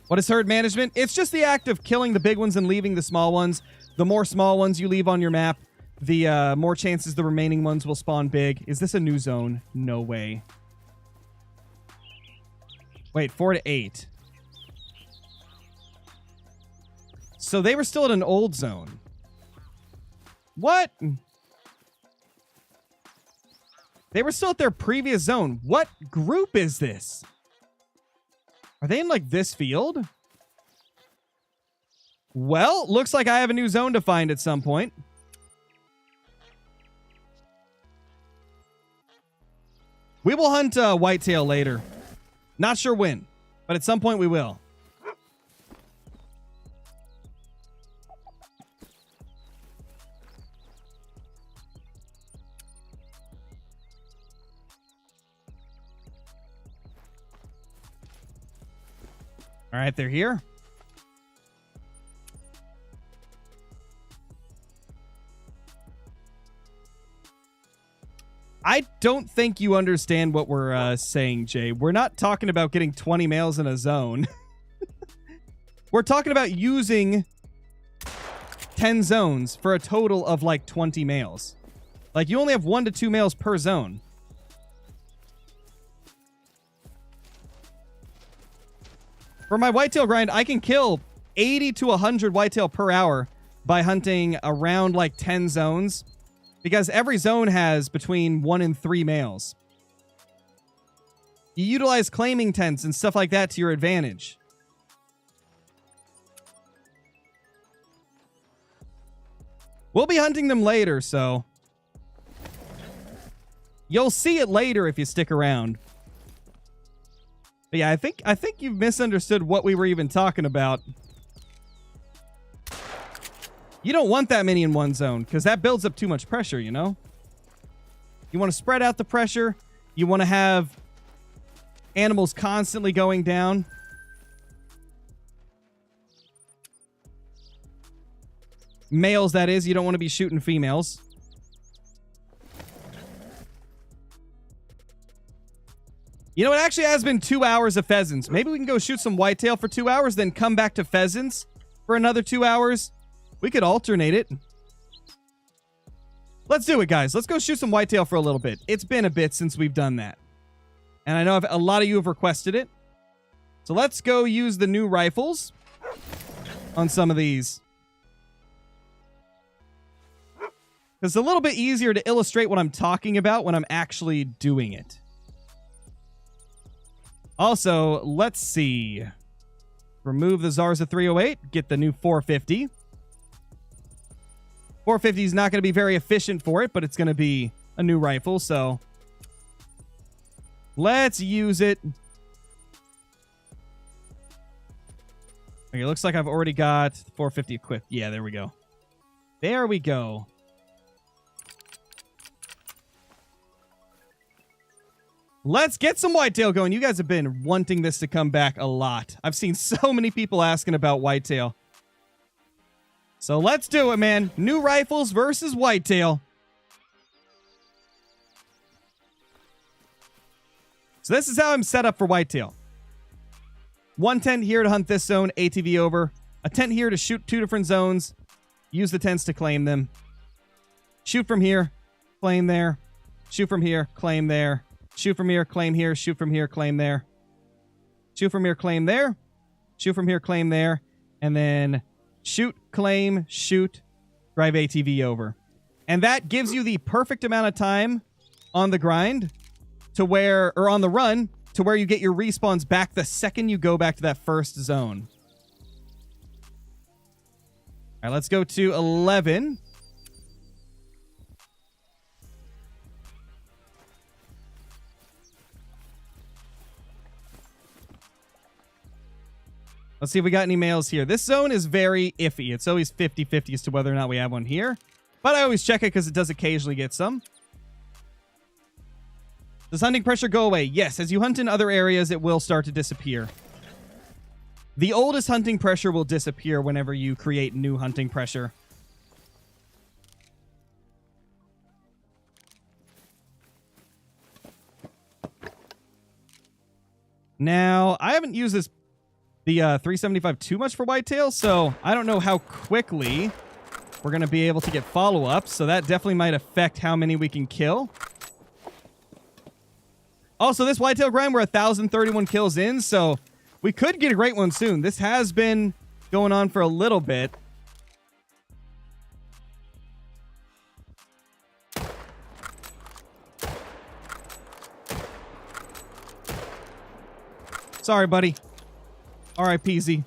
What is herd management? It's just the act of killing the big ones and leaving the small ones. The more small ones you leave on your map, the more chances the remaining ones will spawn big. Is this a new zone? No way. Wait, 4 to 8. So they were still at an old zone. What? They were still at their previous zone. What group is this? Are they in, like, this field? Well, looks like I have a new zone to find at some point. We will hunt whitetail later. Not sure when, but at some point we will. All right, they're here. I don't think you understand what we're saying, Jay. We're not talking about getting 20 males in a zone. We're talking about using 10 zones for a total of like 20 males. Like, you only have 1 to 2 males per zone. For my whitetail grind, I can kill 80 to 100 whitetail per hour by hunting around like 10 zones. because every zone has between 1 and 3 males. You utilize claiming tents and stuff like that to your advantage. We'll be hunting them later, so you'll see it later if you stick around. But yeah, I think you've misunderstood what we were even talking about. You don't want that many in one zone because that builds up too much pressure, you know? You want to spread out the pressure. You want to have animals constantly going down. Males, that is. You don't want to be shooting females. You know, it actually has been 2 hours of pheasants. Maybe we can go shoot some whitetail for 2 hours, then come back to pheasants for another 2 hours. We could alternate it. Let's do it, guys. Let's go shoot some whitetail for a little bit. It's been a bit since we've done that. And I know a lot of you have requested it. So let's go use the new rifles on some of these. It's a little bit easier to illustrate what I'm talking about when I'm actually doing it. Also, let's see. Remove the Zarza 308. Get the new 450. 450 is not going to be very efficient for it, but it's going to be a new rifle, so let's use it. Okay, looks like I've already got 450 equipped. Yeah, there we go. There we go. Let's get some whitetail going. You guys have been wanting this to come back a lot. I've seen so many people asking about whitetail. So let's do it, man. New rifles versus whitetail. So this is how I'm set up for whitetail. 1 tent here to hunt this zone, ATV over. A tent here to shoot 2 different zones. Use the tents to claim them. Shoot from here, claim there. Shoot from here, claim there. Shoot from here, claim here. Shoot from here, claim there. Shoot from here, claim there. Shoot from here, claim there. And then shoot, claim, shoot, drive ATV over. And that gives you the perfect amount of time on the grind to where, or on the run, to where you get your respawns back the second you go back to that first zone. All right, let's go to 11. Let's see if we got any males here. This zone is very iffy. It's always 50-50 as to whether or not we have one here. But I always check it because it does occasionally get some. Does hunting pressure go away? Yes, as you hunt in other areas, it will start to disappear. The oldest hunting pressure will disappear whenever you create new hunting pressure. Now, I haven't used the 375 too much for whitetail, so I don't know how quickly we're going to be able to get follow-ups, so that definitely might affect how many we can kill. Also, this whitetail grind, we're 1,031 kills in, so we could get a great one soon. This has been going on for a little bit. Sorry, buddy. R.I.P.Z.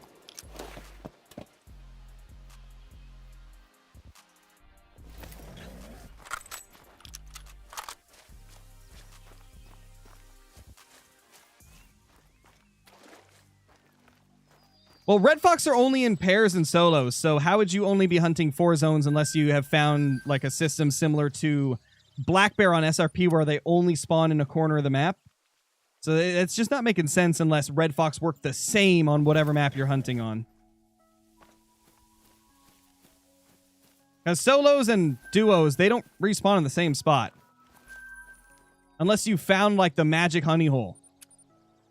Well, red fox are only in pairs and solos, so how would you only be hunting 4 zones unless you have found like a system similar to black bear on SRP where they only spawn in a corner of the map? So it's just not making sense unless red fox work the same on whatever map you're hunting on. Because solos and duos, they don't respawn in the same spot. Unless you found like the magic honey hole.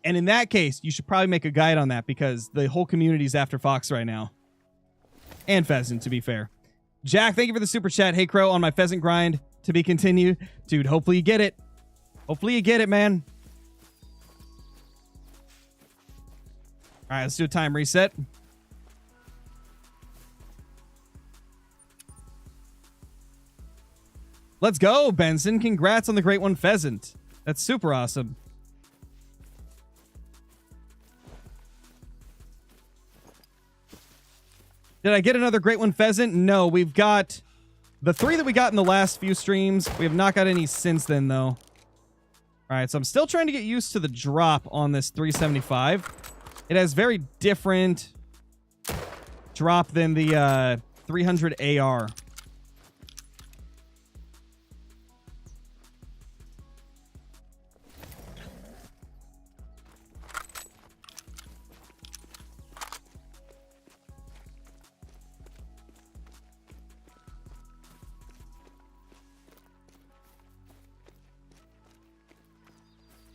And in that case, you should probably make a guide on that because the whole community's after fox right now. And pheasant, to be fair. Jack, thank you for the super chat. Hey, Crow, on my pheasant grind to be continued. Dude, hopefully you get it. Hopefully you get it, man. All right, let's do a time reset. Let's go, Benson. Congrats on the great one pheasant. That's super awesome. Did I get another great one pheasant? No, we've got the 3 that we got in the last few streams. We have not got any since then, though. All right, so I'm still trying to get used to the drop on this 375. It has very different drop than the 300 AR.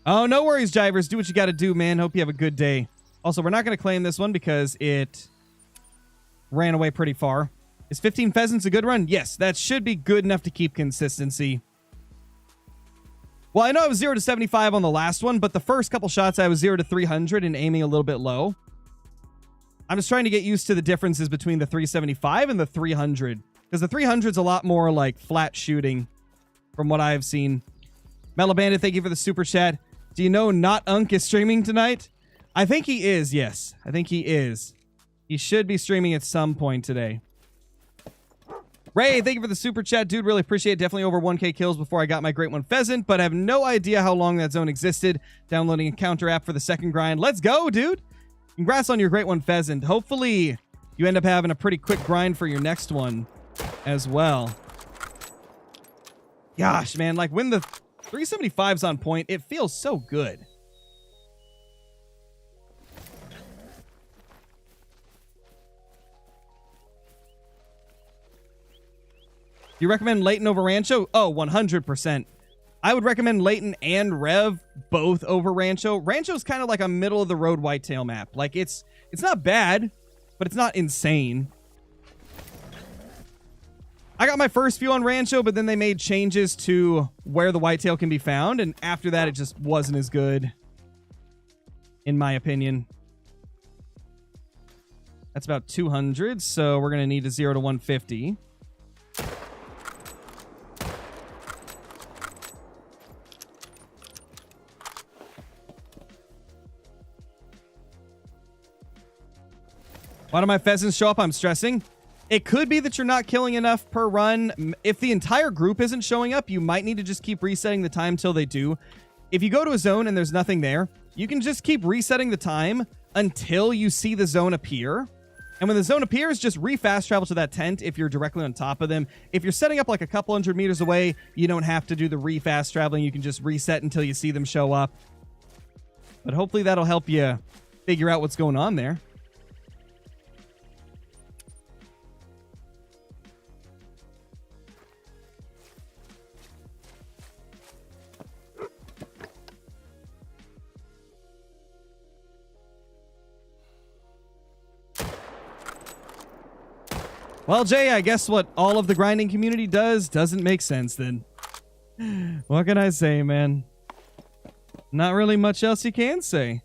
Oh, no worries, Jivers. Do what you got to do, man. Hope you have a good day. Also, we're not going to claim this one because it ran away pretty far. Is 15 pheasants a good run? Yes, that should be good enough to keep consistency. Well, I know I was 0 to 75 on the last one, but the first couple shots I was 0 to 300 and aiming a little bit low. I'm just trying to get used to the differences between the 375 and the 300. Because the 300's a lot more like flat shooting from what I've seen. Mellow Bandit, thank you for the super chat. Do you know Not Unk is streaming tonight? I think he is, yes. I think he is. He should be streaming at some point today. Ray, thank you for the super chat, dude. Really appreciate it. Definitely over 1K kills before I got my great one pheasant, but I have no idea how long that zone existed. Downloading a counter app for the second grind. Let's go, dude. Congrats on your great one pheasant. Hopefully you end up having a pretty quick grind for your next one as well. Gosh, man, like when the 375's on point, it feels so good. You recommend Layton over Rancho? Oh, 100%. I would recommend Layton and Rev both over Rancho. Rancho's kind of like a middle of the road whitetail map. Like it's not bad, but it's not insane. I got my first few on Rancho, but then they made changes to where the whitetail can be found, and after that, it just wasn't as good, in my opinion. That's about 200, so we're going to need a 0 to 150. Why do my pheasants show up? I'm stressing. It could be that you're not killing enough per run. If the entire group isn't showing up, you might need to just keep resetting the time till they do. If you go to a zone and there's nothing there, you can just keep resetting the time until you see the zone appear. And when the zone appears, just re-fast travel to that tent if you're directly on top of them. If you're setting up like a couple hundred meters away, you don't have to do the re-fast traveling. You can just reset until you see them show up. But hopefully that'll help you figure out what's going on there. Well, Jay, I guess what all of the grinding community does doesn't make sense then. What can I say, man? Not really much else you can say.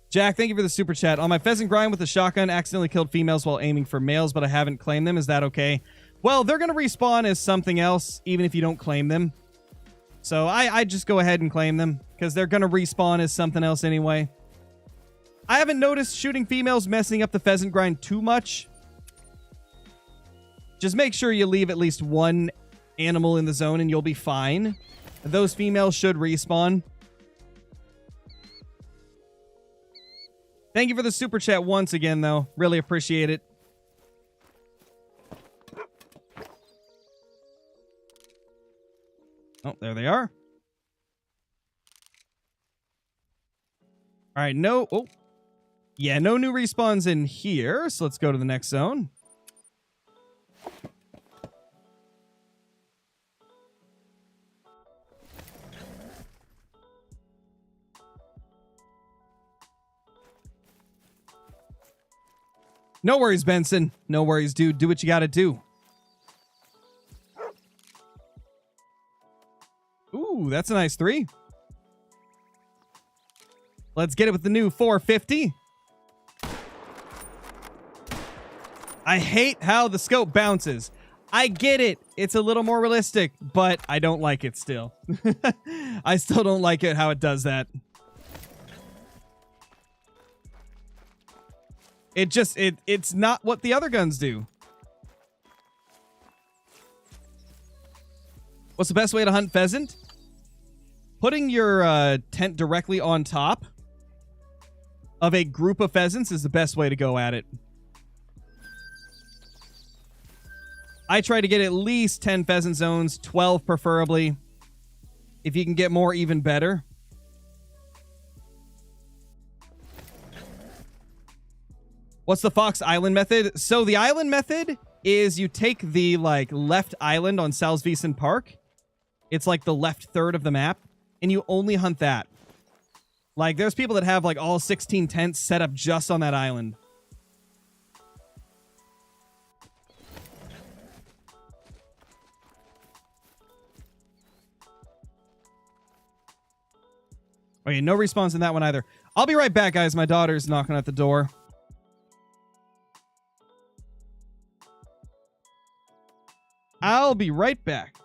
Jack, thank you for the super chat. On my pheasant grind with the shotgun, accidentally killed females while aiming for males, but I haven't claimed them. Is that okay? Well, they're going to respawn as something else, even if you don't claim them. So I just go ahead and claim them, because they're going to respawn as something else anyway. I haven't noticed shooting females messing up the pheasant grind too much. Just make sure you leave at least one animal in the zone and you'll be fine. Those females should respawn. Thank you for the super chat once again, though. Really appreciate it. Oh, there they are. All right, no... Oh. Yeah, no new respawns in here, so let's go to the next zone. No worries, Benson. No worries, dude. Do what you gotta do. Ooh, that's a nice 3. Let's get it with the new 450. I hate how the scope bounces. I get it. It's a little more realistic, but I don't like it still. I still don't like it how it does that. It's not what the other guns do. What's the best way to hunt pheasant? Putting your tent directly on top of a group of pheasants is the best way to go at it. I try to get at least 10 pheasant zones, 12 preferably. If you can get more, even better. What's the Fox Island method? So the island method is you take the left island on Salzwiesen Park. It's like the left third of the map, and you only hunt that. Like there's people that have like all 16 tents set up just on that island. Okay, no response in that one either. I'll be right back, guys. My daughter's knocking at the door. I'll be right back.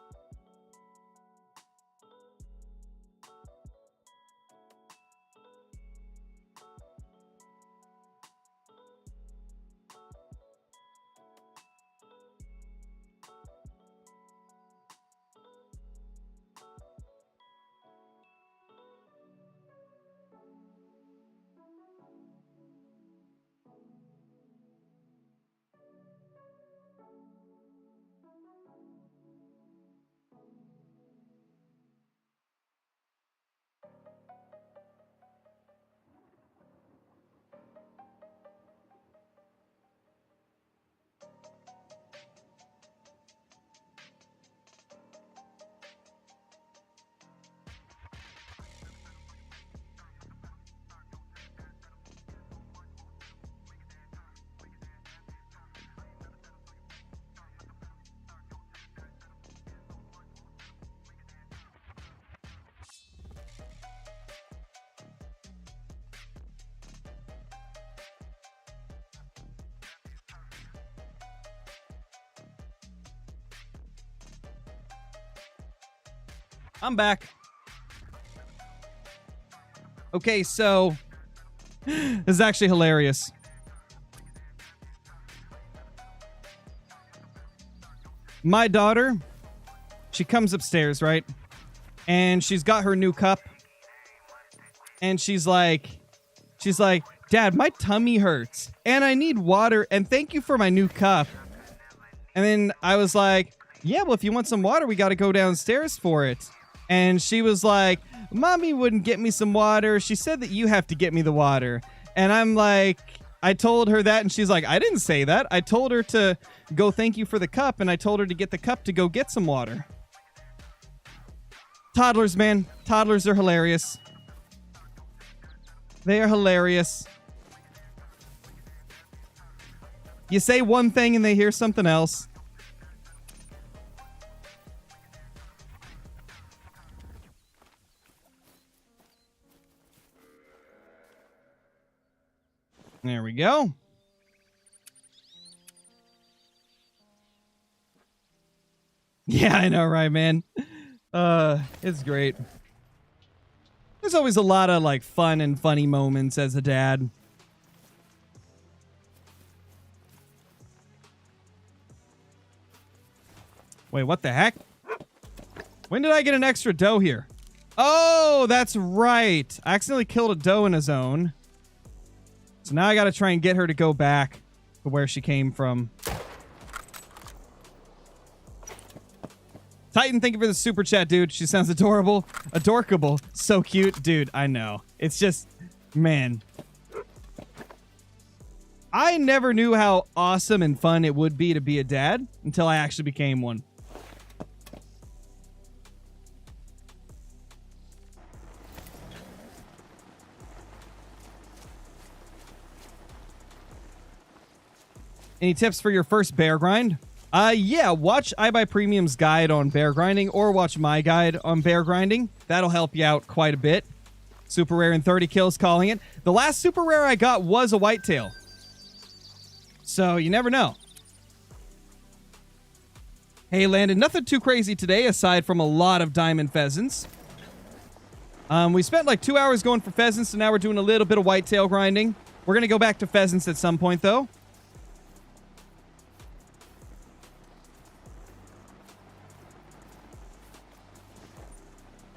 I'm back. Okay, so this is actually hilarious. My daughter, she comes upstairs, right? And she's got her new cup. And she's like, Dad, my tummy hurts and I need water and thank you for my new cup. And then I was like, yeah, well, if you want some water, we got to go downstairs for it. And she was like, Mommy wouldn't get me some water. She said that you have to get me the water. And I'm like, I told her that, and she's like, I didn't say that. I told her to go thank you for the cup, and I told her to get the cup to go get some water. Toddlers, man. Toddlers are hilarious. They are hilarious. You say one thing, and they hear something else. There we go. Yeah, I know, right, man? It's great. There's always a lot of like fun and funny moments as a dad. Wait, what the heck? When did I get an extra doe here? Oh, that's right. I accidentally killed a doe in a zone. So now I gotta try and get her to go back to where she came from. Titan, thank you for the super chat, dude. She sounds adorable. Adorkable. So cute. Dude, I know. It's just, man. I never knew how awesome and fun it would be to be a dad until I actually became one. Any tips for your first bear grind? Yeah, watch iBuy Premium's guide on bear grinding or watch my guide on bear grinding. That'll help you out quite a bit. Super rare and 30 kills calling it. The last super rare I got was a whitetail. So you never know. Hey, Landon, nothing too crazy today aside from a lot of diamond pheasants. We spent like 2 hours going for pheasants, and now we're doing a little bit of whitetail grinding. We're going to go back to pheasants at some point, though.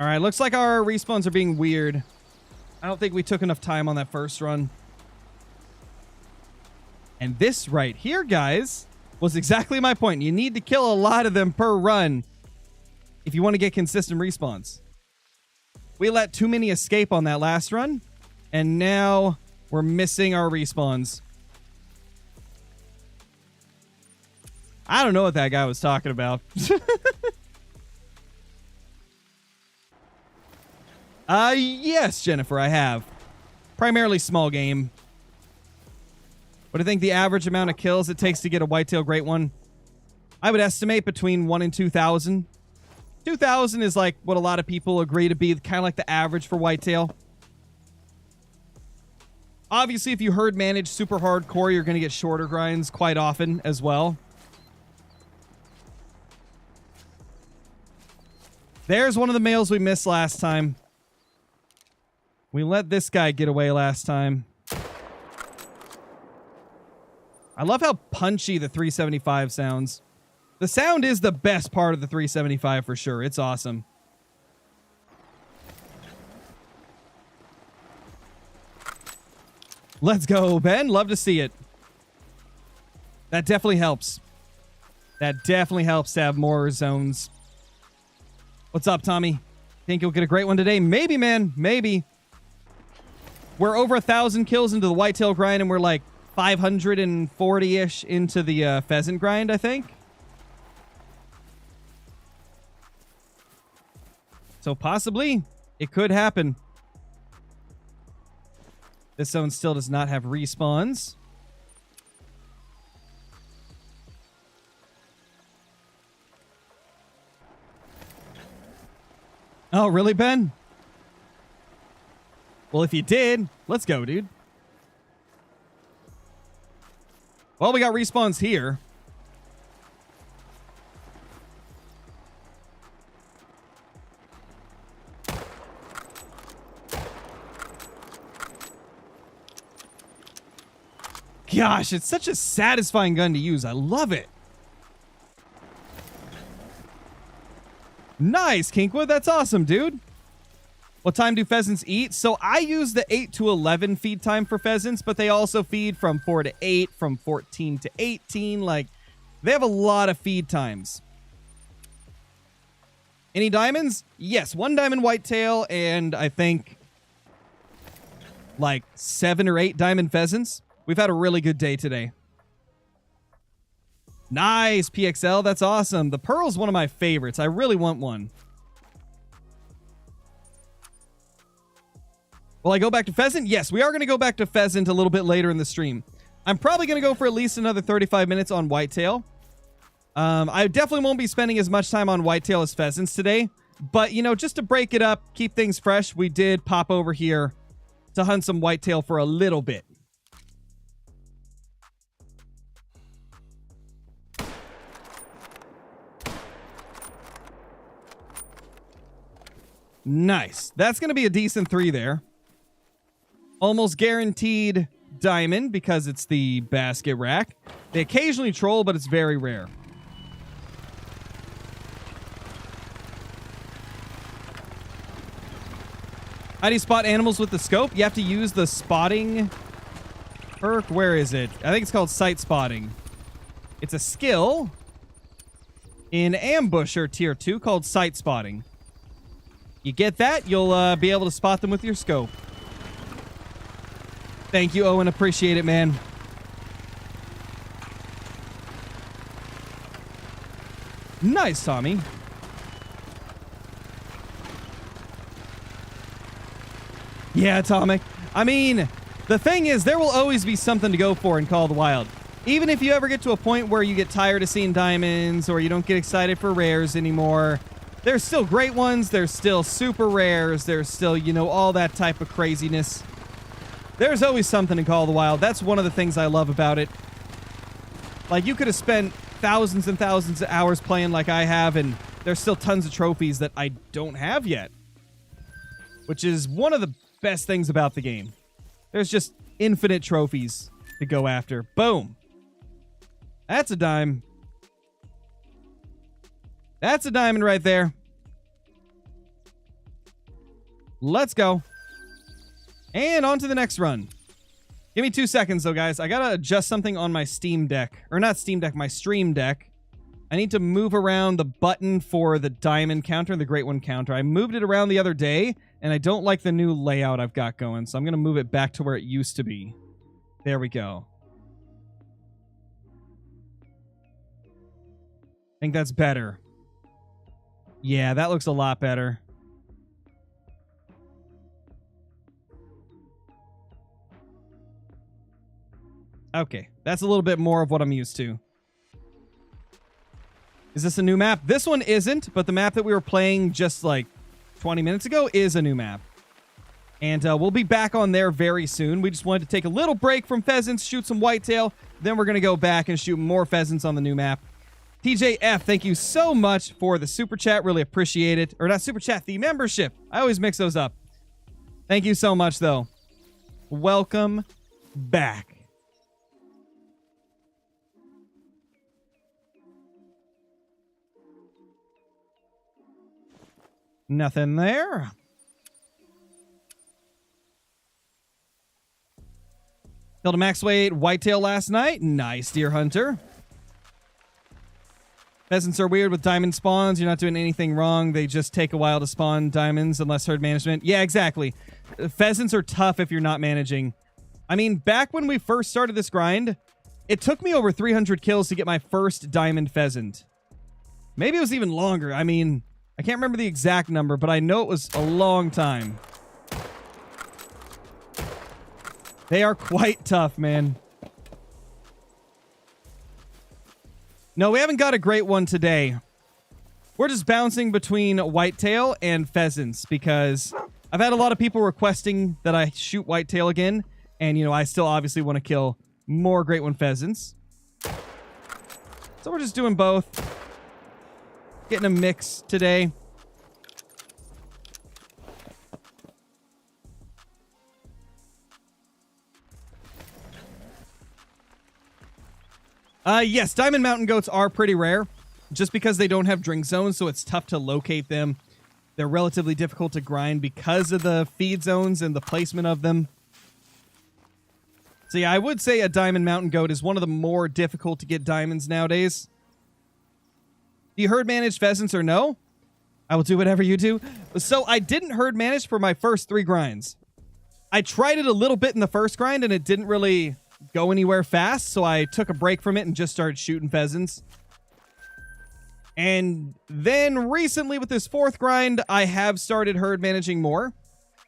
All right, looks like our respawns are being weird. I don't think we took enough time on that first run. And this right here, guys, was exactly my point. You need to kill a lot of them per run if you want to get consistent respawns. We let too many escape on that last run, and now we're missing our respawns. I don't know what that guy was talking about. Yes, Jennifer, I have. Primarily small game. What do you think the average amount of kills it takes to get a whitetail great one? I would estimate between 1 and 2,000. 2,000 is like what a lot of people agree to be kind of like the average for whitetail. Obviously, if you herd manage super hardcore, you're going to get shorter grinds quite often as well. There's one of the males we missed last time. We let this guy get away last time. I love how punchy the 375 sounds. The sound is the best part of the 375 for sure. It's awesome. Let's go, Ben. Love to see it. That definitely helps. That definitely helps to have more zones. What's up, Tommy? Think you'll get a great one today? Maybe, man. Maybe. We're over 1,000 kills into the whitetail grind, and we're like 540-ish into the pheasant grind, I think. So possibly, it could happen. This zone still does not have respawns. Oh, really, Ben? Well, if you did, let's go, dude. Well, we got respawns here. Gosh, it's such a satisfying gun to use. I love it. Nice, Kinkwood. That's awesome, dude. What time do pheasants eat? So I use the 8 to 11 feed time for pheasants, but they also feed from 4 to 8, from 14 to 18. Like, they have a lot of feed times. Any diamonds? Yes, 1 diamond whitetail, and I think like 7 or 8 diamond pheasants. We've had a really good day today. Nice, PXL. That's awesome. The pearl's one of my favorites. I really want one. Will I go back to pheasant? Yes, we are going to go back to pheasant a little bit later in the stream. I'm probably going to go for at least another 35 minutes on whitetail. I definitely won't be spending as much time on whitetail as pheasants today. But, you know, just to break it up, keep things fresh, we did pop over here to hunt some whitetail for a little bit. Nice. That's going to be a decent 3 there. Almost guaranteed diamond because it's the basket rack. They occasionally troll, but it's very rare. How do you spot animals with the scope? You have to use the spotting perk. Where is it? I think it's called sight spotting. It's a skill in Ambusher tier 2 called sight spotting. You get that, you'll be able to spot them with your scope. Thank you, Owen. Appreciate it, man. Nice, Tommy. Yeah, Atomic. I mean, the thing is, there will always be something to go for in Call of the Wild. Even if you ever get to a point where you get tired of seeing diamonds or you don't get excited for rares anymore, there's still great ones. There's still super rares. There's still, you know, all that type of craziness. There's always something in Call of the Wild. That's one of the things I love about it. Like, you could have spent thousands and thousands of hours playing like I have, and there's still tons of trophies that I don't have yet, which is one of the best things about the game. There's just infinite trophies to go after. Boom. That's a dime. That's a diamond right there. Let's go. And on to the next run. Give me 2 seconds, though, guys. I gotta adjust something on my Steam Deck. Or not Steam Deck, my Stream Deck. I need to move around the button for the diamond counter, the Great One counter. I moved it around the other day, and I don't like the new layout I've got going, so I'm gonna move it back to where it used to be. There we go. I think that's better. Yeah, that looks a lot better. Okay, that's a little bit more of what I'm used to. Is this a new map? This one isn't, but the map that we were playing just like 20 minutes ago is a new map. And we'll be back on there very soon. We just wanted to take a little break from pheasants, shoot some whitetail. Then we're going to go back and shoot more pheasants on the new map. TJF, thank you so much for the super chat. Really appreciate it. Or not super chat, the membership. I always mix those up. Thank you so much, though. Welcome back. Nothing there. Killed a max weight whitetail last night. Nice, deer hunter. Pheasants are weird with diamond spawns. You're not doing anything wrong. They just take a while to spawn diamonds unless herd management. Yeah, exactly. Pheasants are tough if you're not managing. I mean, back when we first started this grind, it took me over 300 kills to get my first diamond pheasant. Maybe it was even longer. I mean, I can't remember the exact number, but I know it was a long time. They are quite tough, man. No, we haven't got a great one today. We're just bouncing between whitetail and pheasants because I've had a lot of people requesting that I shoot whitetail again. And, you know, I still obviously want to kill more great one pheasants. So we're just doing both. Getting a mix today. Yes, diamond mountain goats are pretty rare just because they don't have drink zones, so it's tough to locate them. They're relatively difficult to grind because of the feed zones and the placement of them. So yeah, I would say a diamond mountain goat is one of the more difficult to get diamonds nowadays. Do you herd manage pheasants or no? I will do whatever you do. So I didn't herd manage for my first 3 grinds. I tried it a little bit in the first grind and it didn't really go anywhere fast, so I took a break from it and just started shooting pheasants. And then recently with this 4th grind, I have started herd managing more.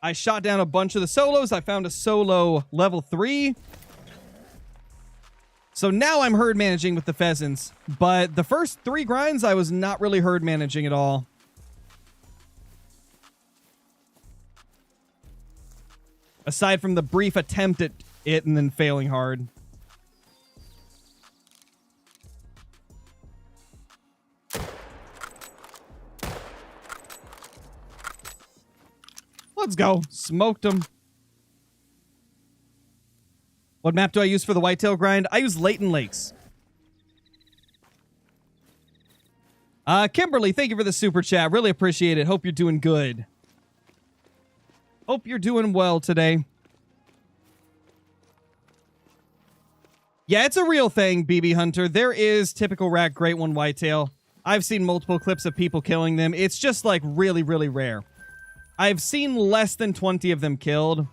I shot down a bunch of the solos. I found a solo level 3. So now I'm herd managing with the pheasants, but the first 3 grinds I was not really herd managing at all. Aside from the brief attempt at it and then failing hard. Let's go. Smoked him. What map do I use for the whitetail grind? I use Leighton Lakes. Kimberly, thank you for the super chat. Really appreciate it. Hope you're doing good. Hope you're doing well today. Yeah, it's a real thing, BB Hunter. There is typical rack great one whitetail. I've seen multiple clips of people killing them. It's just like really, really rare. I've seen less than 20 of them killed.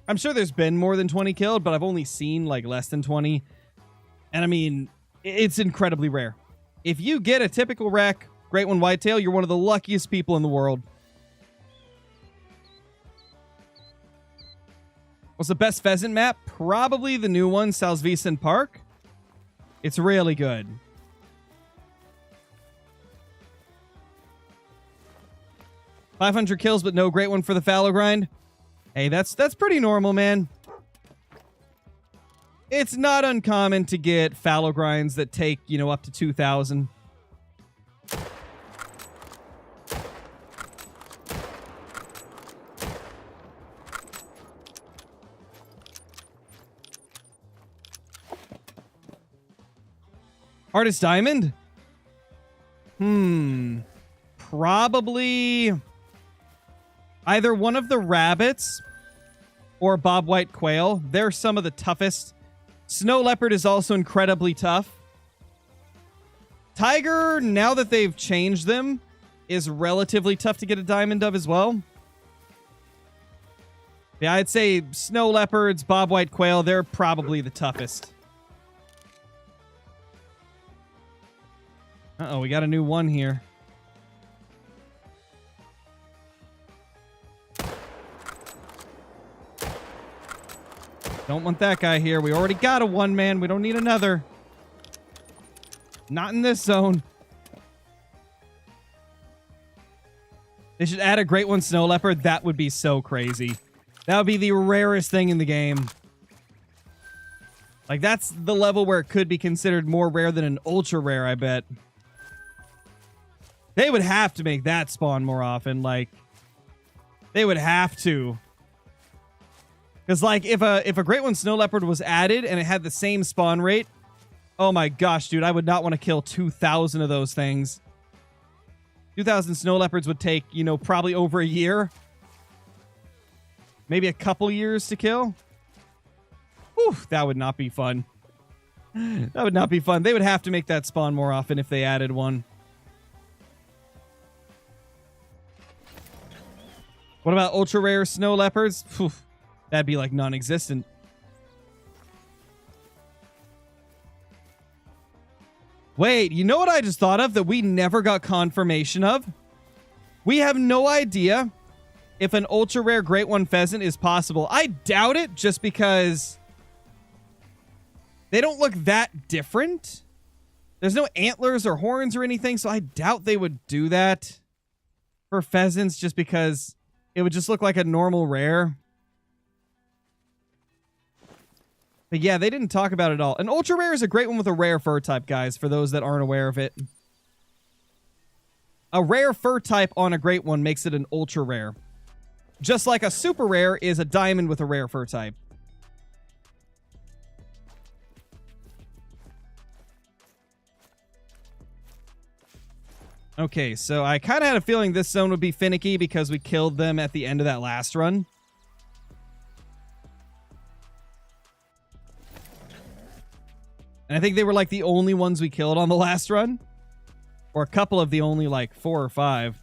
I'm sure there's been more than 20 killed, but I've only seen like less than 20. And I mean, it's incredibly rare. If you get a typical rack great one whitetail, you're one of the luckiest people in the world. What's the best pheasant map? Probably the new one, Salzwiesen Park. It's really good. $500 kills, but no great one for the fallow grind. Hey, that's pretty normal, man. It's not uncommon to get fallow grinds that take, you know, up to 2,000. Hardest diamond? Probably either one of the rabbits or bobwhite quail. They're some of the toughest. Snow leopard is also incredibly tough. Tiger, now that they've changed them, is relatively tough to get a diamond of as well. Yeah, I'd say snow leopards, bobwhite quail, they're probably the toughest. Uh-oh, we got a new one here. Don't want that guy here. We already got a one man. We don't need another. Not in this zone. They should add a great one snow leopard. That would be so crazy. That would be the rarest thing in the game. Like, that's the level where it could be considered more rare than an ultra rare, I bet. They would have to make that spawn more often. Like, they would have to. Because, like, if a great one snow leopard was added and it had the same spawn rate, oh my gosh, dude, I would not want to kill 2,000 of those things. 2,000 snow leopards would take, you know, probably over a year. Maybe a couple years to kill. Whew, that would not be fun. That would not be fun. They would have to make that spawn more often if they added one. What about ultra rare snow leopards? Phew. That'd be like non-existent. Wait, you know what I just thought of that we never got confirmation of? We have no idea if an ultra rare great one pheasant is possible. I doubt it just because they don't look that different. There's no antlers or horns or anything, so I doubt they would do that for pheasants just because it would just look like a normal rare. But yeah, they didn't talk about it at all. An ultra rare is a great one with a rare fur type, guys, for those that aren't aware of it. A rare fur type on a great one makes it an ultra rare. Just like a super rare is a diamond with a rare fur type. Okay, so I kind of had a feeling this zone would be finicky because we killed them at the end of that last run. And I think they were like the only ones we killed on the last run. Or a couple of the only like 4 or 5.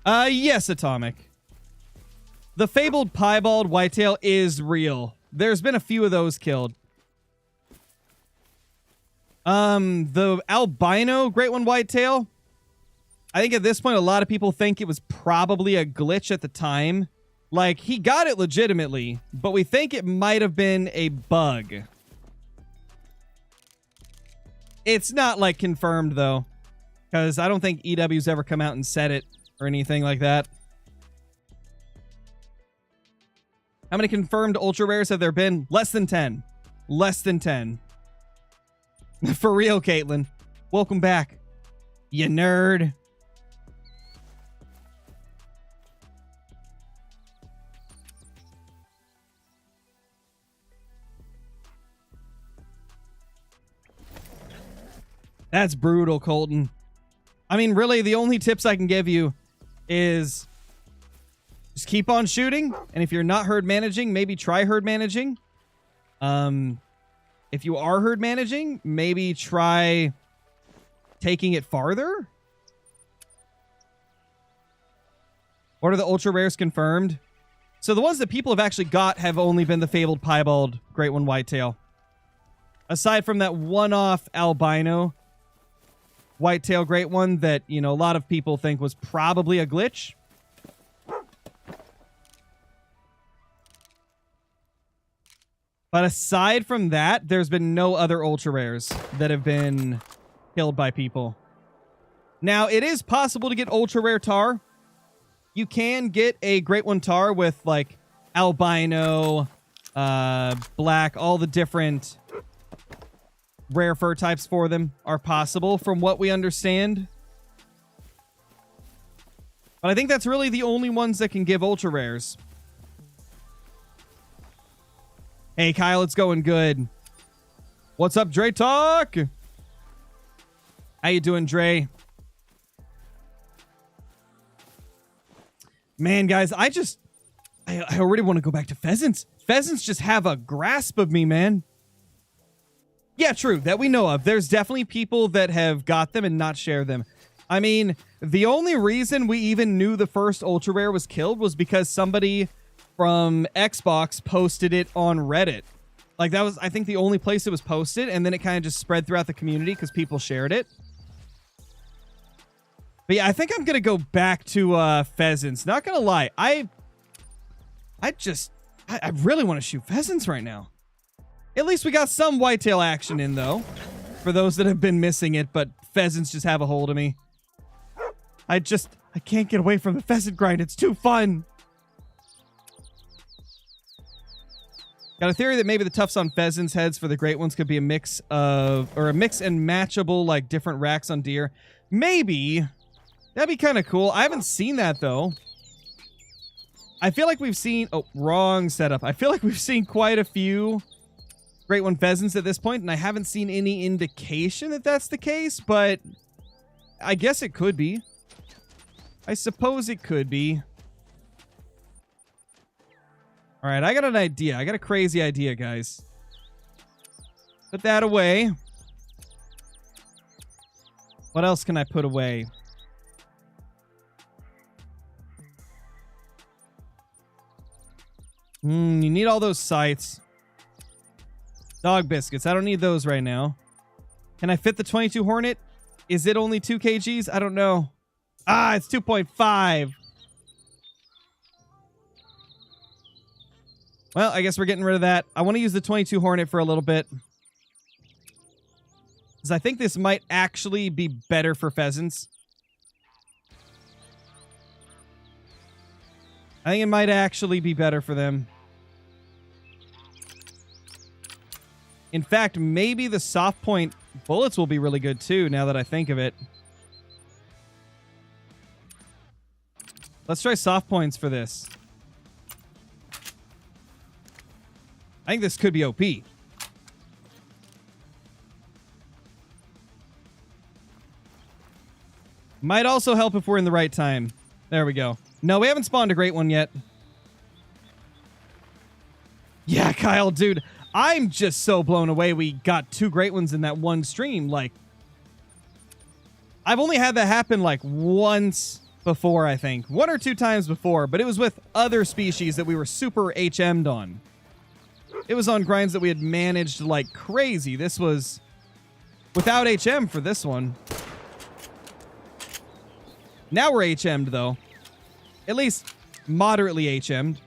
Yes, Atomic. The fabled piebald whitetail is real. There's been a few of those killed. The albino great one whitetail, I think at this point a lot of people think it was probably a glitch at the time. Like, he got it legitimately, but we think it might have been a bug. It's not, like, confirmed, though, because I don't think EW's ever come out and said it or anything like that. How many confirmed ultra rares have there been? Less than 10. Less than 10. For real, Caitlin. Welcome back, you nerd. That's brutal, Colton. I mean, really, the only tips I can give you is just keep on shooting. And if you're not herd managing, maybe try herd managing. If you are herd managing, maybe try taking it farther. What are the ultra rares confirmed? So the ones that people have actually got have only been the fabled piebald great one whitetail. Aside from that one-off albino whitetail great one that, you know, a lot of people think was probably a glitch. But aside from that, there's been no other ultra rares that have been killed by people. Now, it is possible to get ultra rare tar. You can get a great one tar with like albino, black, all the different rare fur types for them are possible from what we understand. But I think that's really the only ones that can give ultra rares. Hey, Kyle, it's going good. What's up, Dre Talk? How you doing, Dre? Man, guys, I already want to go back to pheasants. Pheasants just have a grasp of me, man. Yeah, true, that we know of. There's definitely people that have got them and not shared them. I mean, the only reason we even knew the first ultra rare was killed was because somebody from Xbox posted it on Reddit. Like, that was, I think, the only place it was posted, and then it kind of just spread throughout the community because people shared it. But yeah, I think I'm going to go back to pheasants. Not going to lie. I really want to shoot pheasants right now. At least we got some whitetail action in, though. For those that have been missing it, but pheasants just have a hold of me. I can't get away from the pheasant grind. It's too fun. Got a theory that maybe the tufts on pheasants' heads for the great ones could be a mix and matchable, like, different racks on deer. Maybe. That'd be kind of cool. I haven't seen that, though. I feel like we've seen... Oh, wrong setup. I feel like we've seen quite a few great one pheasants at this point, and I haven't seen any indication that that's the case, but I guess it could be. I suppose it could be. All right, I got an idea. I got a crazy idea, guys. Put that away. What else can I put away? You need all those sights. Dog biscuits. I don't need those right now. Can I fit the 22 Hornet? Is it only 2 kgs? I don't know. Ah, it's 2.5. Well, I guess we're getting rid of that. I want to use the 22 Hornet for a little bit. Because I think this might actually be better for pheasants. I think it might actually be better for them. In fact, maybe the soft point bullets will be really good too, now that I think of it. Let's try soft points for this. I think this could be OP. Might also help if we're in the right time. There we go. No, we haven't spawned a great one yet. Yeah, Kyle, dude. I'm just so blown away we got 2 great ones in that one stream. Like, I've only had that happen like once before, I think. 1 or 2 times before, but it was with other species that we were super HM'd on. It was on grinds that we had managed like crazy. This was without HM for this one. Now we're HM'd, though. At least moderately HM'd.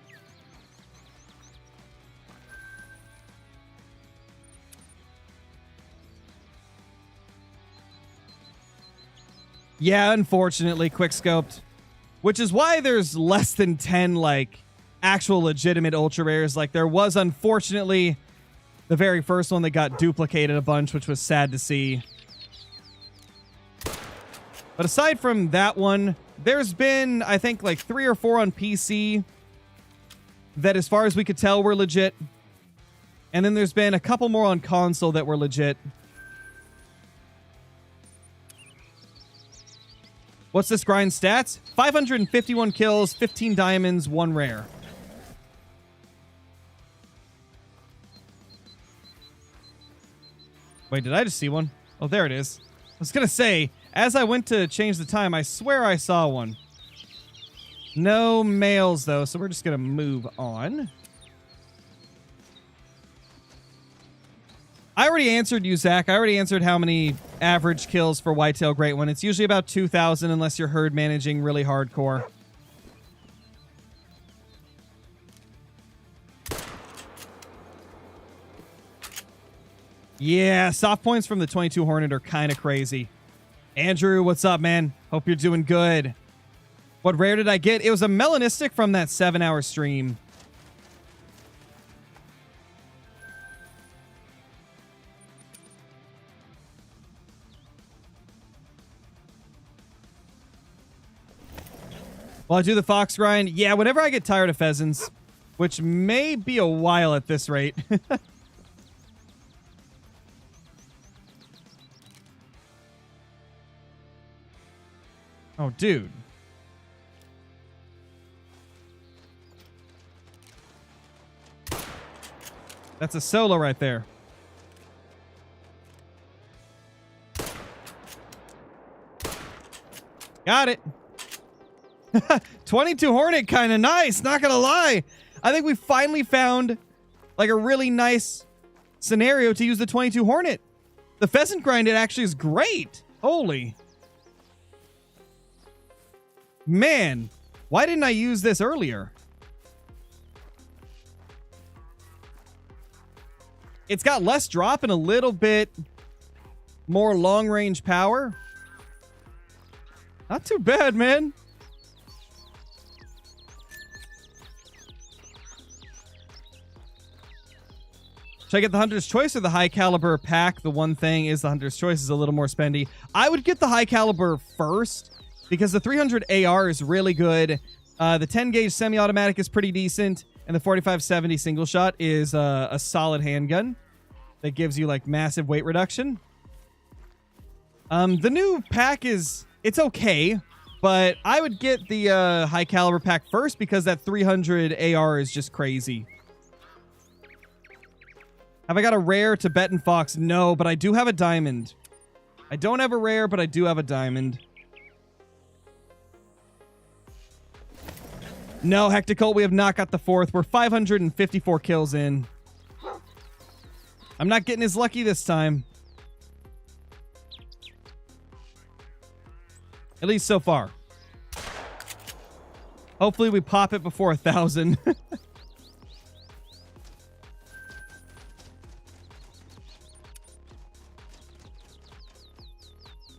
Yeah, unfortunately, quick-scoped. Which is why there's less than 10, like, actual legitimate ultra rares. Like, there was, unfortunately, the very first one that got duplicated a bunch, which was sad to see. But aside from that one, there's been, I think, like 3 or 4 on PC that, as far as we could tell, were legit. And then there's been a couple more on console that were legit. What's this grind stats? 551 kills, 15 diamonds, 1 rare. Wait, did I just see one? Oh, there it is. I was going to say, as I went to change the time, I swear I saw one. No males, though, so we're just going to move on. I already answered you, Zach. I already answered how many average kills for Whitetail Great One. It's usually about 2,000 unless you're herd managing really hardcore. Yeah, soft points from the 22 Hornet are kind of crazy. Andrew, what's up, man? Hope you're doing good. What rare did I get? It was a melanistic from that 7-hour stream. Well, I do the fox grind. Yeah, whenever I get tired of pheasants, which may be a while at this rate. Oh, dude. That's a solo right there. Got it. 22 Hornet, kind of nice. Not gonna lie. I think we finally found like a really nice scenario to use the 22 Hornet. The pheasant grind, it actually is great. Holy. Man, why didn't I use this earlier? It's got less drop and a little bit more long-range power. Not too bad, man. Should I get the Hunter's Choice or the high caliber pack? The one thing is the Hunter's Choice is a little more spendy. I would get the high caliber first because the 300 AR is really good. The 10 gauge semi-automatic is pretty decent. And the 4570 single shot is a solid handgun that gives you like massive weight reduction. The new pack it's okay, but I would get the high caliber pack first because that 300 AR is just crazy. Have I got a rare Tibetan fox? No, but I do have a diamond. I don't have a rare, but I do have a diamond. No, Hecticult, we have not got the fourth. We're 554 kills in. I'm not getting as lucky this time. At least so far. Hopefully we pop it before 1,000.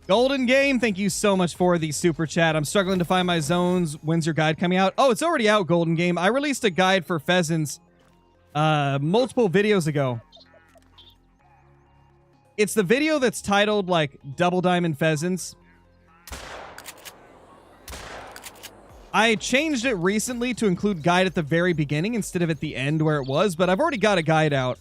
Golden Game, thank you so much for the super chat. I'm struggling to find my zones. When's your guide coming out? Oh, it's already out, Golden Game. I released a guide for pheasants multiple videos ago. It's the video that's titled, like, Double Diamond Pheasants. I changed it recently to include guide at the very beginning instead of at the end where it was, but I've already got a guide out.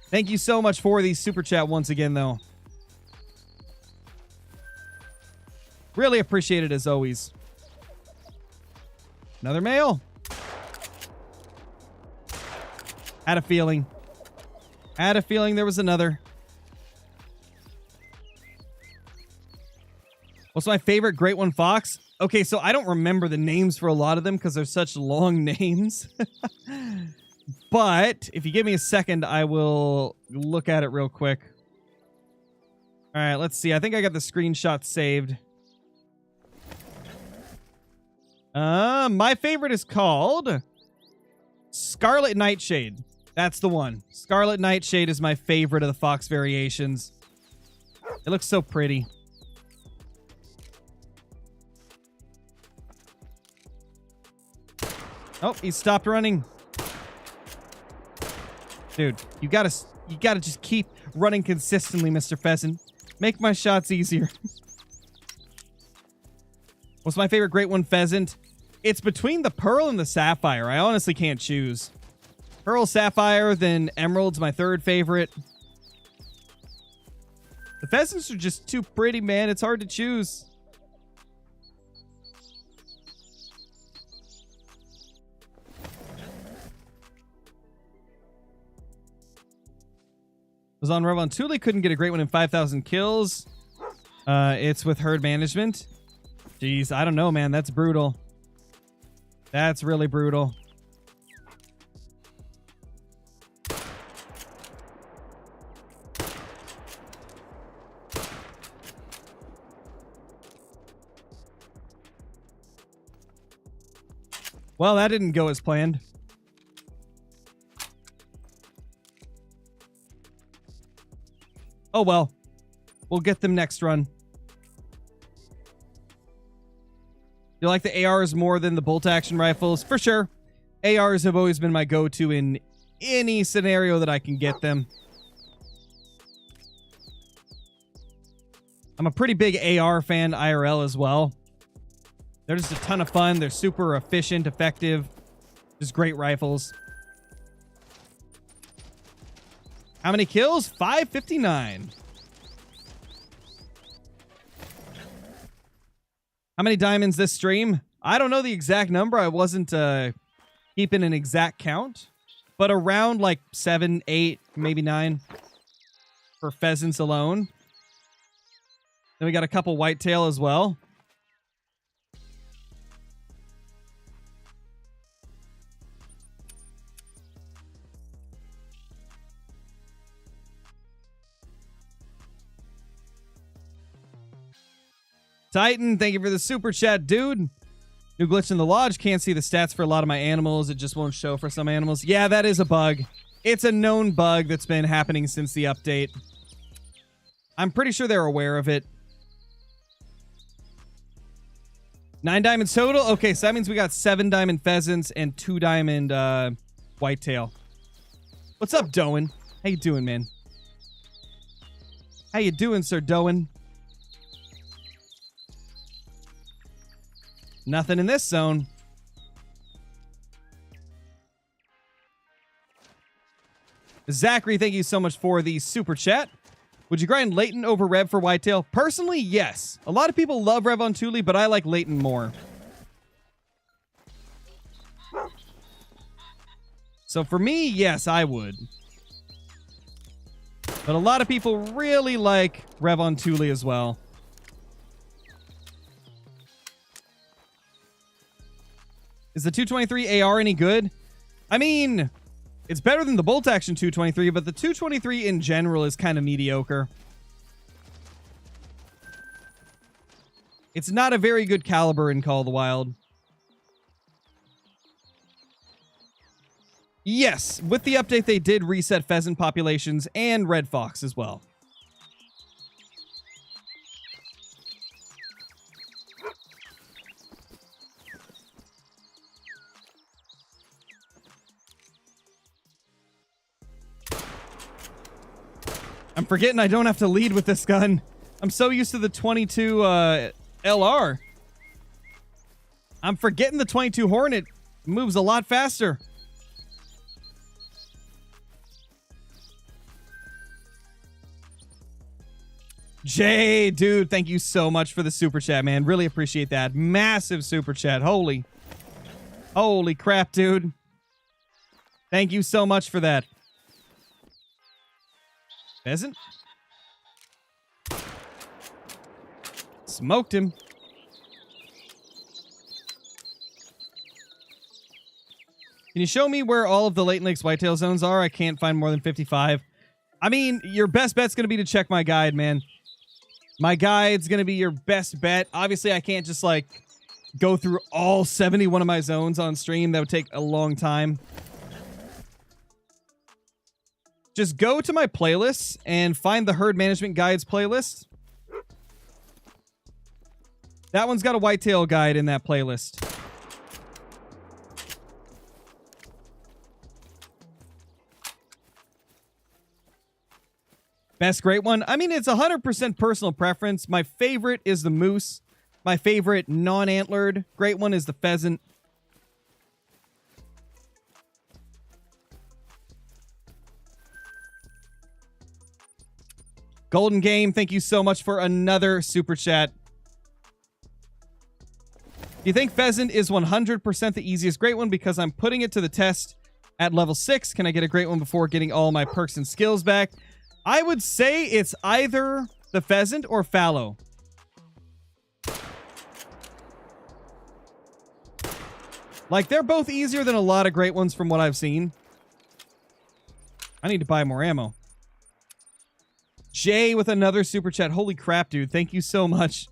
Thank you so much for the super chat once again, though. Really appreciate it as always. Another male. Had a feeling. Had a feeling there was another. What's my favorite Great One Fox? Okay, so I don't remember the names for a lot of them because they're such long names. But if you give me a second, I will look at it real quick. All right, let's see. I think I got the screenshot saved. My favorite is called Scarlet Nightshade. That's the one. Scarlet Nightshade is my favorite of the fox variations. It looks so pretty. Oh, he stopped running. Dude, you gotta just keep running consistently, Mr. Pheasant. Make my shots easier. What's my favorite Great One Pheasant? It's between the Pearl and the Sapphire. I honestly can't choose. Pearl, Sapphire, then Emerald's my third favorite. The pheasants are just too pretty, man. It's hard to choose. Was on Revontuli, couldn't get a great one in 5,000 kills. It's with herd management. Jeez, I don't know, man. That's brutal. That's really brutal. Well, that didn't go as planned. Oh, well. We'll get them next run. You like the ARs more than the bolt-action rifles? For sure. ARs have always been my go-to in any scenario that I can get them. I'm a pretty big AR fan IRL as well. They're just a ton of fun. They're super efficient, effective. Just great rifles. How many kills? 559. How many diamonds this stream? I don't know the exact number. I wasn't keeping an exact count. But around like 7, 8, maybe 9 for pheasants alone. Then we got a couple whitetail as well. Titan, thank you for the super chat, dude. New glitch in the lodge. Can't see the stats for a lot of my animals. It just won't show for some animals. Yeah, that is a bug. It's a known bug that's been happening since the update. I'm pretty sure they're aware of it. 9 diamonds total? Okay, so that means we got 7 diamond pheasants and 2 diamond whitetail. What's up, Doan? How you doing, man? How you doing, Sir Doan? Nothing in this zone. Zachary, thank you so much for the super chat. Would you grind Leighton over Rev for whitetail? Personally, yes. A lot of people love Rev on Thule, but I like Leighton more. So for me, yes, I would. But a lot of people really like Rev on Thule as well. Is the 223 AR any good? I mean, it's better than the bolt action 223, but the 223 in general is kind of mediocre. It's not a very good caliber in Call of the Wild. Yes, with the update, they did reset pheasant populations and red fox as well. I'm forgetting I don't have to lead with this gun. I'm so used to the 22 LR. I'm forgetting the 22 Hornet moves a lot faster. Jay, dude, thank you so much for the super chat, man. Really appreciate that. Massive super chat. Holy crap, dude. Thank you so much for that. Pheasant? Smoked him. Can you show me where all of the Leighton Lakes whitetail zones are? I can't find more than 55. I mean, your best bet's going to be to check my guide, man. My guide's going to be your best bet. Obviously, I can't just, like, go through all 71 of my zones on stream. That would take a long time. Just go to my playlists and find the Herd Management Guides playlist. That one's got a whitetail guide in that playlist. Best great one? I mean, it's 100% personal preference. My favorite is the moose. My favorite non-antlered great one is the pheasant. Golden Game, thank you so much for another super chat. Do you think pheasant is 100% the easiest great one because I'm putting it to the test at level 6? Can I get a great one before getting all my perks and skills back? I would say it's either the pheasant or fallow. Like, they're both easier than a lot of great ones from what I've seen. I need to buy more ammo. Jay with another super chat. Holy crap, dude. Thank you so much.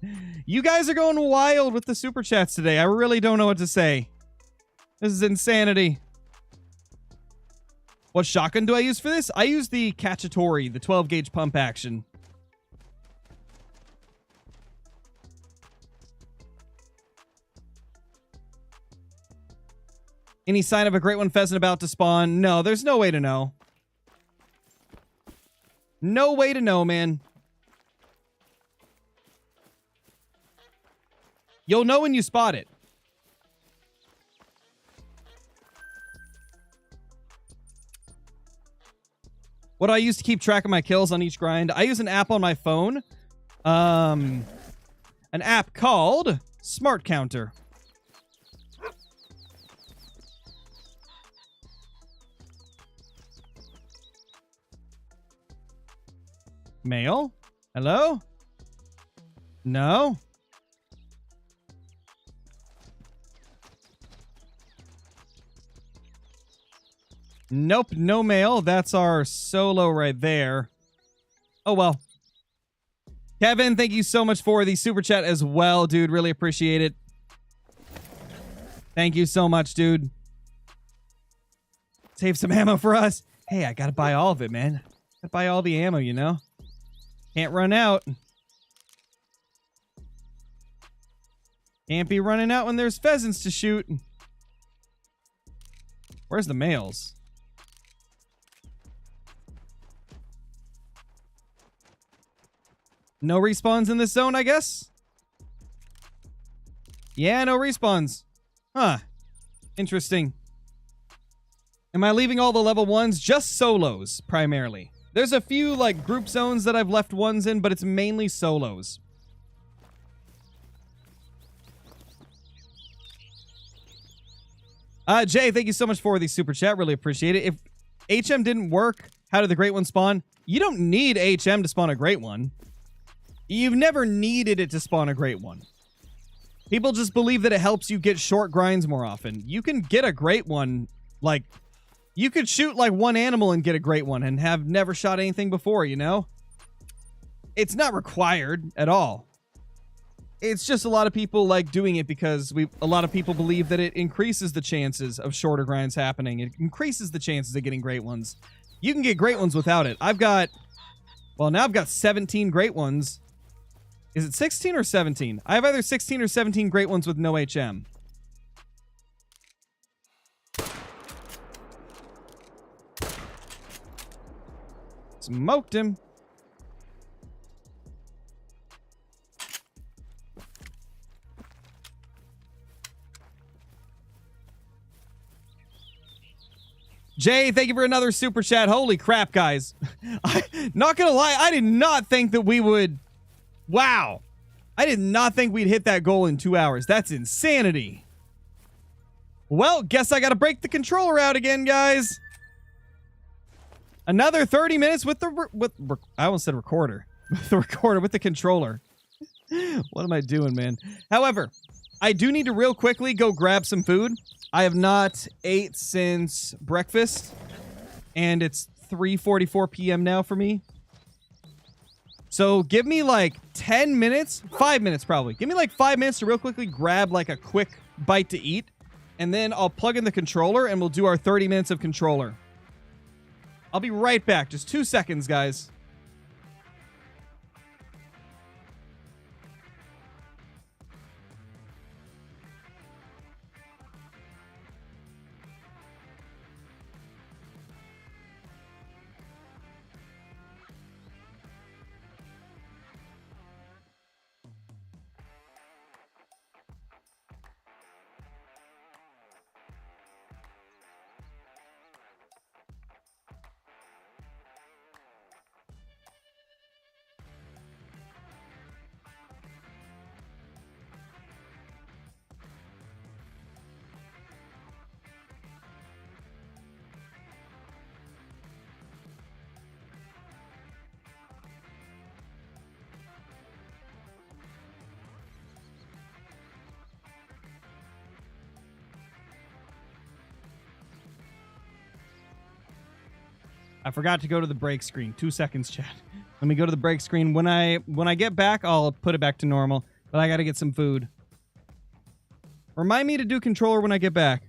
You guys are going wild with the super chats today. I really don't know what to say. This is insanity. What shotgun do I use for this? I use the Cacciatore, the 12 gauge pump action. Any sign of a great one pheasant about to spawn? No, there's no way to know. No way to know, man. You'll know when you spot it. What do I use to keep track of my kills on each grind? I use an app on my phone. An app called Smart Counter. Mail? Hello? No? Nope, no mail. That's our solo right there. Oh, well. Kevin, thank you so much for the super chat as well, dude. Really appreciate it. Thank you so much, dude. Save some ammo for us. Hey, I gotta buy all of it, man. Gotta buy all the ammo, you know? Can't run out. Can't be running out when there's pheasants to shoot. Where's the males? No respawns in this zone, I guess? Yeah, no respawns. Huh. Interesting. Am I leaving all the level 1s? Just solos, primarily. There's a few, like, group zones that I've left ones in, but it's mainly solos. Jay, thank you so much for the super chat. Really appreciate it. If HM didn't work, how did the great one spawn? You don't need HM to spawn a great one. You've never needed it to spawn a great one. People just believe that it helps you get short grinds more often. You can get a great one, like, you could shoot like one animal and get a great one and have never shot anything before, you know? It's not required at all. It's just a lot of people like doing it because a lot of people believe that it increases the chances of shorter grinds happening. It increases the chances of getting great ones. You can get great ones without it. Well, now I've got 17 great ones. Is it 16 or 17? I have either 16 or 17 great ones with no HM. Smoked him. Jay, thank you for another super chat. Holy crap, guys. Not gonna lie, I did not think that we would... Wow. I did not think we'd hit that goal in 2 hours. That's insanity. Well, guess I gotta break the controller out again, guys. Another 30 minutes with the... I almost said recorder. With the recorder, with the controller. What am I doing, man? However, I do need to real quickly go grab some food. I have not ate since breakfast, and it's 3:44 p.m. now for me. So give me like 10 minutes, 5 minutes probably. Give me like 5 minutes to real quickly grab like a quick bite to eat, and then I'll plug in the controller and we'll do our 30 minutes of controller. I'll be right back. Just 2 seconds, guys. I forgot to go to the break screen. 2 seconds, chat. Let me go to the break screen. When I get back, I'll put it back to normal. But I gotta get some food. Remind me to do controller when I get back.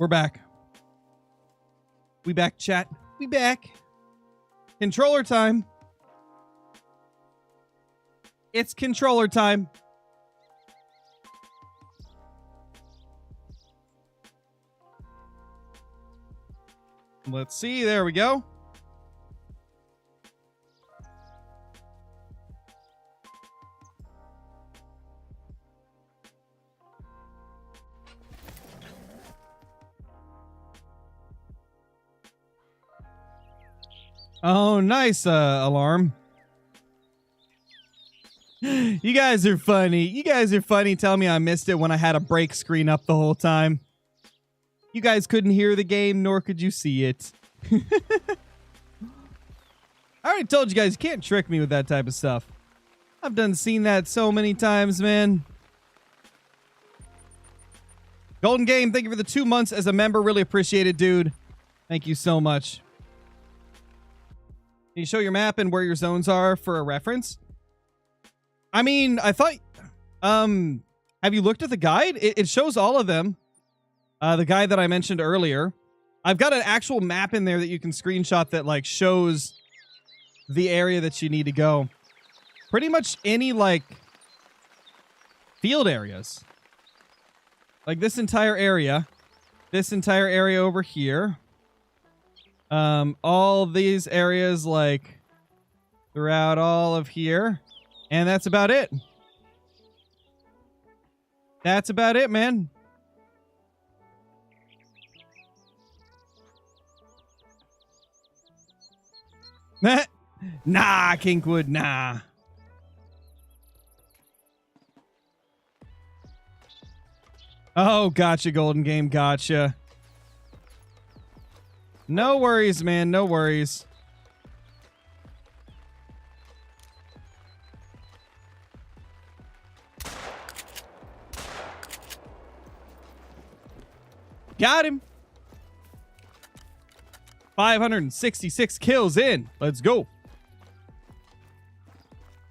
We're back. We back, chat. We back. Controller time. It's controller time. Let's see. There we go. Oh, nice alarm. You guys are funny. You guys are funny. Tell me I missed it when I had a break screen up the whole time. You guys couldn't hear the game, nor could you see it. I already told you guys, you can't trick me with that type of stuff. I've seen that so many times, man. Golden Game, thank you for the 2 months as a member. Really appreciate it, dude. Thank you so much. Can you show your map and where your zones are for a reference? I mean, I thought... have you looked at the guide? It shows all of them. The guide that I mentioned earlier. I've got an actual map in there that you can screenshot that, like, shows the area that you need to go. Pretty much any, like, field areas. Like, this entire area. This entire area over here. All these areas, like, throughout all of here. And that's about it. That's about it, man. Nah, Kinkwood, nah. Oh, gotcha, Golden Game, gotcha. No worries, man, no worries. Got him. 566 kills in. Let's go.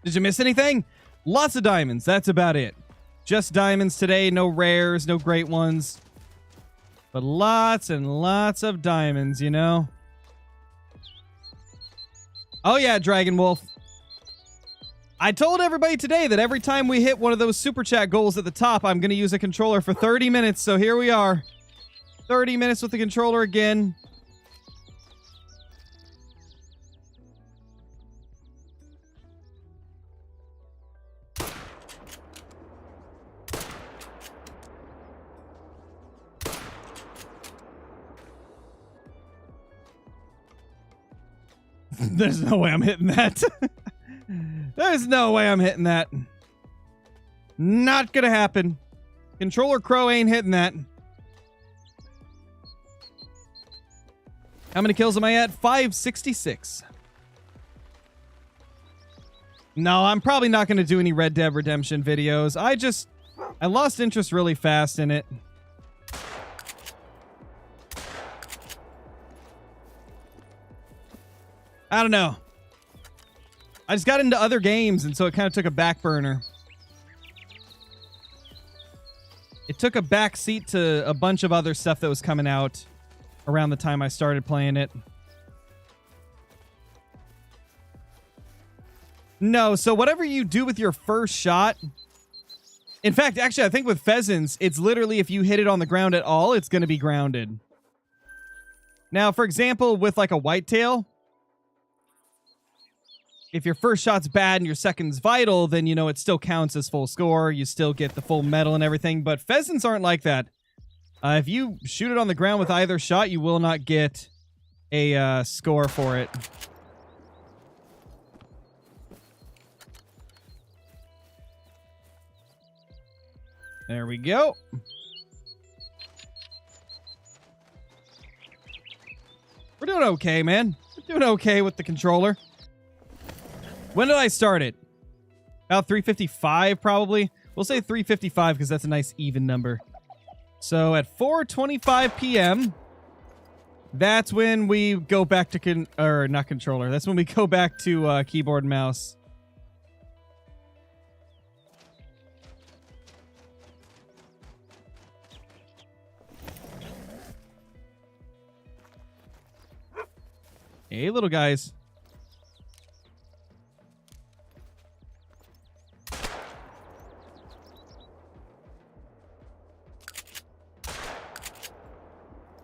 Did you miss anything? Lots of diamonds. That's about it. Just diamonds today. No rares, no great ones. But lots and lots of diamonds, you know? Oh yeah, Dragon Wolf. I told everybody today that every time we hit one of those super chat goals at the top, I'm going to use a controller for 30 minutes. So here we are. 30 minutes with the controller again. There's no way I'm hitting that. There's no way I'm hitting that. Not gonna happen. Controller Crow ain't hitting that. How many kills am I at? 566. No, I'm probably not going to do any Red Dead Redemption videos. I lost interest really fast in it. I don't know. I just got into other games, and so it kind of took a back burner. It took a back seat to a bunch of other stuff that was coming out around the time I started playing it. No, so whatever you do with your first shot... In fact, actually, I think with pheasants, it's literally if you hit it on the ground at all, it's going to be grounded. Now, for example, with like a whitetail, if your first shot's bad and your second's vital, then, you know, it still counts as full score. You still get the full medal and everything, but pheasants aren't like that. If you shoot it on the ground with either shot, you will not get a score for it. There we go. We're doing okay, man. We're doing okay with the controller. When did I start it? About 3:55, probably. We'll say 3:55 because that's a nice even number. So at 4:25 p.m., that's when we go back to not controller. That's when we go back to keyboard and mouse. Hey, little guys.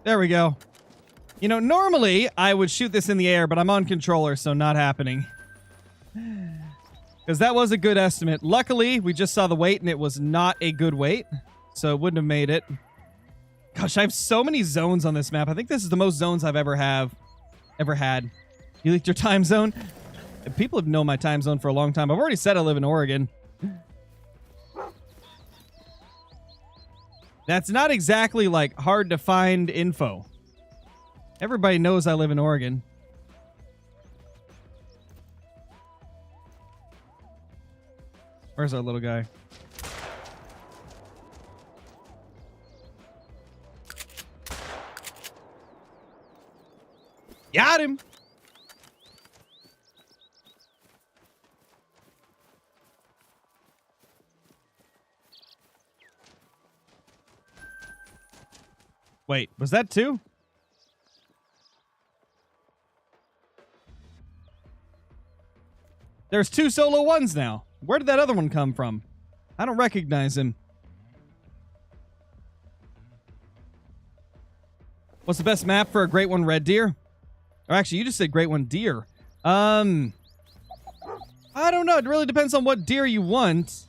There we go. You know, normally I would shoot this in the air, but I'm on controller, so not happening. Because that was a good estimate. Luckily, we just saw the weight, and it was not a good weight, so it wouldn't have made it. Gosh, I have so many zones on this map. I think this is the most zones I've ever had. You leaked your time zone? People have known my time zone for a long time. I've already said I live in Oregon. That's not exactly, like, hard to find info. Everybody knows I live in Oregon. Where's our little guy? Got him! Wait, was that two? There's two solo ones now. Where did that other one come from? I don't recognize him. What's the best map for a Great One Red Deer? Or actually, you just said Great One Deer. I don't know. It really depends on what deer you want.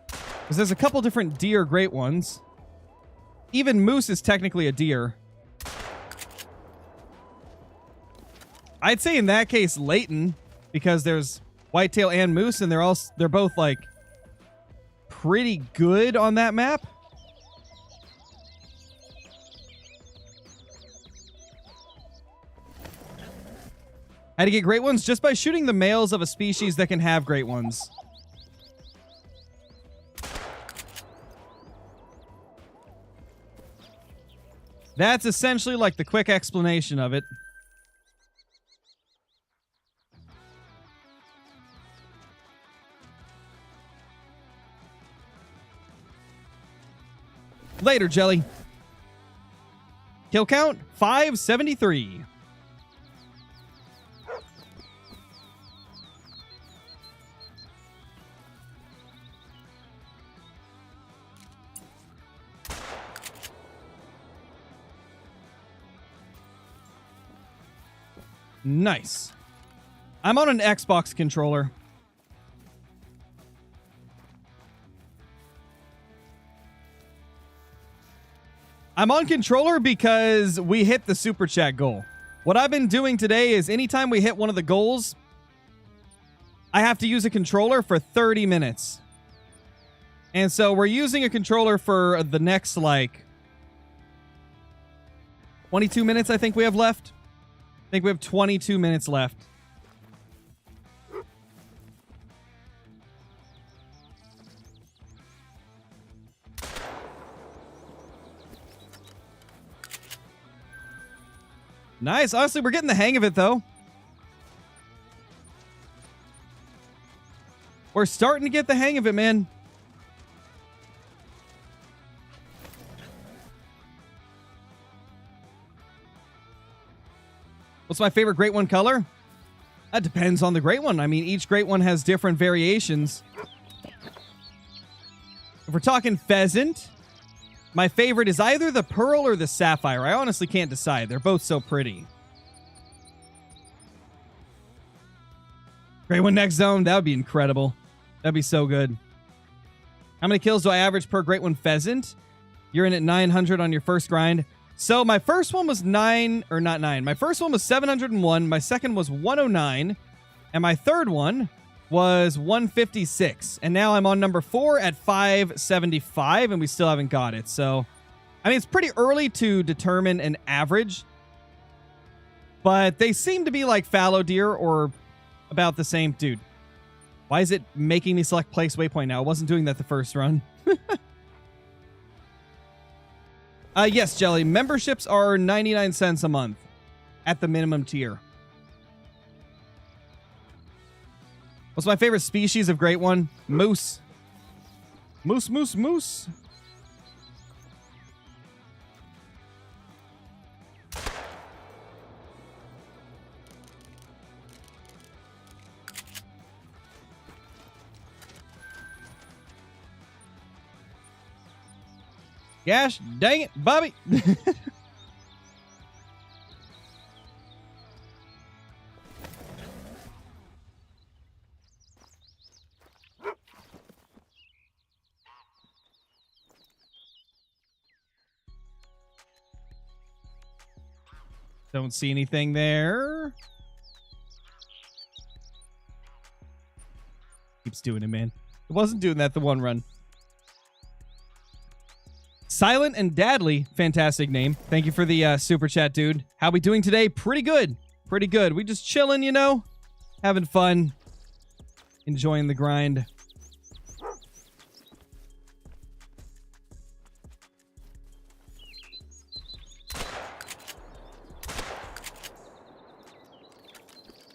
Because there's a couple different deer great ones. Even moose is technically a deer. I'd say in that case, Layton, because there's whitetail and moose, and they're both like pretty good on that map. How to get great ones? Just by shooting the males of a species that can have great ones. That's essentially like the quick explanation of it. Later, Jelly. Kill count 573. Nice. I'm on an Xbox controller. I'm on controller because we hit the super chat goal. What I've been doing today is anytime we hit one of the goals, I have to use a controller for 30 minutes. And so we're using a controller for the next, like, 22 minutes I think we have left. I think we have 22 minutes left. Nice. Honestly, we're getting the hang of it, though. We're starting to get the hang of it, man. What's my favorite Great One color? That depends on the Great One. I mean, each Great One has different variations. If we're talking pheasant, my favorite is either the pearl or the sapphire. I honestly can't decide. They're both so pretty. Great One next zone. That would be incredible. That'd be so good. How many kills do I average per Great One pheasant? You're in at 900 on your first grind. So my first one was my first one was 701. My second was 109. And my third one was 156. And now I'm on number 4 at 575, and we still haven't got it. So, I mean, it's pretty early to determine an average. But they seem to be like fallow deer or about the same. Dude, why is it making me select place waypoint now? I wasn't doing that the first run. Yes, Jelly. Memberships are 99 cents a month at the minimum tier. What's my favorite species of Great One? Moose. Moose, moose, moose. Gosh, dang it, Bobby. Don't see anything there. Keeps doing it, man. It wasn't doing that the one run. Silent and Dadley, fantastic name. Thank you for the super chat, dude. How we doing today? Pretty good. Pretty good. We just chilling, you know? Having fun. Enjoying the grind.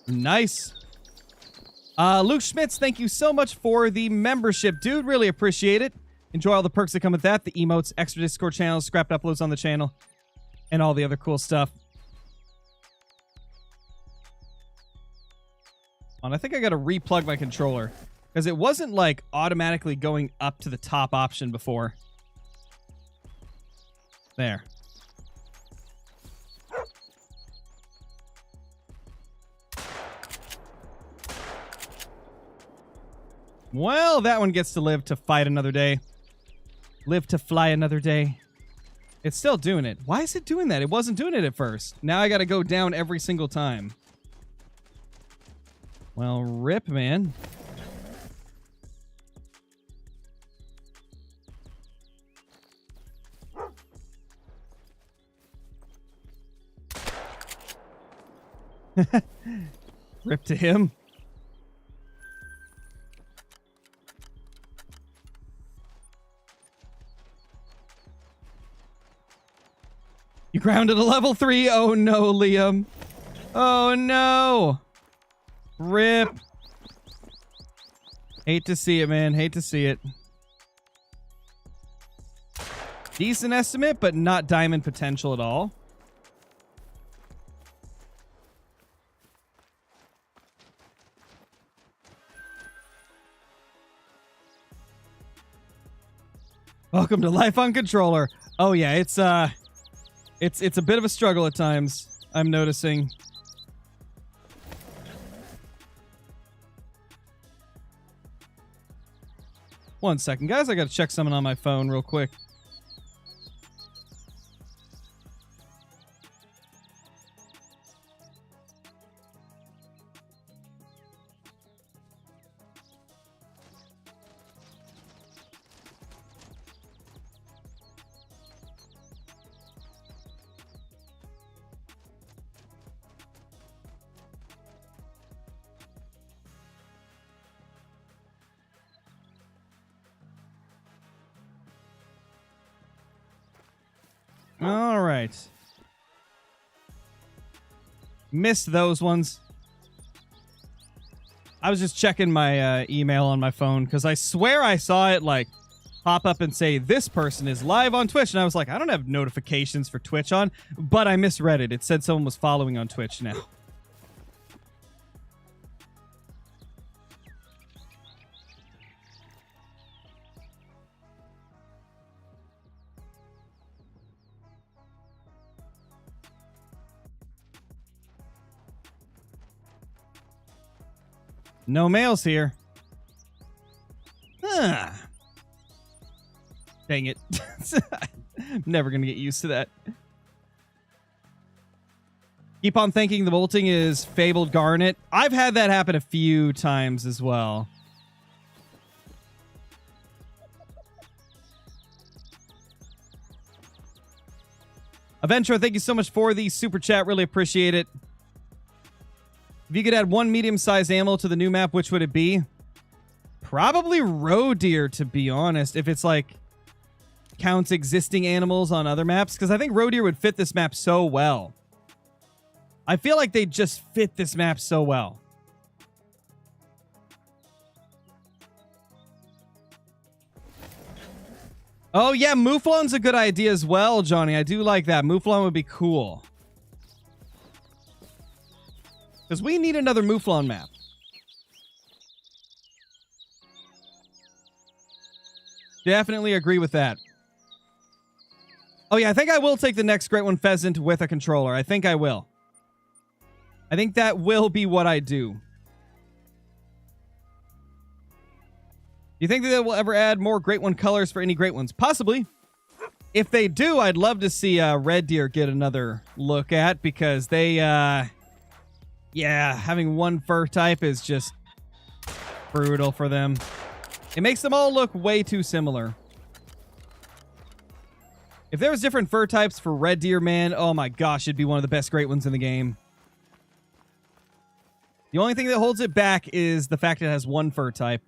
Nice. Luke Schmitz, thank you so much for the membership, dude. Really appreciate it. Enjoy all the perks that come with that. The emotes, extra Discord channels, scrapped uploads on the channel, and all the other cool stuff. And I think I got to replug my controller because it wasn't like automatically going up to the top option before. There. Well, that one gets to live to fight another day. Live to fly another day. It's still doing it. Why is it doing that? It wasn't doing it at first. Now I got to go down every single time. Well, rip, man. Rip to him. You grounded a level 3. Oh no, Liam. Oh no. Rip. Hate to see it, man. Hate to see it. Decent estimate, but not diamond potential at all. Welcome to Life on Controller. Oh yeah, it's a bit of a struggle at times, I'm noticing. One second, guys. I gotta check something on my phone real quick. All right. Missed those ones. I was just checking my email on my phone because I swear I saw it like pop up and say this person is live on Twitch, and I was like, I don't have notifications for Twitch on, but I misread it. It said someone was following on Twitch now. No mails here. Huh. Dang it. I'm never going to get used to that. Keep on thinking the bolting is Fabled Garnet. I've had that happen a few times as well. Aventura, thank you so much for the super chat. Really appreciate it. If you could add one medium-sized animal to the new map, which would it be? Probably roe deer, to be honest, if it's like counts existing animals on other maps, because I think roe deer would fit this map so well. I feel like they just fit this map so well. Oh yeah, Mouflon's a good idea as well, Johnny. I do like that. Mouflon would be cool. Because we need another Mouflon map. Definitely agree with that. Oh, yeah, I think I will take the next Great One Pheasant with a controller. I think I will. I think that will be what I do. Do you think that they will ever add more Great One colors for any Great Ones? Possibly. If they do, I'd love to see Red Deer get another look at, because they, yeah, having one fur type is just brutal for them. It makes them all look way too similar. If there was different fur types for Red Deer, man, oh my gosh, it'd be one of the best Great Ones in the game. The only thing that holds it back is the fact it has one fur type.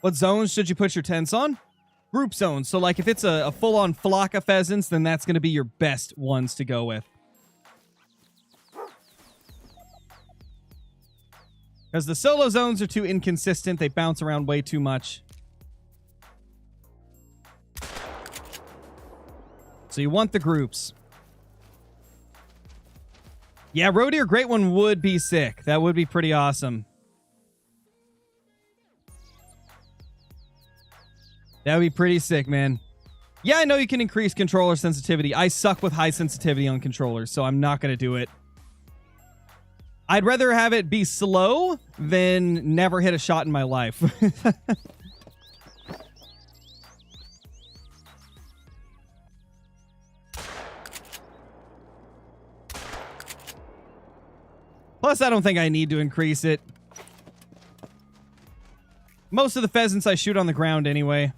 What zones should you put your tents on? Group zones. So, like, if it's a full-on flock of pheasants, then that's going to be your best ones to go with. Because the solo zones are too inconsistent. They bounce around way too much. So you want the groups. Yeah, Roe Deer Great One would be sick. That would be pretty awesome. That would be pretty sick, man. Yeah, I know you can increase controller sensitivity. I suck with high sensitivity on controllers, so I'm not going to do it. I'd rather have it be slow than never hit a shot in my life. Plus, I don't think I need to increase it. Most of the pheasants I shoot on the ground anyway.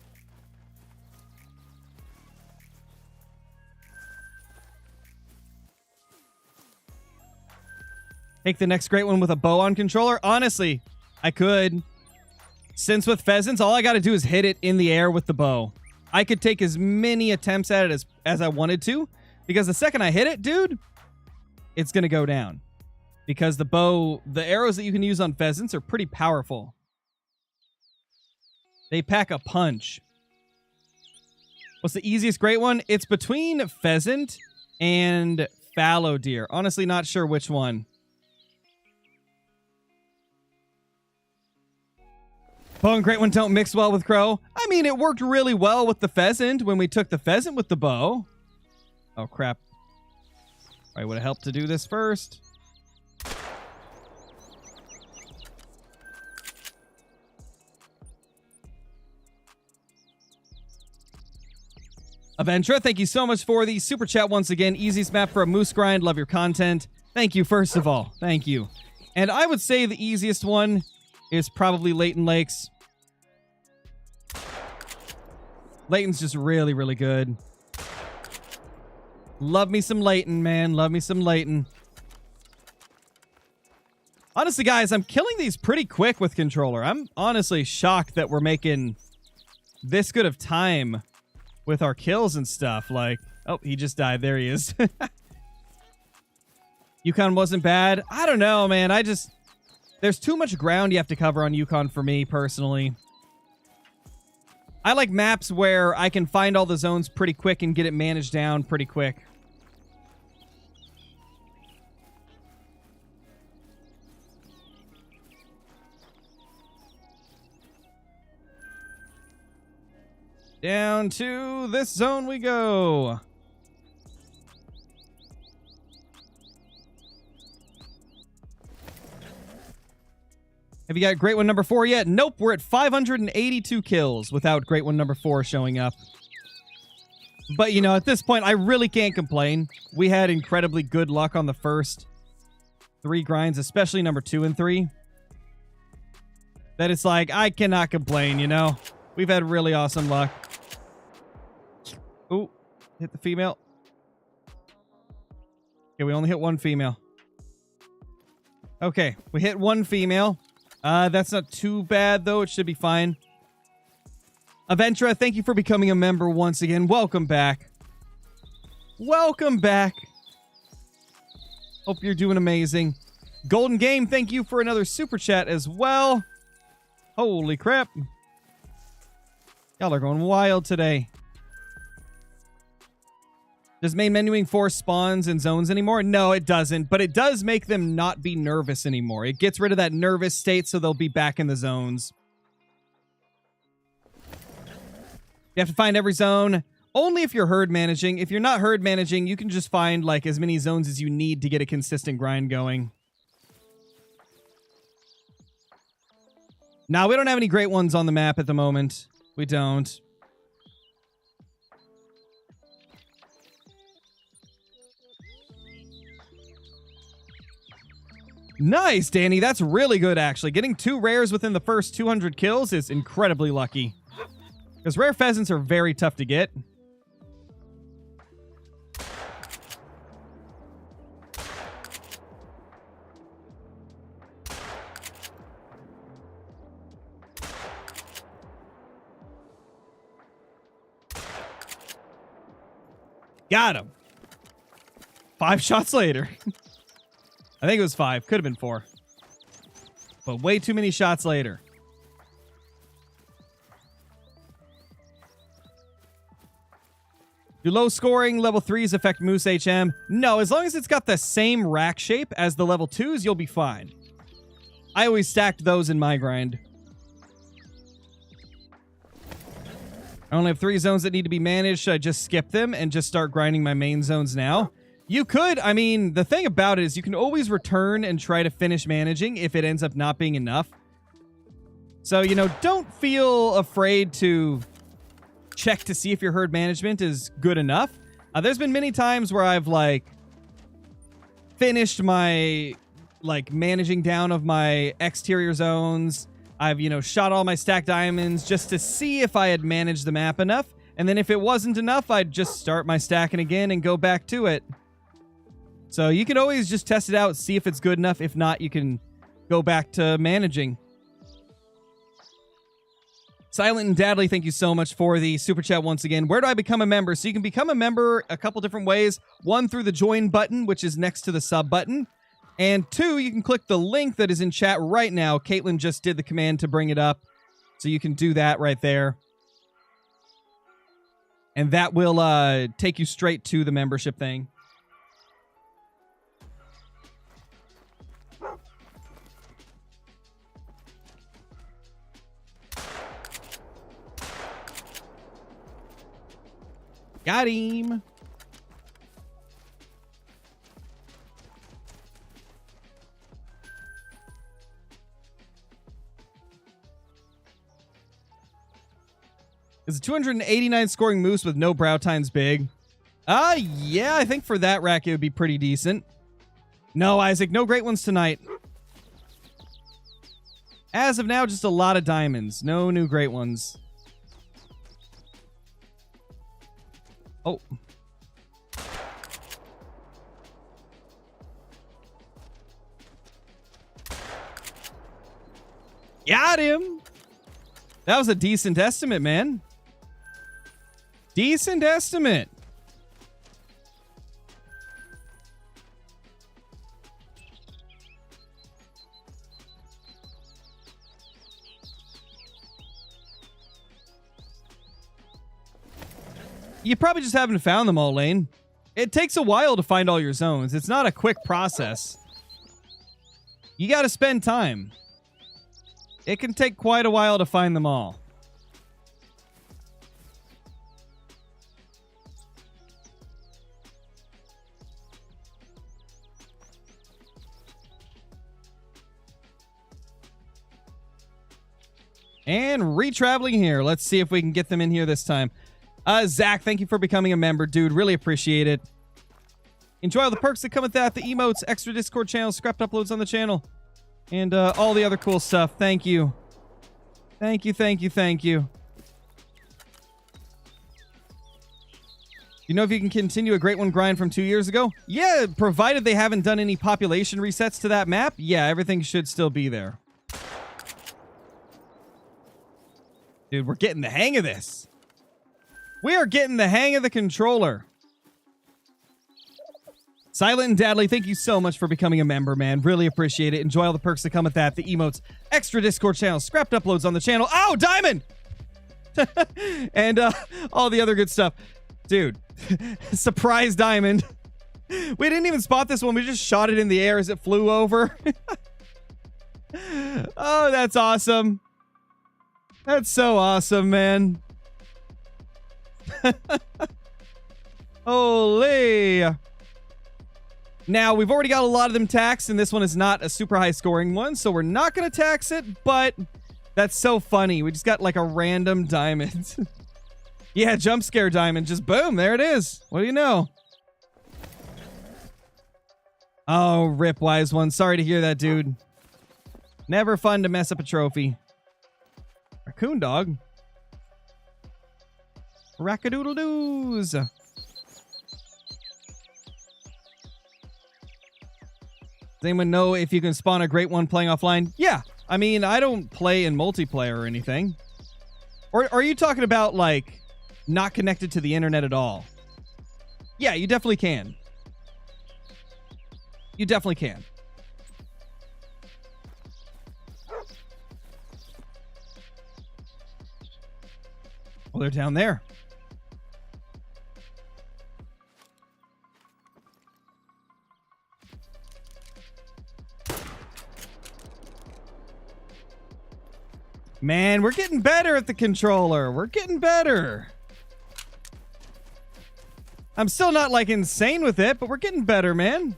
Take the next Great One with a bow on controller? Honestly, I could. Since with pheasants, all I got to do is hit it in the air with the bow. I could take as many attempts at it as I wanted to, because the second I hit it, dude, it's going to go down. Because the bow, the arrows that you can use on pheasants are pretty powerful. They pack a punch. What's the easiest Great One? It's between pheasant and fallow deer. Honestly, not sure which one. Bow and Great One don't mix well with crow. I mean, it worked really well with the pheasant when we took the pheasant with the bow. Oh, crap. Probably would have helped to do this first. Aventra, thank you so much for the super chat once again. Easiest map for a moose grind. Love your content. Thank you, first of all. Thank you. And I would say the easiest one is probably Layton Lakes. Layton's just really, really good. Love me some Layton, man. Love me some Layton. Honestly, guys, I'm killing these pretty quick with controller. I'm honestly shocked that we're making this good of time with our kills and stuff. Like, oh, he just died. There he is. Yukon wasn't bad. I don't know, man. There's too much ground you have to cover on Yukon for me, personally. I like maps where I can find all the zones pretty quick and get it managed down pretty quick. Down to this zone we go. Have you got Great One number 4 yet? Nope, we're at 582 kills without Great One number 4 showing up. But, you know, at this point, I really can't complain. We had incredibly good luck on the first 3 grinds, especially number 2 and 3. That it's like, I cannot complain, you know? We've had really awesome luck. Ooh, hit the female. Okay, we only hit 1 female. Okay, we hit 1 female. That's not too bad, though. It should be fine. Aventra, thank you for becoming a member once again. Welcome back. Welcome back. Hope you're doing amazing. Golden Game, thank you for another super chat as well. Holy crap. Y'all are going wild today. Does main menuing force spawns and zones anymore? No, it doesn't. But it does make them not be nervous anymore. It gets rid of that nervous state so they'll be back in the zones. You have to find every zone only if you're herd managing. If you're not herd managing, you can just find like as many zones as you need to get a consistent grind going. Now, we don't have any great ones on the map at the moment. We don't. Nice, Danny. That's really good, actually. Getting 2 rares within the first 200 kills is incredibly lucky. Because rare pheasants are very tough to get. Got him. 5 shots later. I think it was 5. Could have been 4. But way too many shots later. Do low scoring level 3s affect Moose HM? No, as long as it's got the same rack shape as the level 2s, you'll be fine. I always stacked those in my grind. I only have 3 zones that need to be managed. Should I just skip them and just start grinding my main zones now? You could. I mean, the thing about it is you can always return and try to finish managing if it ends up not being enough. So, you know, don't feel afraid to check to see if your herd management is good enough. There's been many times where I've, like, finished my, like, managing down of my exterior zones. I've, you know, shot all my stacked diamonds just to see if I had managed the map enough. And then if it wasn't enough, I'd just start my stacking again and go back to it. So you can always just test it out, see if it's good enough. If not, you can go back to managing. Silent and Dadley, thank you so much for the super chat once again. Where do I become a member? So you can become a member a couple different ways. 1, through the join button, which is next to the sub button. And 2, you can click the link that is in chat right now. Caitlin just did the command to bring it up. So you can do that right there. And that will take you straight to the membership thing. Got him. Is a 289 scoring moose with no brow tines big? Yeah, I think for that rack it would be pretty decent. No, Isaac, no great ones tonight. As of now, just a lot of diamonds. No new great ones. Oh. Got him. That was a decent estimate, man. Decent estimate. You probably just haven't found them all, Lane. It takes a while to find all your zones. It's not a quick process. You got to spend time. It can take quite a while to find them all. And re-traveling here. Let's see if we can get them in here this time. Zach, thank you for becoming a member, dude. Really appreciate it. Enjoy all the perks that come with that. The emotes, extra Discord channels, scrapped uploads on the channel, and all the other cool stuff. Thank you. Thank you, thank you, thank you. You know if you can continue a Great One grind from 2 years ago? Yeah, provided they haven't done any population resets to that map. Yeah, everything should still be there. Dude, we're getting the hang of this. We are getting the hang of the controller. Silent and Dadley, thank you so much for becoming a member, man. Really appreciate it. Enjoy all the perks that come with that. The emotes, extra Discord channels, scrapped uploads on the channel. Oh, diamond! And all the other good stuff. Dude, surprise diamond. We didn't even spot this one. We just shot it in the air as it flew over. Oh, that's awesome. That's so awesome, man. Holy. Now, we've already got a lot of them taxed, and this one is not a super high scoring one, so we're not going to tax it, but that's so funny. We just got like a random diamond. Yeah, jump scare diamond. Just boom, there it is. What do you know? Oh, rip, wise one. Sorry to hear that, dude. Never fun to mess up a trophy. Raccoon dog. Rackadoodle-doos. Does anyone know if you can spawn a great one playing offline? Yeah. I mean, I don't play in multiplayer or anything. Or are you talking about, like, not connected to the internet at all? Yeah, you definitely can. You definitely can. Oh, they're down there. Man, we're getting better at the controller. We're getting better. I'm still not, like, insane with it, but we're getting better, man.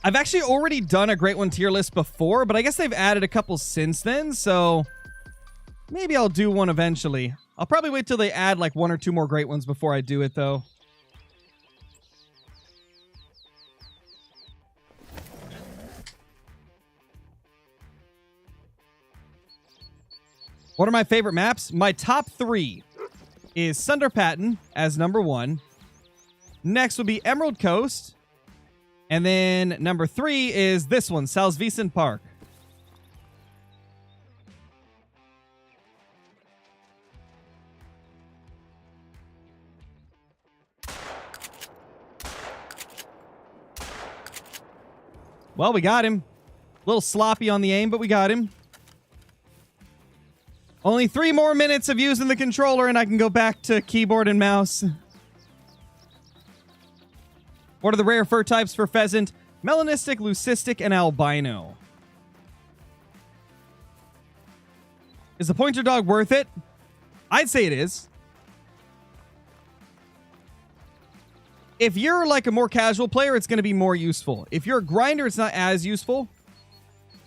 I've actually already done a Great One tier list before, but I guess they've added a couple since then, so maybe I'll do one eventually. I'll probably wait till they add, like, 1 or 2 more Great Ones before I do it, though. What are my favorite maps? My top 3 is Sunder Patton as number 1. Next would be Emerald Coast. And then number 3 is this one, Salzwiesen Park. Well, we got him. A little sloppy on the aim, but we got him. Only 3 more minutes of using the controller and I can go back to keyboard and mouse. What are the rare fur types for pheasant? Melanistic, leucistic, and albino. Is the pointer dog worth it? I'd say it is. If you're like a more casual player, it's going to be more useful. If you're a grinder, it's not as useful.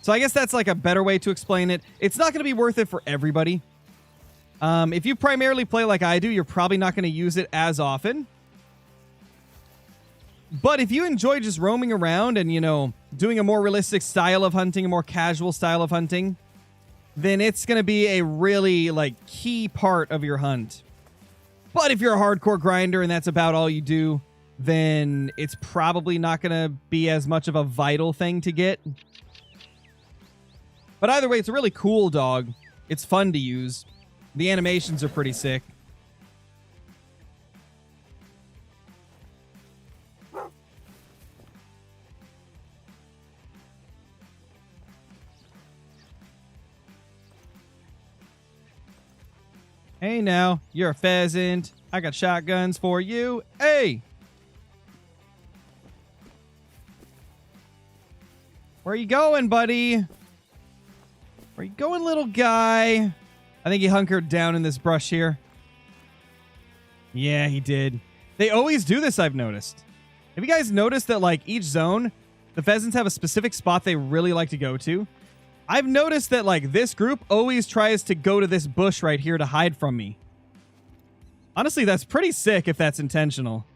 So I guess that's like a better way to explain it. It's not going to be worth it for everybody. If you primarily play like I do, you're probably not going to use it as often. But if you enjoy just roaming around and, you know, doing a more realistic style of hunting, a more casual style of hunting, then it's going to be a really, like, key part of your hunt. But if you're a hardcore grinder and that's about all you do, then it's probably not going to be as much of a vital thing to get. But either way, it's a really cool dog. It's fun to use. The animations are pretty sick. Hey now, you're a pheasant. I got shotguns for you. Hey! Where are you going, buddy? Where you going, little guy? I think he hunkered down in this brush here. Yeah, he did. They always do this, I've noticed. Have you guys noticed that, like, each zone, the pheasants have a specific spot they really like to go to? I've noticed that, like, this group always tries to go to this bush right here to hide from me. Honestly, that's pretty sick if that's intentional.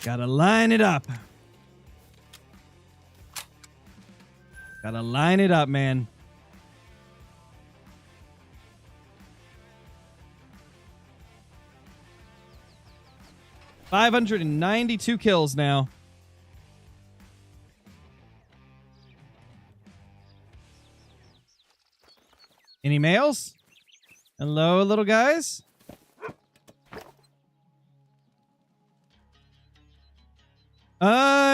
Gotta line it up. Gotta line it up, man. $592 kills now. Any males? Hello, little guys?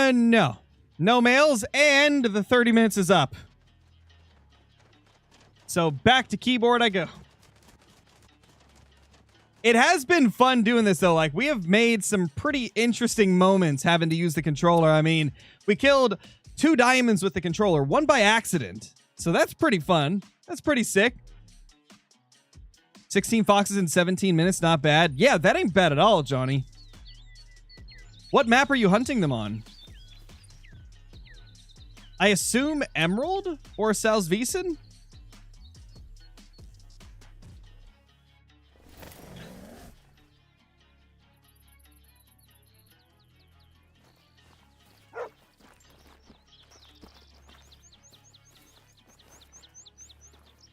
No. No males, and the 30 minutes is up. So back to keyboard I go. It has been fun doing this, though. Like, we have made some pretty interesting moments having to use the controller. I mean, we killed 2 diamonds with the controller, 1 by accident. So that's pretty fun. That's pretty sick. 16 foxes in 17 minutes, not bad. Yeah, that ain't bad at all, Johnny. What map are you hunting them on? I assume Emerald or Salzwiesen?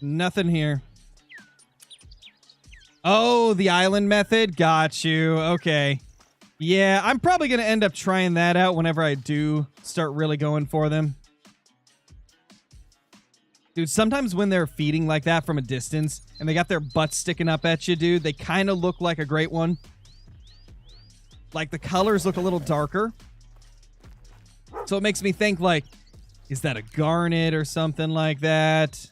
Nothing here. Oh, the island method? Got you. Okay. Yeah, I'm probably going to end up trying that out whenever I do start really going for them. Dude, sometimes when they're feeding like that from a distance and they got their butts sticking up at you, dude, they kind of look like a great one. Like, the colors look a little darker. So it makes me think, like, is that a garnet or something like that?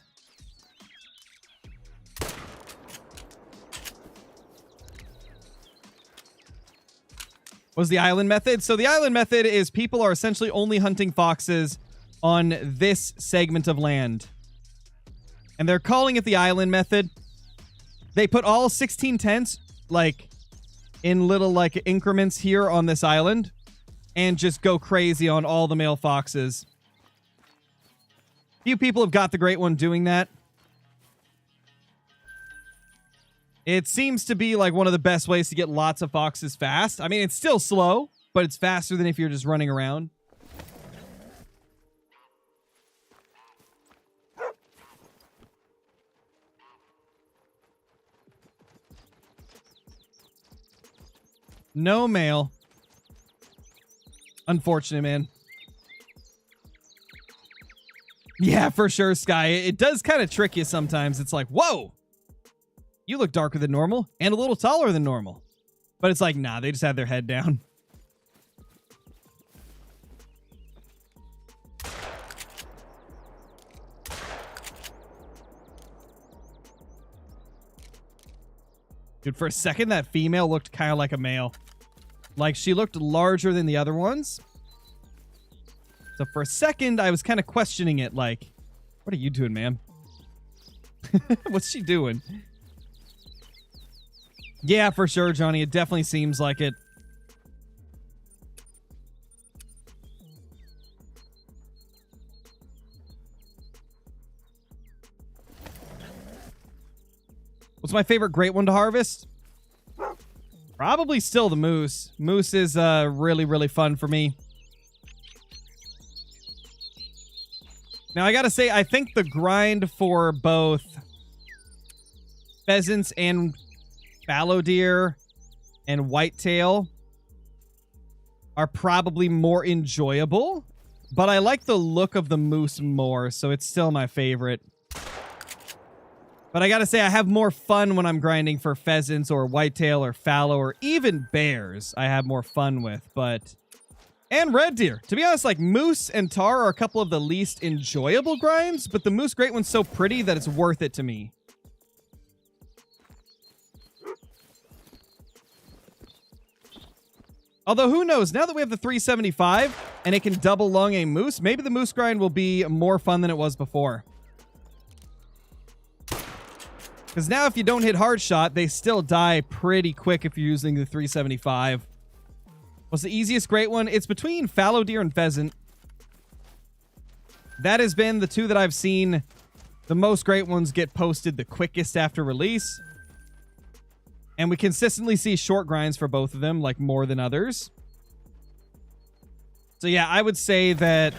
Was the island method? So the island method is people are essentially only hunting foxes on this segment of land. And they're calling it the island method. They put all 16 tents, like, in little, like, increments here on this island. And just go crazy on all the male foxes. Few people have got the great one doing that. It seems to be like one of the best ways to get lots of foxes fast. I mean, it's still slow, but it's faster than if you're just running around. No male. Unfortunate, man. Yeah, for sure, Sky. It does kind of trick you sometimes. It's like, whoa! You look darker than normal and a little taller than normal. But it's like, nah, they just had their head down. Dude, for a second, that female looked kind of like a male. Like, she looked larger than the other ones. So for a second, I was kind of questioning it. Like, what are you doing, ma'am? What's she doing? Yeah, for sure, Johnny. It definitely seems like it. What's my favorite great one to harvest? Probably still the moose. Moose is really, really fun for me. Now, I gotta say, I think the grind for both pheasants and fallow deer and whitetail are probably more enjoyable, but I like the look of the moose more, so it's still my favorite. But I gotta say, I have more fun when I'm grinding for pheasants or whitetail or fallow or even bears. I have more fun with, but... And red deer. To be honest, like, moose and tar are a couple of the least enjoyable grinds, but the moose great one's so pretty that it's worth it to me. Although, who knows? Now that we have the 375 and it can double lung a moose, maybe the moose grind will be more fun than it was before. Because now if you don't hit hard shot, they still die pretty quick if you're using the 375. What's the easiest great one? It's between fallow deer and pheasant. That has been the two that I've seen the most great ones get posted the quickest after release. And we consistently see short grinds for both of them, like more than others. So yeah, I would say that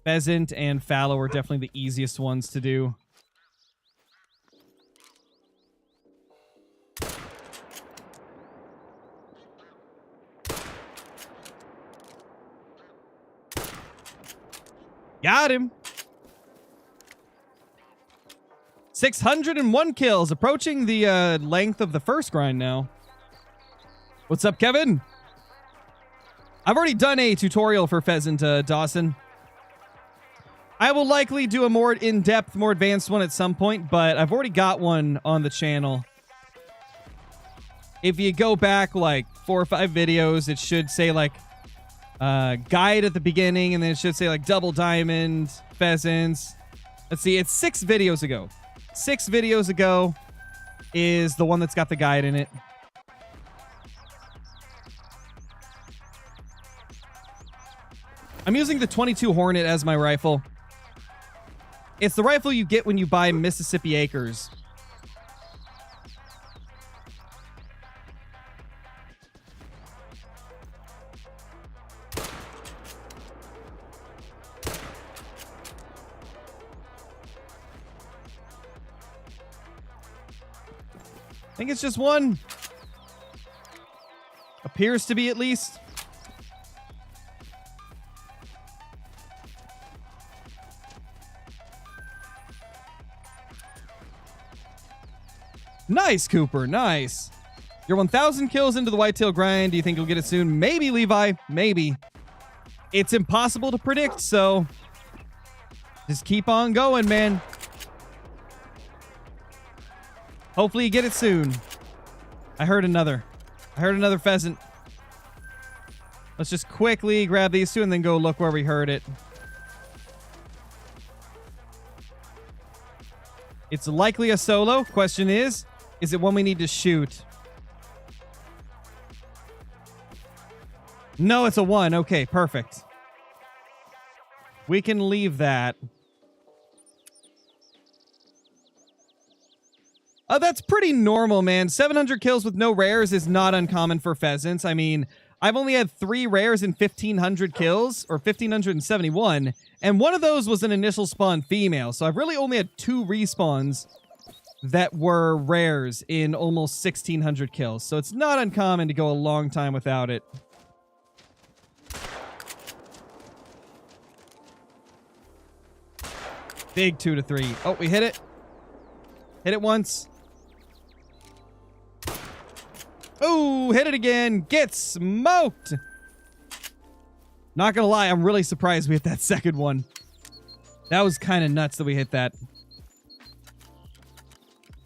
pheasant and fallow are definitely the easiest ones to do. Got him. 601 kills, approaching the length of the first grind now. What's up, Kevin? I've already done a tutorial for pheasant, Dawson. I will likely do a more in-depth, more advanced one at some point, but I've already got one on the channel. If you go back like 4 or 5 videos, it should say like guide at the beginning, and then it should say like double diamond pheasants. Let's see, it's 6 videos ago. 6 videos ago is the one that's got the guide in it. I'm using the 22 Hornet as my rifle. It's the rifle you get when you buy Mississippi Acres. I think it's just one. Appears to be, at least. Nice, Cooper. Nice. You're 1,000 kills into the whitetail grind. Do you think you'll get it soon? Maybe, Levi. Maybe. It's impossible to predict, so just keep on going, man. Hopefully you get it soon. I heard another pheasant. Let's just quickly grab these two and then go look where we heard it. It's likely a solo. Question is it one we need to shoot? No, it's a 1. Okay, perfect. We can leave that. Oh, that's pretty normal, man. 700 kills with no rares is not uncommon for pheasants. I mean, I've only had 3 rares in 1,500 kills, or 1,571, and one of those was an initial spawn female, so I've really only had 2 respawns that were rares in almost 1,600 kills, so it's not uncommon to go a long time without it. Big 2 to 3. Oh, we hit it. Hit it once. Oh, hit it again. Get smoked. Not gonna lie, I'm really surprised we hit that second one. That was kind of nuts that we hit that.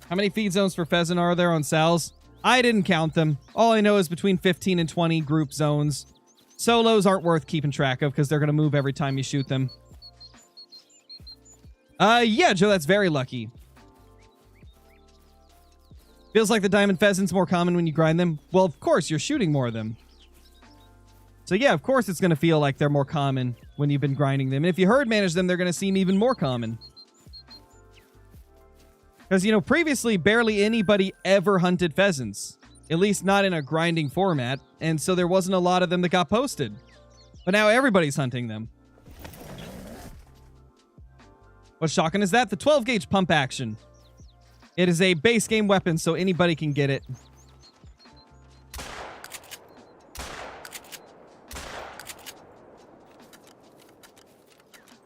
How many feed zones for pheasant are there on Sal's? I didn't count them. All I know is between 15 and 20 group zones. Solos aren't worth keeping track of because they're going to move every time you shoot them. Yeah, Joe, that's very lucky. Feels like the diamond pheasant's more common when you grind them. Well, of course, you're shooting more of them. So yeah, of course it's going to feel like they're more common when you've been grinding them. And if you herd manage them, they're going to seem even more common. Because, you know, previously, barely anybody ever hunted pheasants. At least not in a grinding format. And so there wasn't a lot of them that got posted. But now everybody's hunting them. What shotgun is that? The 12-gauge pump action. It is a base game weapon, so anybody can get it.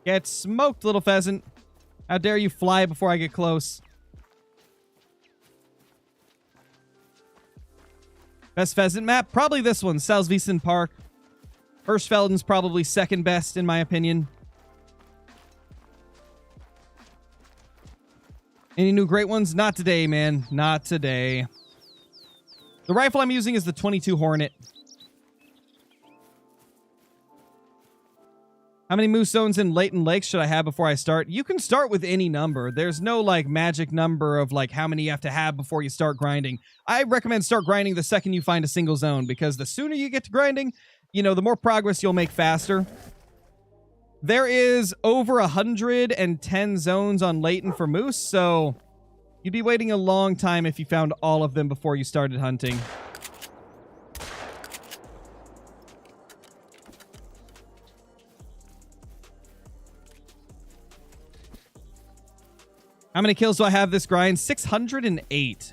Get smoked, little pheasant. How dare you fly before I get close. Best pheasant map? Probably this one, Salzwiesen Park. Hirschfelden's probably second best, in my opinion. Any new great ones? Not today, man. Not today. The rifle I'm using is the 22 Hornet. How many moose zones in Layton Lakes should I have before I start? You can start with any number. There's no, like, magic number of, like, how many you have to have before you start grinding. I recommend start grinding the second you find a single zone, because the sooner you get to grinding, you know, the more progress you'll make faster. There is over 110 zones on Layton for moose, so you'd be waiting a long time if you found all of them before you started hunting. How many kills do I have this grind? 608.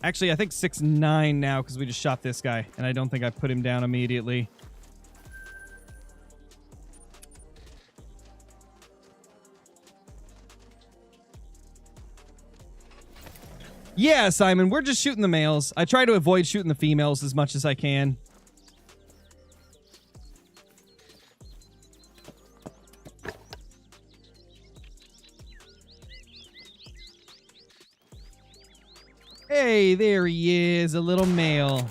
Actually, I think 609 now because we just shot this guy, and I don't think I put him down immediately. Yeah, Simon, we're just shooting the males. I try to avoid shooting the females as much as I can. Hey, there he is, a little male.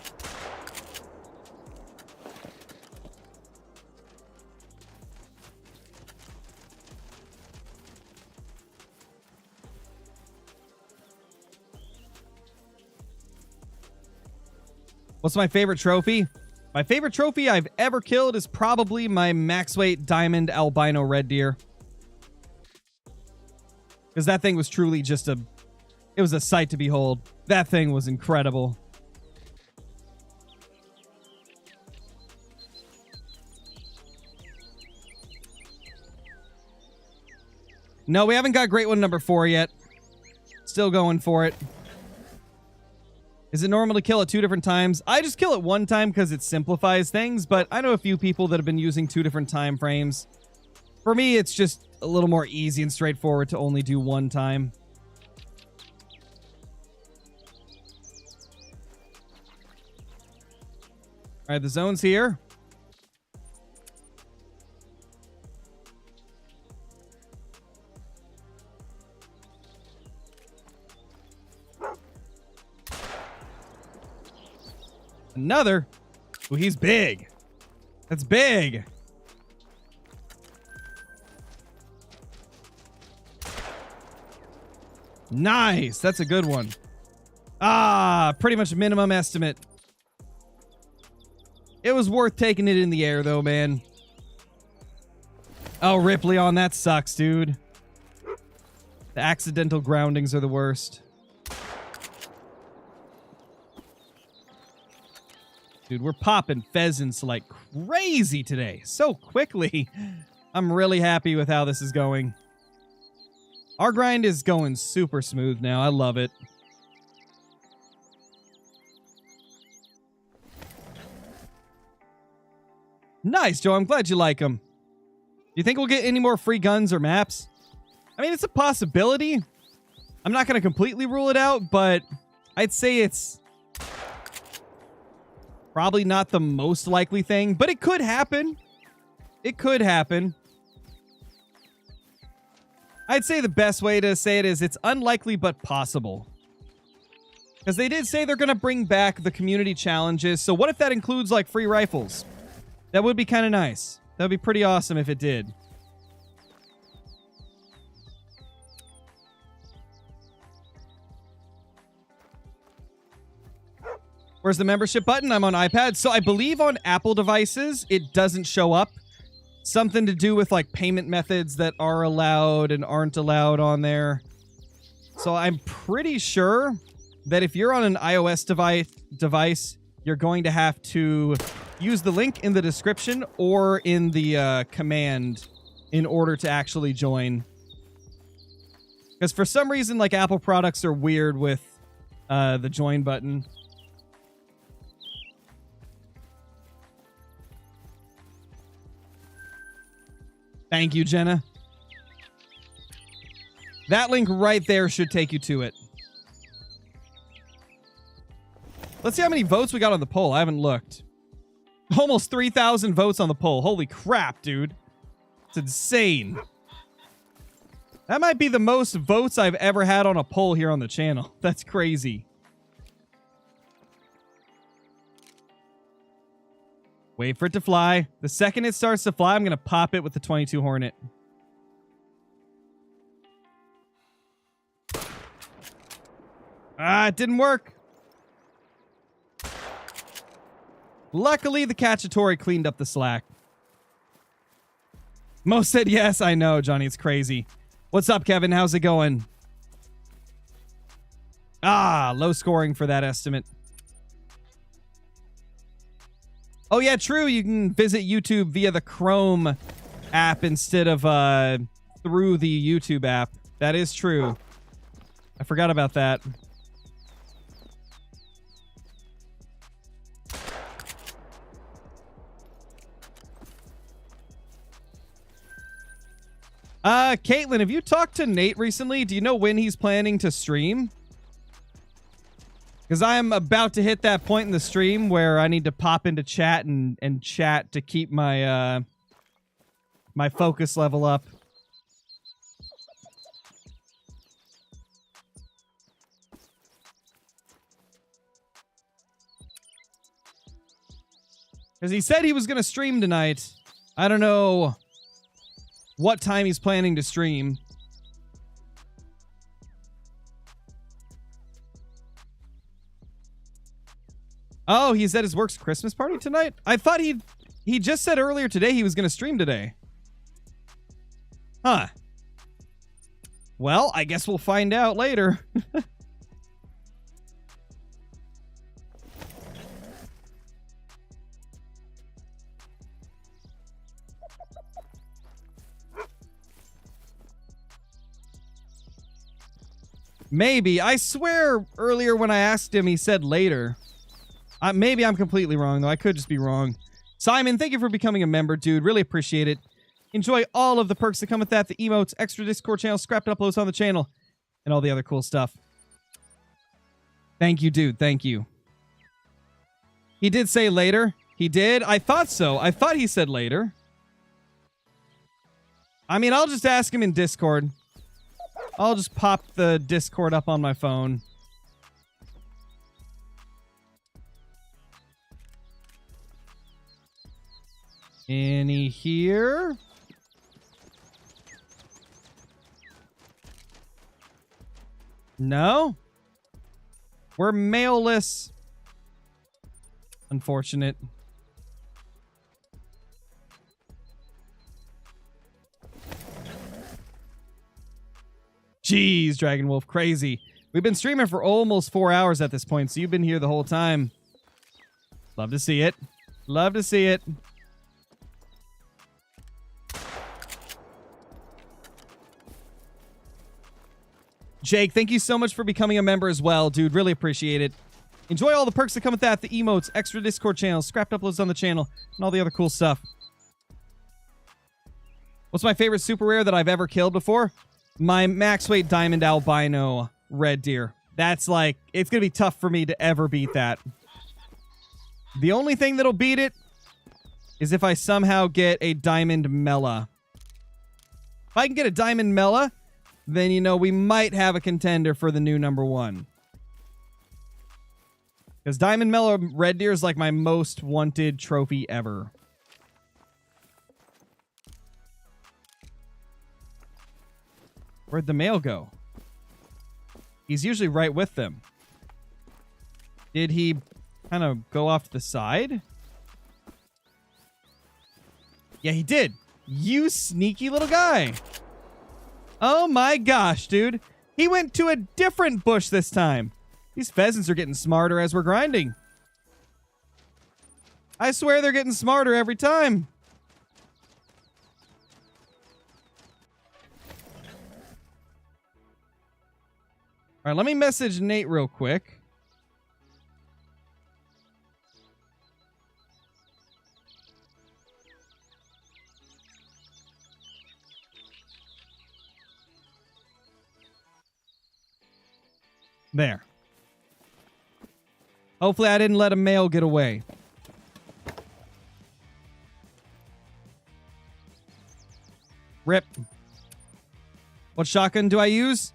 What's my favorite trophy? My favorite trophy I've ever killed is probably my max weight diamond albino red deer. Because that thing was truly just it was a sight to behold. That thing was incredible. No, we haven't got Great One number 4 yet. Still going for it. Is it normal to kill it 2 different times? I just kill it 1 time because it simplifies things, but I know a few people that have been using 2 different time frames. For me, it's just a little more easy and straightforward to only do 1 time. All right, the zone's here. Another. Oh, he's big. That's big. Nice. That's a good one. Ah, pretty much minimum estimate. It was worth taking it in the air, though, man. Oh, Ripley on that sucks, dude. The accidental groundings are the worst. Dude, we're popping pheasants like crazy today. So quickly. I'm really happy with how this is going. Our grind is going super smooth now. I love it. Nice, Joe. I'm glad you like them. Do you think we'll get any more free guns or maps? I mean, it's a possibility. I'm not going to completely rule it out, but I'd say it's probably not the most likely thing, but it could happen. It could happen. I'd say the best way to say it is it's unlikely but possible. Because they did say they're going to bring back the community challenges, so what if that includes, like, free rifles? That would be kind of nice. That would be pretty awesome if it did. Where's the membership button? I'm on iPad. So I believe on Apple devices, it doesn't show up. Something to do with like payment methods that are allowed and aren't allowed on there. So I'm pretty sure that if you're on an iOS device, you're going to have to use the link in the description or in the command in order to actually join. Because for some reason, like Apple products are weird with the join button. Thank you, Jenna. That link right there should take you to it. Let's see how many votes we got on the poll. I haven't looked. Almost 3,000 votes on the poll. Holy crap, dude. It's insane. That might be the most votes I've ever had on a poll here on the channel. That's crazy. Wait for it to fly. The second it starts to fly, I'm going to pop it with the 22 Hornet. Ah, it didn't work. Luckily, the Cacciatore cleaned up the slack. Mo said yes. I know, Johnny. It's crazy. What's up, Kevin? How's it going? Ah, low scoring for that estimate. Oh, yeah, true. You can visit YouTube via the Chrome app instead of through the YouTube app. That is true. I forgot about that. Caitlin, have you talked to Nate recently? Do you know when he's planning to stream? Because I am about to hit that point in the stream where I need to pop into chat and chat to keep my my focus level up. Because he said he was going to stream tonight. I don't know what time he's planning to stream. Oh, he's at his work's Christmas party tonight? I thought he just said earlier today he was going to stream today. Huh. Well, I guess we'll find out later. Maybe. I swear earlier when I asked him, he said later. Maybe I'm completely wrong, though. I could just be wrong. Simon, thank you for becoming a member, dude. Really appreciate it. Enjoy all of the perks that come with that. The emotes, extra Discord channel, scrapped uploads on the channel, and all the other cool stuff. Thank you, dude. Thank you. He did say later. He did? I thought so. I thought he said later. I mean, I'll just ask him in Discord. I'll just pop the Discord up on my phone. Any here? No? We're mailless. Unfortunate. Jeez, Dragon Wolf, crazy. We've been streaming for almost 4 hours at this point, so you've been here the whole time. Love to see it. Love to see it. Jake, thank you so much for becoming a member as well, dude. Really appreciate it. Enjoy all the perks that come with that. The emotes, extra Discord channels, scrapped uploads on the channel, and all the other cool stuff. What's my favorite super rare that I've ever killed before? My max weight diamond albino red deer. That's like, it's going to be tough for me to ever beat that. The only thing that'll beat it is if I somehow get a diamond mela. If I can get a diamond mela, then, you know, we might have a contender for the new #1. Because Diamond Mellow Red Deer is like my most wanted trophy ever. Where'd the male go? He's usually right with them. Did he kind of go off to the side? Yeah, he did. You sneaky little guy. Oh my gosh, dude. He went to a different bush this time. These pheasants are getting smarter as we're grinding. I swear they're getting smarter every time. All right, let me message Nate real quick. There. Hopefully I didn't let a male get away. Rip. What shotgun do I use?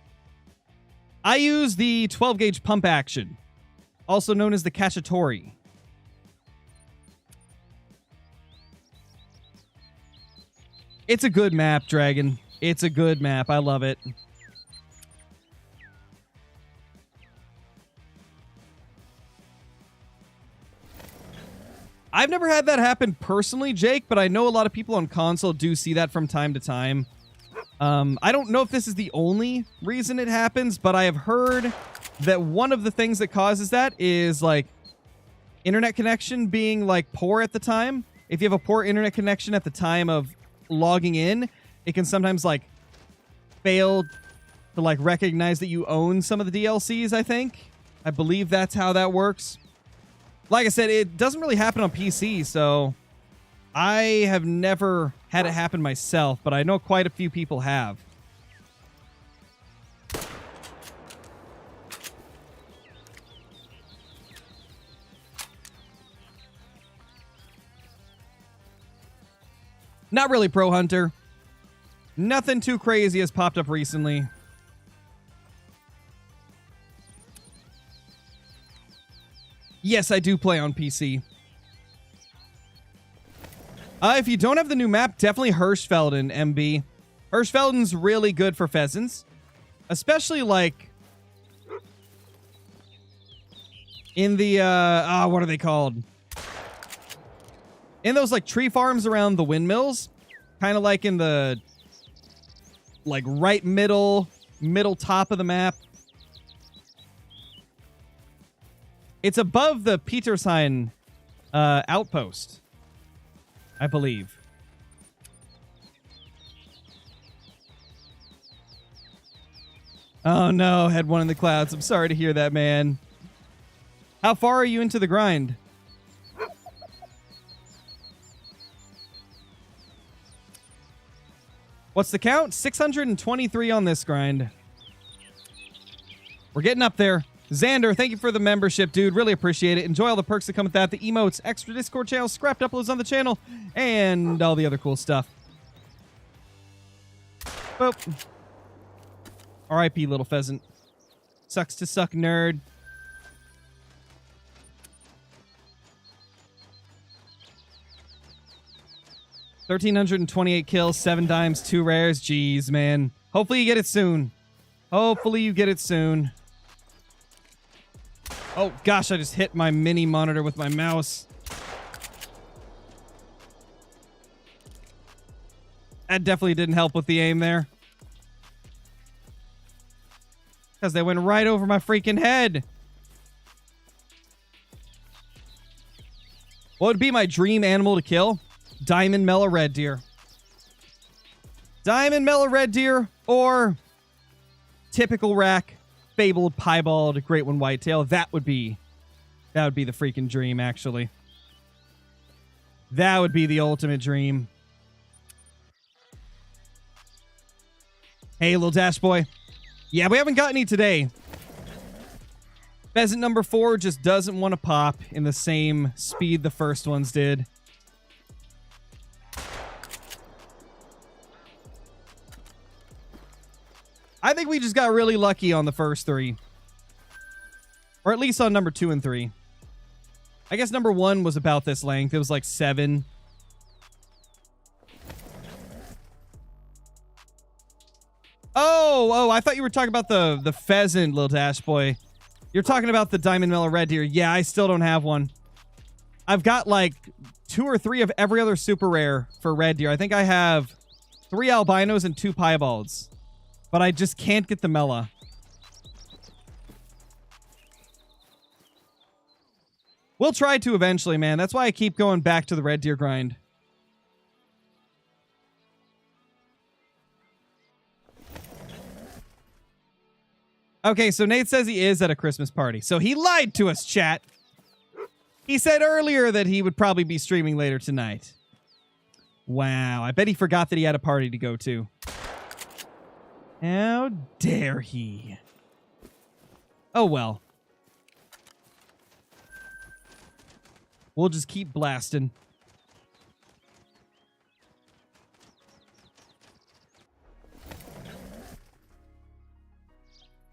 I use the 12 gauge pump action, also known as the Cacciatore. It's a good map, Dragon. It's a good map. I love it. I've never had that happen personally, Jake, but I know a lot of people on console do see that from time to time. I don't know if this is the only reason it happens, but I have heard that one of the things that causes that is, like, internet connection being, like, poor at the time. If you have a poor internet connection at the time of logging in, it can sometimes, like, fail to, like, recognize that you own some of the DLCs, I think. I believe that's how that works. Like I said, it doesn't really happen on PC, so I have never had it happen myself, but I know quite a few people have. Not really, Pro Hunter. Nothing too crazy has popped up recently. Yes, I do play on PC. If you don't have the new map, definitely Hirschfelden, MB. Hirschfelden's really good for pheasants. Especially, like, in the, what are they called? In those, like, tree farms around the windmills. Kind of like in the, like, right middle top of the map. It's above the Petersheim outpost, I believe. Oh no, had one in the clouds. I'm sorry to hear that, man. How far are you into the grind? What's the count? 623 on this grind. We're getting up there. Xander, thank you for the membership, dude. Really appreciate it. Enjoy all the perks that come with that. The emotes, extra Discord channels, scrapped uploads on the channel, and all the other cool stuff. Boop. R.I.P. little pheasant. Sucks to suck, nerd. $1,328 kills, 7 dimes, 2 rares. Jeez, man. Hopefully you get it soon. Hopefully you get it soon. Oh, gosh, I just hit my mini monitor with my mouse. That definitely didn't help with the aim there. Because they went right over my freaking head. What would be my dream animal to kill? Diamond mellow red deer. Diamond mellow red deer or typical rack. Fabled, piebald, great one whitetail. That would be the freaking dream, actually. That would be the ultimate dream. Hey, little dash boy. Yeah, we haven't got any today. Pheasant number 4 just doesn't want to pop in the same speed the first ones did. I think we just got really lucky on the first 3. Or at least on number 2 and 3. I guess number 1 was about this length. It was like 7. Oh, I thought you were talking about the pheasant, little dash boy. You're talking about the diamond mellow red deer. Yeah, I still don't have one. I've got like 2 or 3 of every other super rare for red deer. I think I have 3 albinos and 2 piebalds. But I just can't get the Mela. We'll try to eventually, man. That's why I keep going back to the red deer grind. Okay, so Nate says he is at a Christmas party. So he lied to us, chat. He said earlier that he would probably be streaming later tonight. Wow, I bet he forgot that he had a party to go to. How dare he? Oh, well. We'll just keep blasting.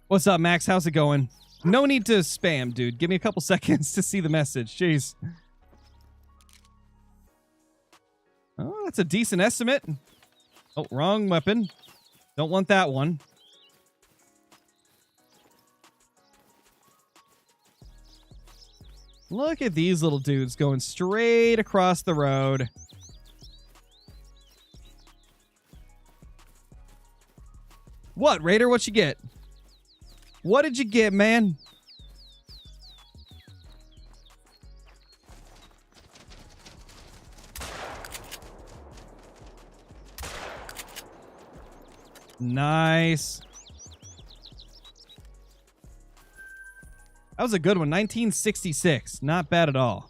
What's up, Max? How's it going? No need to spam, dude. Give me a couple seconds to see the message. Jeez. Oh, that's a decent estimate. Oh, wrong weapon. Don't want that one. Look at these little dudes going straight across the road. What, Raider? What you get? What did you get, man? Nice. That was a good one. 1966. Not bad at all.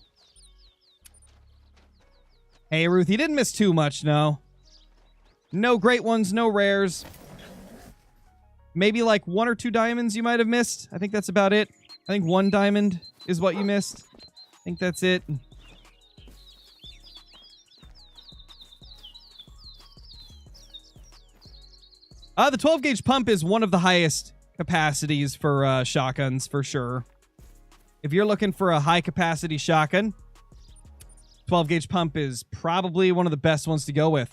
Hey, Ruth, you didn't miss too much, no. No great ones, no rares. Maybe like 1 or 2 diamonds you might have missed. I think that's about it. I think 1 diamond is what you missed. I think that's it. The 12 gauge pump is one of the highest capacities for shotguns, for sure. If you're looking for a high capacity shotgun, 12 gauge pump is probably one of the best ones to go with.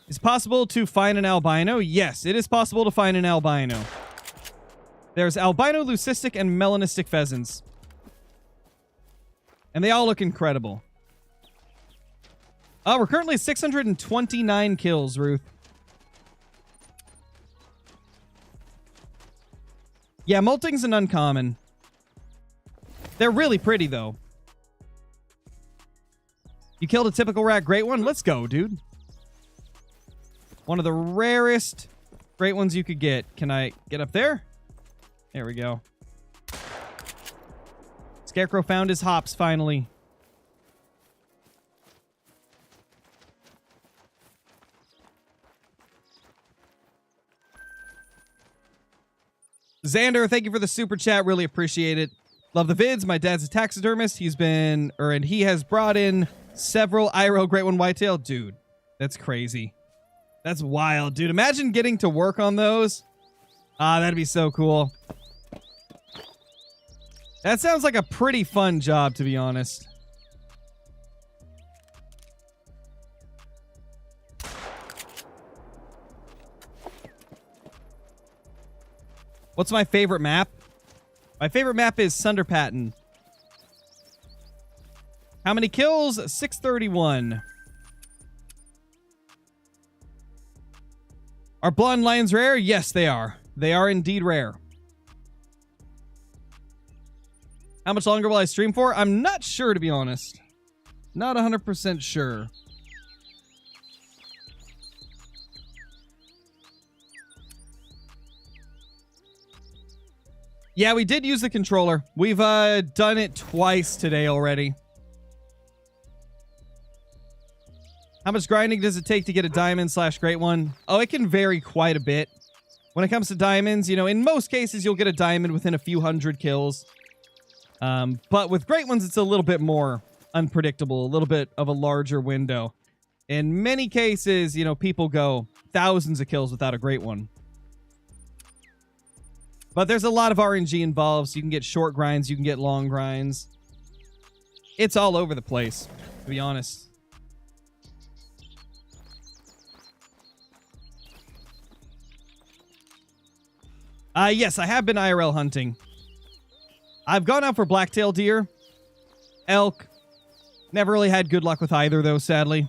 Is it possible to find an albino? Yes, it is possible to find an albino. There's albino, leucistic, and melanistic pheasants. And they all look incredible. We're currently at 629 kills, Ruth. Yeah, molting's an uncommon. They're really pretty, though. You killed a typical rat great one? Let's go, dude. One of the rarest great ones you could get. Can I get up there? There we go. Scarecrow found his hops, finally. Xander, thank you for the super chat. Really appreciate it. Love the vids. My dad's a taxidermist. And he has brought in several IRL Great One Whitetail. Dude, that's crazy. That's wild, dude. Imagine getting to work on those. That'd be so cool. That sounds like a pretty fun job, to be honest. What's my favorite map? My favorite map is Sunderpatten. How many kills? 631. Are blonde lions rare? Yes, they are. They are indeed rare. How much longer will I stream for? I'm not sure, to be honest. Not 100% sure. Yeah, we did use the controller. We've done it twice today already. How much grinding does it take to get a diamond / great one? Oh, it can vary quite a bit. When it comes to diamonds, you know, in most cases, you'll get a diamond within a few hundred kills. But with great ones, it's a little bit more unpredictable, a little bit of a larger window. In many cases, you know, people go thousands of kills without a great one. But there's a lot of RNG involved, so you can get short grinds, you can get long grinds. It's all over the place, to be honest. Yes, I have been IRL hunting. I've gone out for blacktail deer, elk. Never really had good luck with either, though, sadly.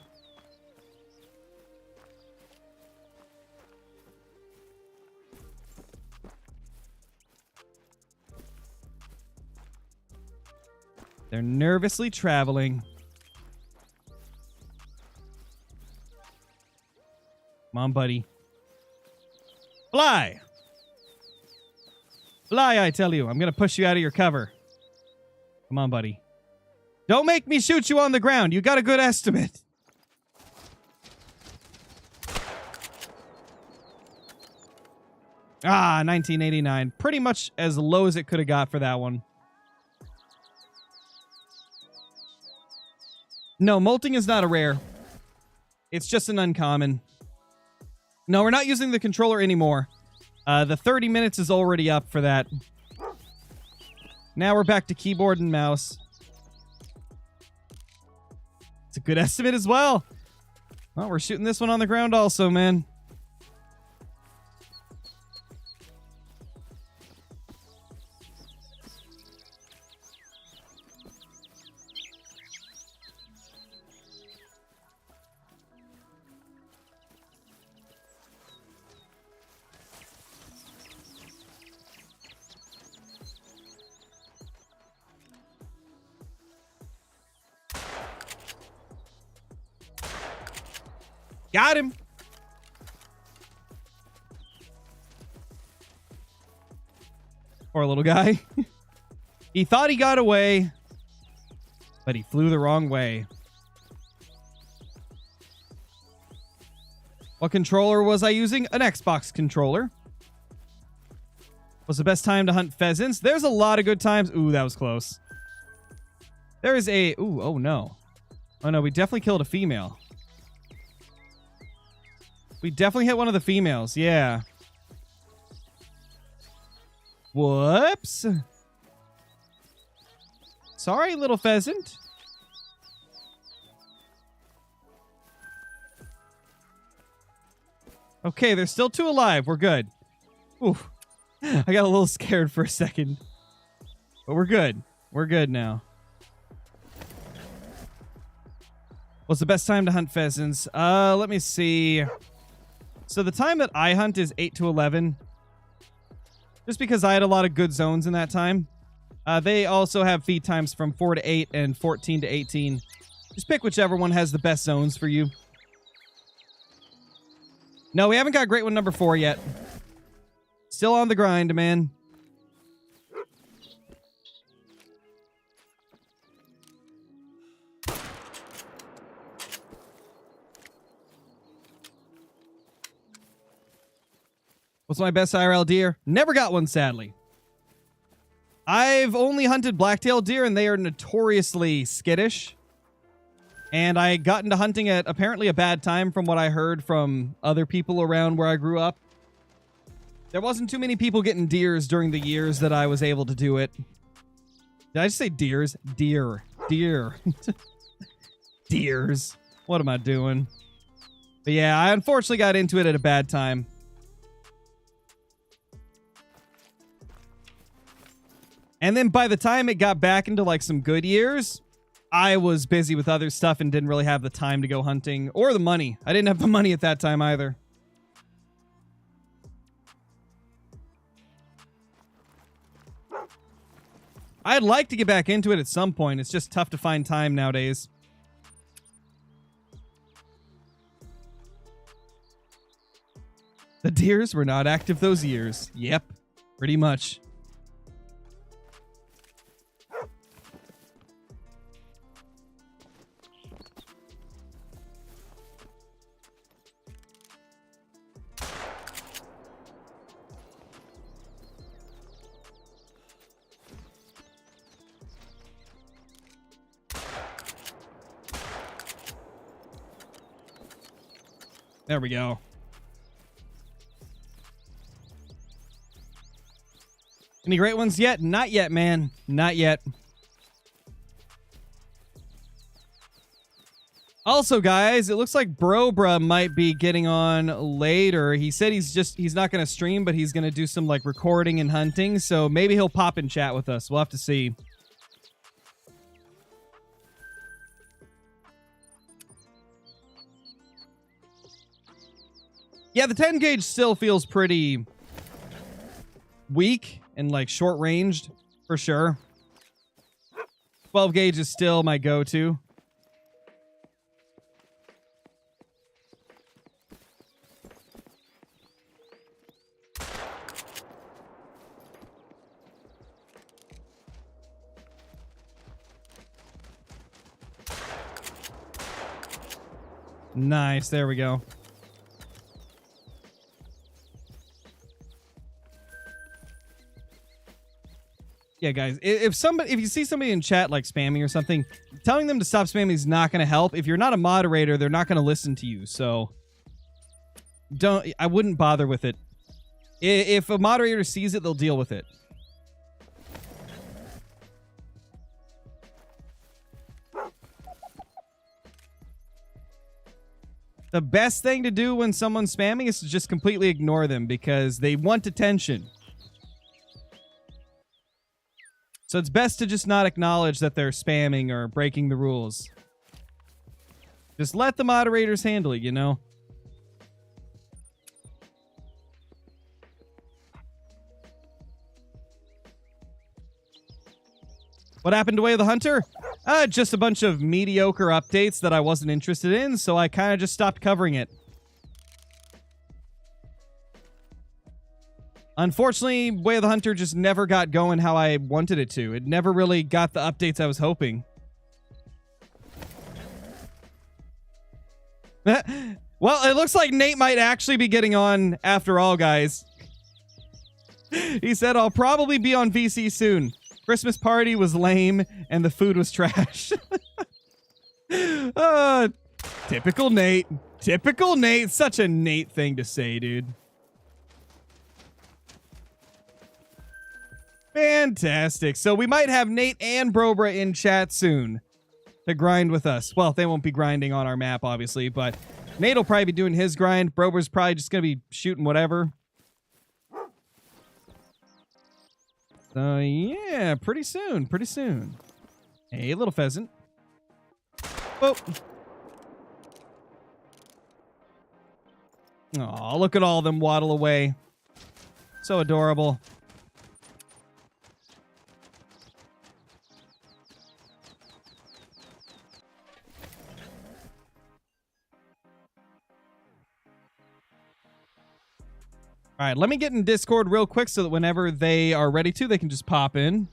They're nervously traveling. Come on, buddy. Fly! Fly, I tell you. I'm going to push you out of your cover. Come on, buddy. Don't make me shoot you on the ground. You got a good estimate. Ah, 1989. Pretty much as low as it could have got for that one. No, molting is not a rare. It's just an uncommon. No, we're not using the controller anymore. The 30 minutes is already up for that. Now we're back to keyboard and mouse. It's a good estimate as well. Well, we're shooting this one on the ground also, man. Got him. Poor little guy. He thought he got away, but he flew the wrong way. What controller was I using? An Xbox controller. Was the best time to hunt pheasants? There's a lot of good times. Ooh, that was close. There is a... Ooh, oh no. Oh no, we definitely killed a female. We definitely hit one of the females, yeah. Whoops. Sorry, little pheasant. Okay, there's still 2 alive. We're good. Ooh, I got a little scared for a second. But we're good. We're good now. What's the best time to hunt pheasants? Let me see. So the time that I hunt is 8 to 11. Just because I had a lot of good zones in that time. They also have feed times from 4 to 8 and 14 to 18. Just pick whichever one has the best zones for you. No, we haven't got great one number 4 yet. Still on the grind, man. What's my best IRL deer? Never got one, sadly. I've only hunted blacktail deer, and they are notoriously skittish. And I got into hunting at apparently a bad time from what I heard from other people around where I grew up. There wasn't too many people getting deers during the years that I was able to do it. Did I just say deers? Deer. Deer. Deers. What am I doing? But yeah, I unfortunately got into it at a bad time. And then by the time it got back into like some good years, I was busy with other stuff and didn't really have the time to go hunting or the money. I didn't have the money at that time either. I'd like to get back into it at some point. It's just tough to find time nowadays. The deers were not active those years. Yep, pretty much. There we go. Any great ones yet? Not yet, man. Not yet. Also, guys, it looks like Brobra might be getting on later. He said he's not going to stream, but he's going to do some like recording and hunting. So maybe he'll pop in chat with us. We'll have to see. Yeah, the 10 gauge still feels pretty weak and like short ranged for sure. 12 gauge is still my go-to. Nice, there we go. Yeah, guys, if you see somebody in chat like spamming or something, telling them to stop spamming is not going to help. If you're not a moderator, they're not going to listen to you. So I wouldn't bother with it. If a moderator sees it, they'll deal with it. The best thing to do when someone's spamming is to just completely ignore them because they want attention. So it's best to just not acknowledge that they're spamming or breaking the rules. Just let the moderators handle it, you know? What happened to Way of the Hunter? Just a bunch of mediocre updates that I wasn't interested in, so I kind of just stopped covering it. Unfortunately, Way of the Hunter just never got going how I wanted it to. It never really got the updates I was hoping. Well, it looks like Nate might actually be getting on after all, guys. He said, I'll probably be on VC soon. Christmas party was lame, and the food was trash. Typical Nate. Typical Nate. Such a Nate thing to say, dude. Fantastic. So we might have Nate and Brobra in chat soon to grind with us. Well, they won't be grinding on our map, obviously, but Nate will probably be doing his grind. Brobra's probably just going to be shooting whatever. So, yeah, pretty soon. Pretty soon. Hey, little pheasant. Oh. Aw, look at all of them waddle away. So adorable. All right, let me get in Discord real quick so that whenever they are ready to, they can just pop in.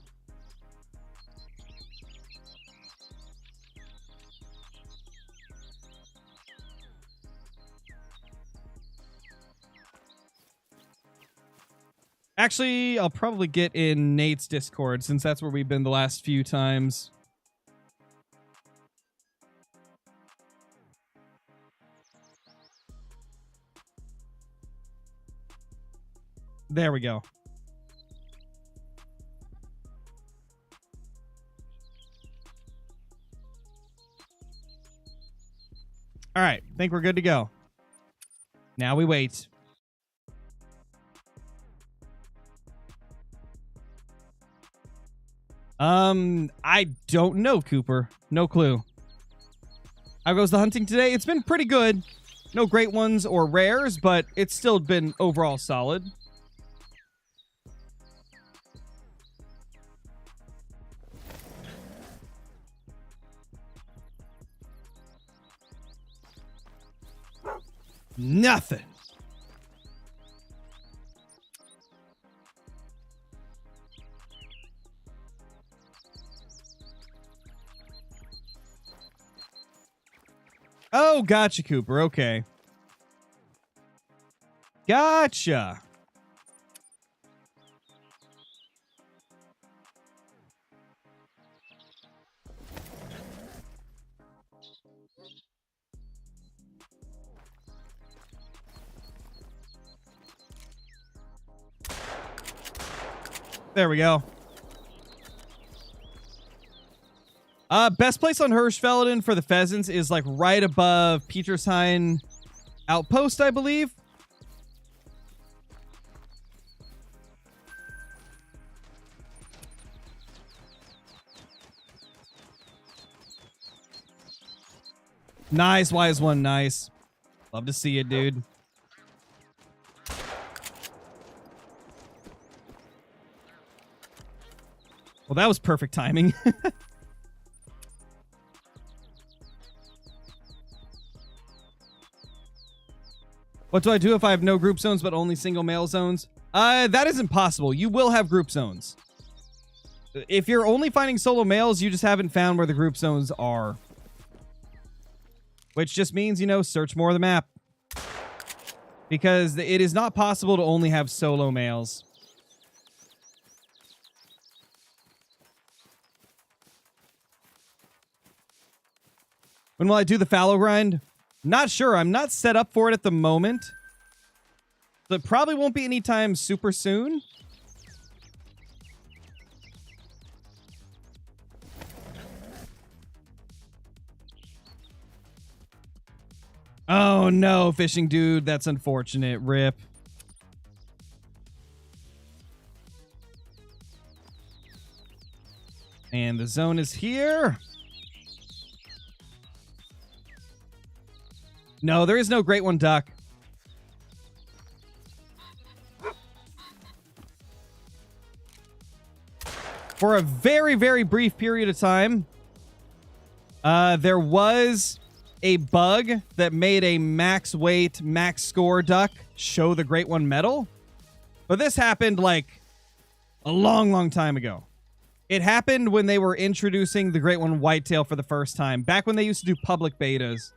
Actually, I'll probably get in Nate's Discord since that's where we've been the last few times. There we go. All right, think we're good to go. Now we wait. I don't know, Cooper. No clue. How goes the hunting today? It's been pretty good. No great ones or rares, but it's still been overall solid. Nothing. Oh, gotcha, Cooper. Okay. Gotcha. There we go. Best place on Hirschfelden for the pheasants is like right above Petersheim Outpost, I believe. Nice, wise one, nice. Love to see it, dude. Well, that was perfect timing. What do I do if I have no group zones but only single male zones? That isn't possible. You will have group zones. If you're only finding solo males, you just haven't found where the group zones are. Which just means, you know, search more of the map. Because it is not possible to only have solo males. When will I do the fallow grind? Not sure. I'm not set up for it at the moment. So it probably won't be anytime super soon. Oh no, fishing dude. That's unfortunate. Rip. And the zone is here. No, there is no great one duck. For a very, very brief period of time, there was a bug that made a max weight, max score duck show the great one medal. But this happened like a long, long time ago. It happened when they were introducing the great one whitetail for the first time, back when they used to do public betas.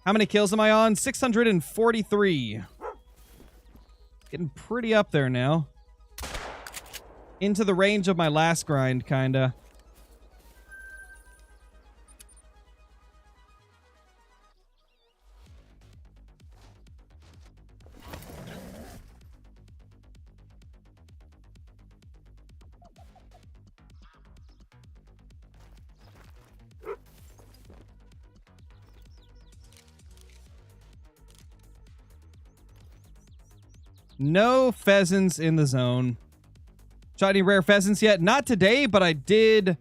How many kills am I on? 643. Getting pretty up there now. Into the range of my last grind, kinda. No pheasants in the zone. Shot any rare pheasants yet? Not today, but I did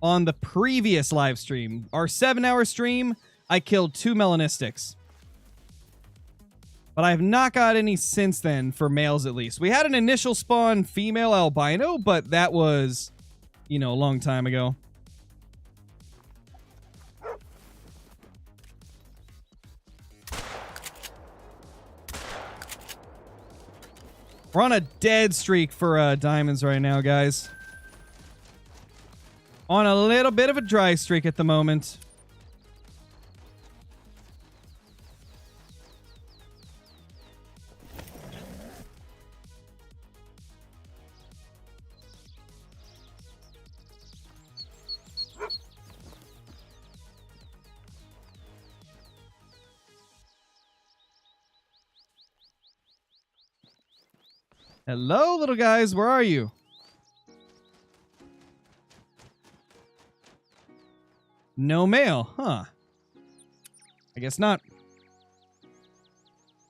on the previous live stream. Our 7-hour stream, I killed 2 melanistics. But I have not got any since then, for males at least. We had an initial spawn female albino, but that was, you know, a long time ago. We're on a dead streak for diamonds right now, guys. On a little bit of a dry streak at the moment. Hello, little guys. Where are you? No mail, huh? I guess not.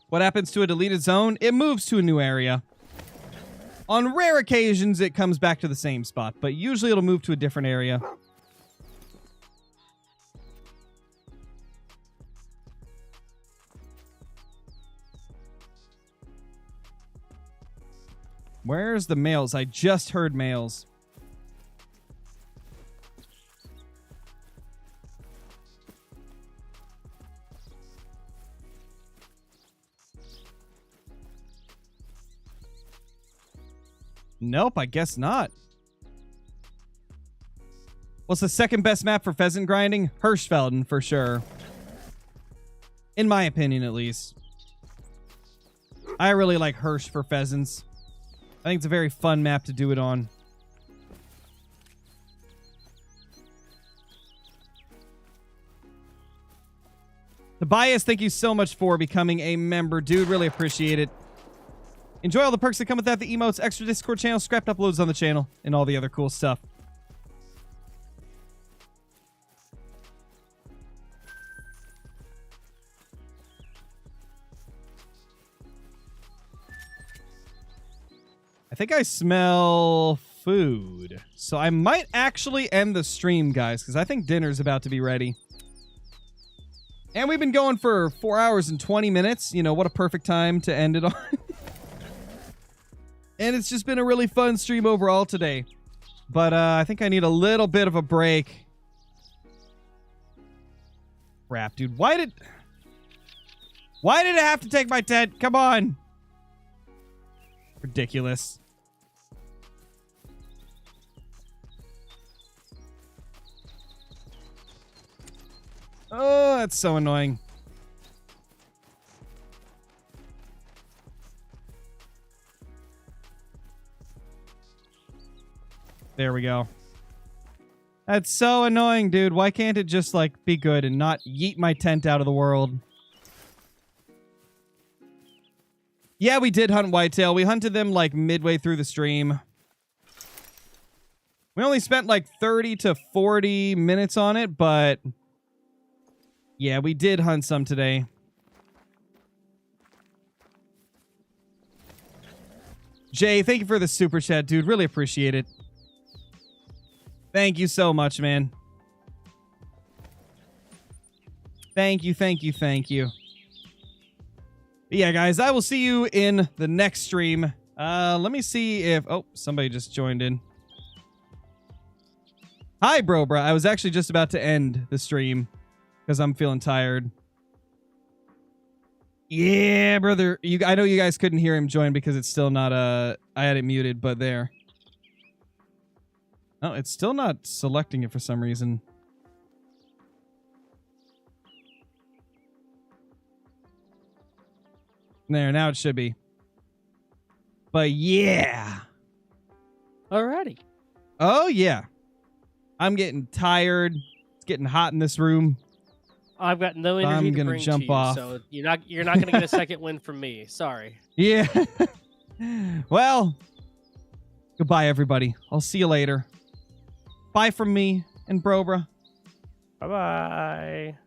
What happens to a deleted zone? It moves to a new area. On rare occasions, it comes back to the same spot, but usually it'll move to a different area. Where's the males? I just heard males. Nope, I guess not. What's the second best map for pheasant grinding? Hirschfelden, for sure. In my opinion, at least. I really like Hirsch for pheasants. I think it's a very fun map to do it on. Tobias, thank you so much for becoming a member, dude. Really appreciate it. Enjoy all the perks that come with that, the emotes, extra Discord channel, scrapped uploads on the channel, and all the other cool stuff. I think I smell food. So I might actually end the stream, guys, because I think dinner's about to be ready. And we've been going for 4 hours and 20 minutes. You know, what a perfect time to end it on. And it's just been a really fun stream overall today. But I think I need a little bit of a break. Crap, dude. Why did I have to take my tent? Come on. Ridiculous. Oh, that's so annoying. There we go. That's so annoying, dude. Why can't it just, like, be good and not yeet my tent out of the world? Yeah, we did hunt whitetail. We hunted them, like, midway through the stream. We only spent, like, 30 to 40 minutes on it, but... yeah, we did hunt some today. Jay, thank you for the super chat, dude. Really appreciate it. Thank you so much, man. Thank you, thank you, thank you. But yeah, guys, I will see you in the next stream. Let me see if... oh, somebody just joined in. Hi, bro. I was actually just about to end the stream because I'm feeling tired. Yeah, brother. I know you guys couldn't hear him join because it's still not... I had it muted, but there. No, it's still not selecting it for some reason. There, now it should be. But yeah. Alrighty. Oh, yeah. I'm getting tired. It's getting hot in this room. I've got no energy to bring jump to you, off. so you're not going to get a second win from me. Sorry. Yeah. Well, goodbye, everybody. I'll see you later. Bye from me and Brobra. Bye-bye.